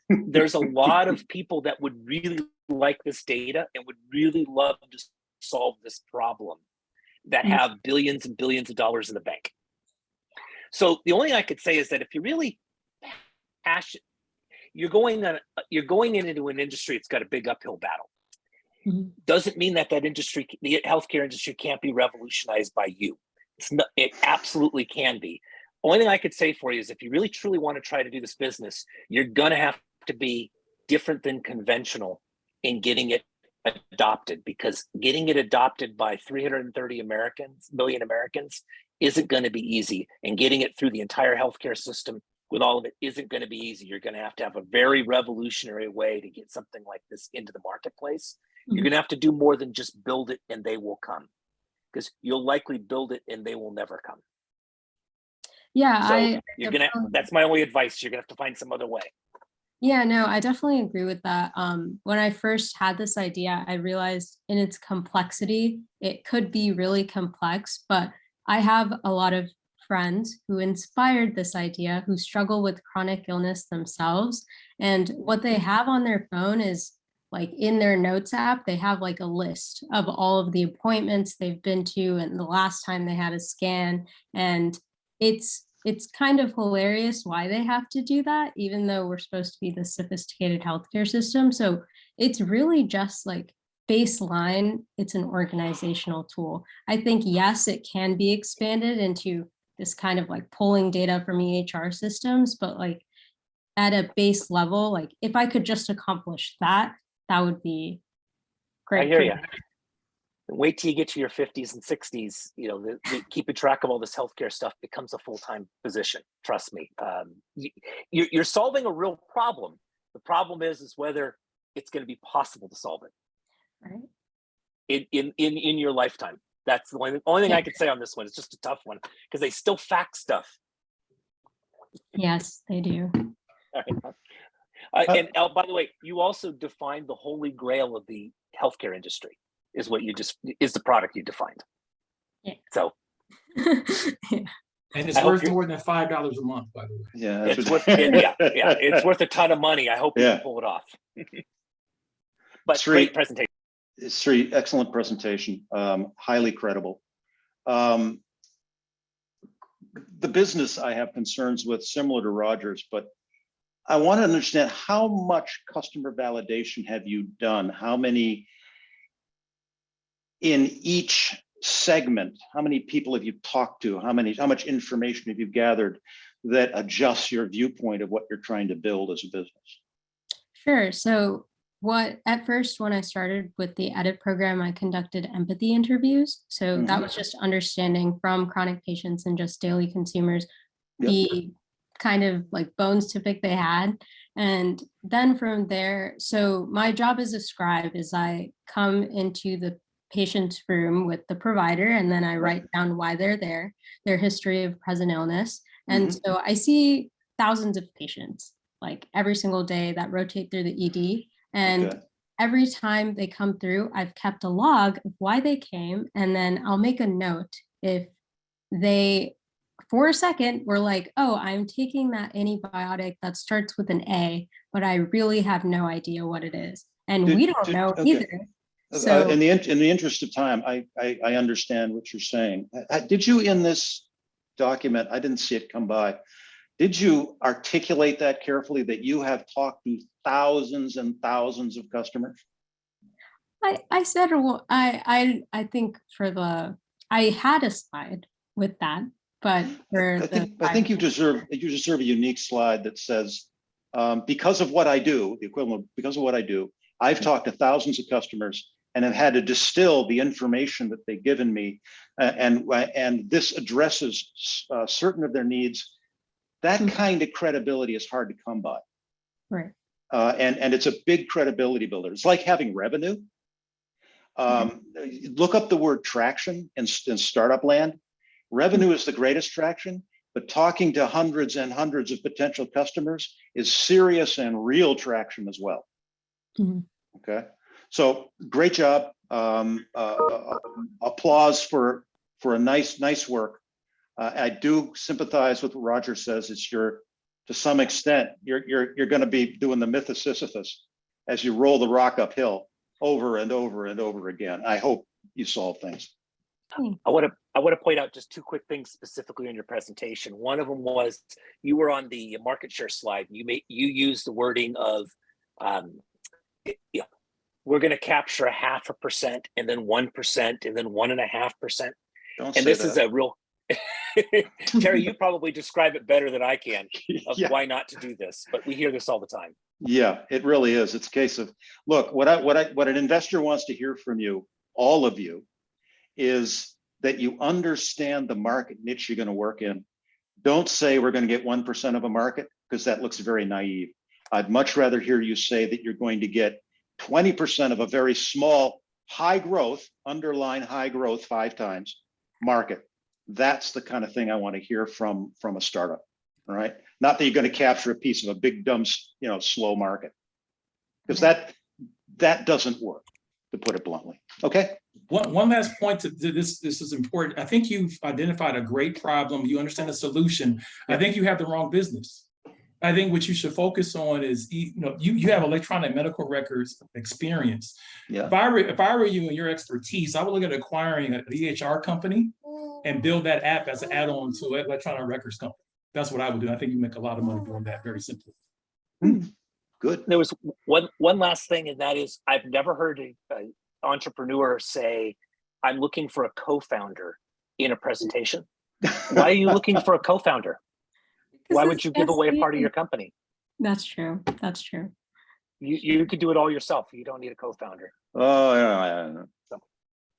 There's a lot of people that would really like this data and would really love to solve this problem that have billions and billions of dollars in the bank. So the only thing I could say is that if you're really passionate, you're going into an industry that's got a big uphill battle. Doesn't mean that industry, the healthcare industry, can't be revolutionized by you. It absolutely can be. Only thing I could say for you is if you really truly want to try to do this business, you're going to have to be different than conventional in getting it adopted, because getting it adopted by 330 million Americans isn't going to be easy, and getting it through the entire healthcare system with all of it isn't going to be easy. You're going to have a very revolutionary way to get something like this into the marketplace. You're going to have to do more than just build it and they will come, because you'll likely build it and they will never come. Yeah, so that's my only advice. You're gonna have to find some other way. Yeah, no, I definitely agree with that. When I first had this idea, I realized in its complexity, it could be really complex, but I have a lot of friends who inspired this idea, who struggle with chronic illness themselves. And what they have on their phone is, like, in their notes app, they have like a list of all of the appointments they've been to and the last time they had a scan. And it's kind of hilarious why they have to do that, even though we're supposed to be the sophisticated healthcare system. So it's really just like baseline. It's an organizational tool. I think, yes, it can be expanded into this kind of like pulling data from EHR systems, but like at a base level, like if I could just accomplish that, that would be great. I hear you. Wait till you get to your 50s and 60s. You know, the keeping track of all this healthcare stuff becomes a full-time position. Trust me. You're solving a real problem. The problem is whether it's going to be possible to solve it. Right. In your lifetime. That's the only thing I could say on this one. It's just a tough one because they still fax stuff. Yes, they do. All right. And by the way, you also defined the holy grail of the healthcare industry. Is the product you defined. Yeah. So. Yeah. And it's worth more than $5 a month, by the way. Yeah, it's worth it's worth a ton of money. I hope you can pull it off. But great presentation. Sri, excellent presentation. Highly credible. The business I have concerns with, similar to Roger's, but I want to understand how much customer validation have you done? How many in each segment? How many people have you talked to? How much information have you gathered that adjusts your viewpoint of what you're trying to build as a business? Sure. So at first, when I started with the EDIT program, I conducted empathy interviews. So that was just understanding from chronic patients and just daily consumers, the kind of like bones to pick they had. And then from there, so my job as a scribe is I come into the patient's room with the provider, and then I write down why they're there, their history of present illness. And so I see thousands of patients like every single day that rotate through the ED. And every time they come through, I've kept a log of why they came. And then I'll make a note if they, for a second, were like, oh, I'm taking that antibiotic that starts with an A, but I really have no idea what it is. And we don't know either. So in the interest of time, I understand what you're saying. Did you in this document, I didn't see it come by, did you articulate that carefully, that you have talked to thousands and thousands of customers? I said, well, I think for the, I had a slide with that, but for I think you deserve a unique slide that says, because of what I do, the equivalent, because of what I do, I've talked to thousands of customers and have had to distill the information that they've given me, and this addresses certain of their needs. That kind of credibility is hard to come by. Right. And it's a big credibility builder. It's like having revenue. Look up the word traction in startup land. Revenue is the greatest traction, but talking to hundreds and hundreds of potential customers is serious and real traction as well. Okay, so great job. Applause for a nice work. I do sympathize with what Roger says. It's to some extent, you're going to be doing the myth of Sisyphus as you roll the rock uphill over and over and over again. I hope you solve things. I want to point out just two quick things specifically in your presentation. One of them was you were on the market share slide. You used the wording of we're going to capture 0.5% and then 1% and then 1.5%. And this is a real Terry, you probably describe it better than I can of why not to do this, but we hear this all the time. Yeah, it really is. It's a case of, look, what an investor wants to hear from you, all of you, is that you understand the market niche you're going to work in. Don't say we're going to get 1% of a market, because that looks very naive. I'd much rather hear you say that you're going to get 20% of a very small, high growth, underline high growth 5 times market. That's the kind of thing I want to hear from a startup, all right? Not that you're going to capture a piece of a big, dumb, slow market, because that doesn't work, to put it bluntly. Okay. One last point to this. This is important. I think you've identified a great problem. You understand the solution. I think you have the wrong business. I think what you should focus on is, you have electronic medical records experience. Yeah. If I were you and your expertise, I would look at acquiring an EHR company and build that app as an add-on to an electronic records company. That's what I would do. I think you make a lot of money doing that, very simply. Good. There was one last thing, and that is, I've never heard an entrepreneur say, I'm looking for a co-founder in a presentation. Why are you looking for a co-founder? Why would you give away a part of your company? That's true. That's true. You could do it all yourself. You don't need a co-founder. Oh, yeah.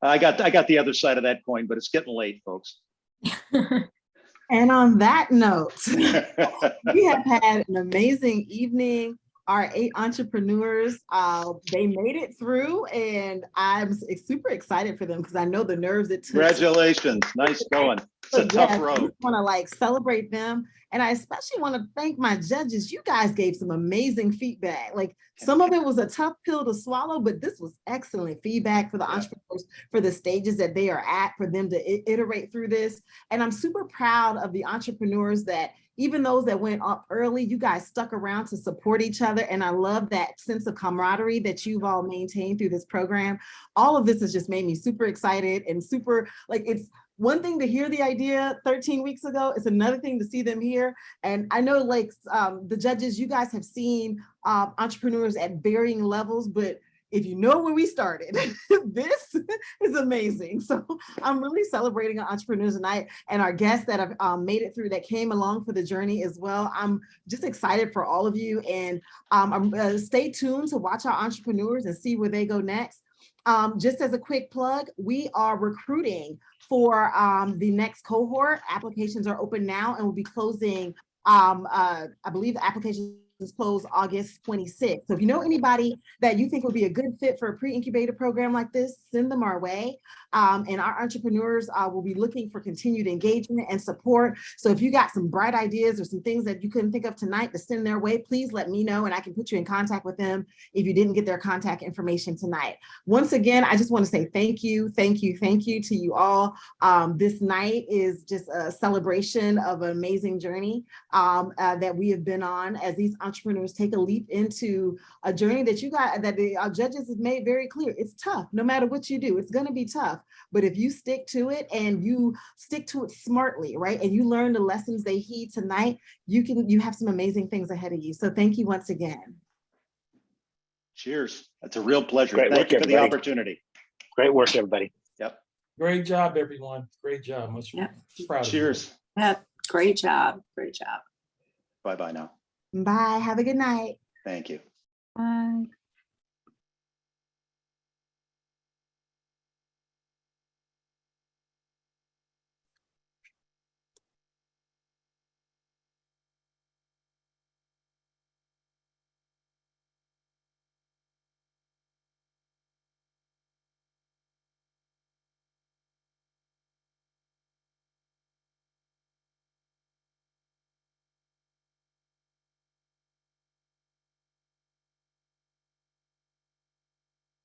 I got the other side of that coin, but it's getting late, folks. And on that note, we have had an amazing evening. Our 8 entrepreneurs, they made it through, and I'm super excited for them because I know the nerves it took. Congratulations. Nice going. It's a tough road. I want to celebrate them. And I especially want to thank my judges. You guys gave some amazing feedback. Some of it was a tough pill to swallow, but this was excellent feedback for the entrepreneurs, for the stages that they are at, for them to iterate through this. And I'm super proud of the entrepreneurs that, even those that went up early, you guys stuck around to support each other. And I love that sense of camaraderie that you've all maintained through this program. All of this has just made me super excited and super, it's one thing to hear the idea 13 weeks ago. It's another thing to see them here. And I know the judges, you guys have seen entrepreneurs at varying levels, but if you know where we started, this is amazing. So I'm really celebrating our entrepreneurs tonight and our guests that have made it through, that came along for the journey as well. I'm just excited for all of you, and stay tuned to watch our entrepreneurs and see where they go next. Just as a quick plug, we are recruiting for the next cohort. Applications are open now and will be closing I believe the applications close August 26th. So if you know anybody that you think would be a good fit for a pre-incubator program like this, send them our way. And our entrepreneurs will be looking for continued engagement and support. So if you got some bright ideas or some things that you couldn't think of tonight to send their way, please let me know and I can put you in contact with them if you didn't get their contact information tonight. Once again, I just want to say thank you to you all. This night is just a celebration of an amazing journey that we have been on as these entrepreneurs take a leap into a journey that our judges have made very clear. It's tough. No matter what you do, it's going to be tough. But if you stick to it and you stick to it smartly, right, and you learn the lessons they heed tonight, you have some amazing things ahead of you. So thank you once again. Cheers. That's a real pleasure. Great Thank work, you for the everybody. opportunity. Great work, everybody. Yep. Great job, everyone. Great job. Much proud of you. Cheers. Yeah, great job. Great job. Bye-bye now. Bye. Have a good night. Thank you. Bye.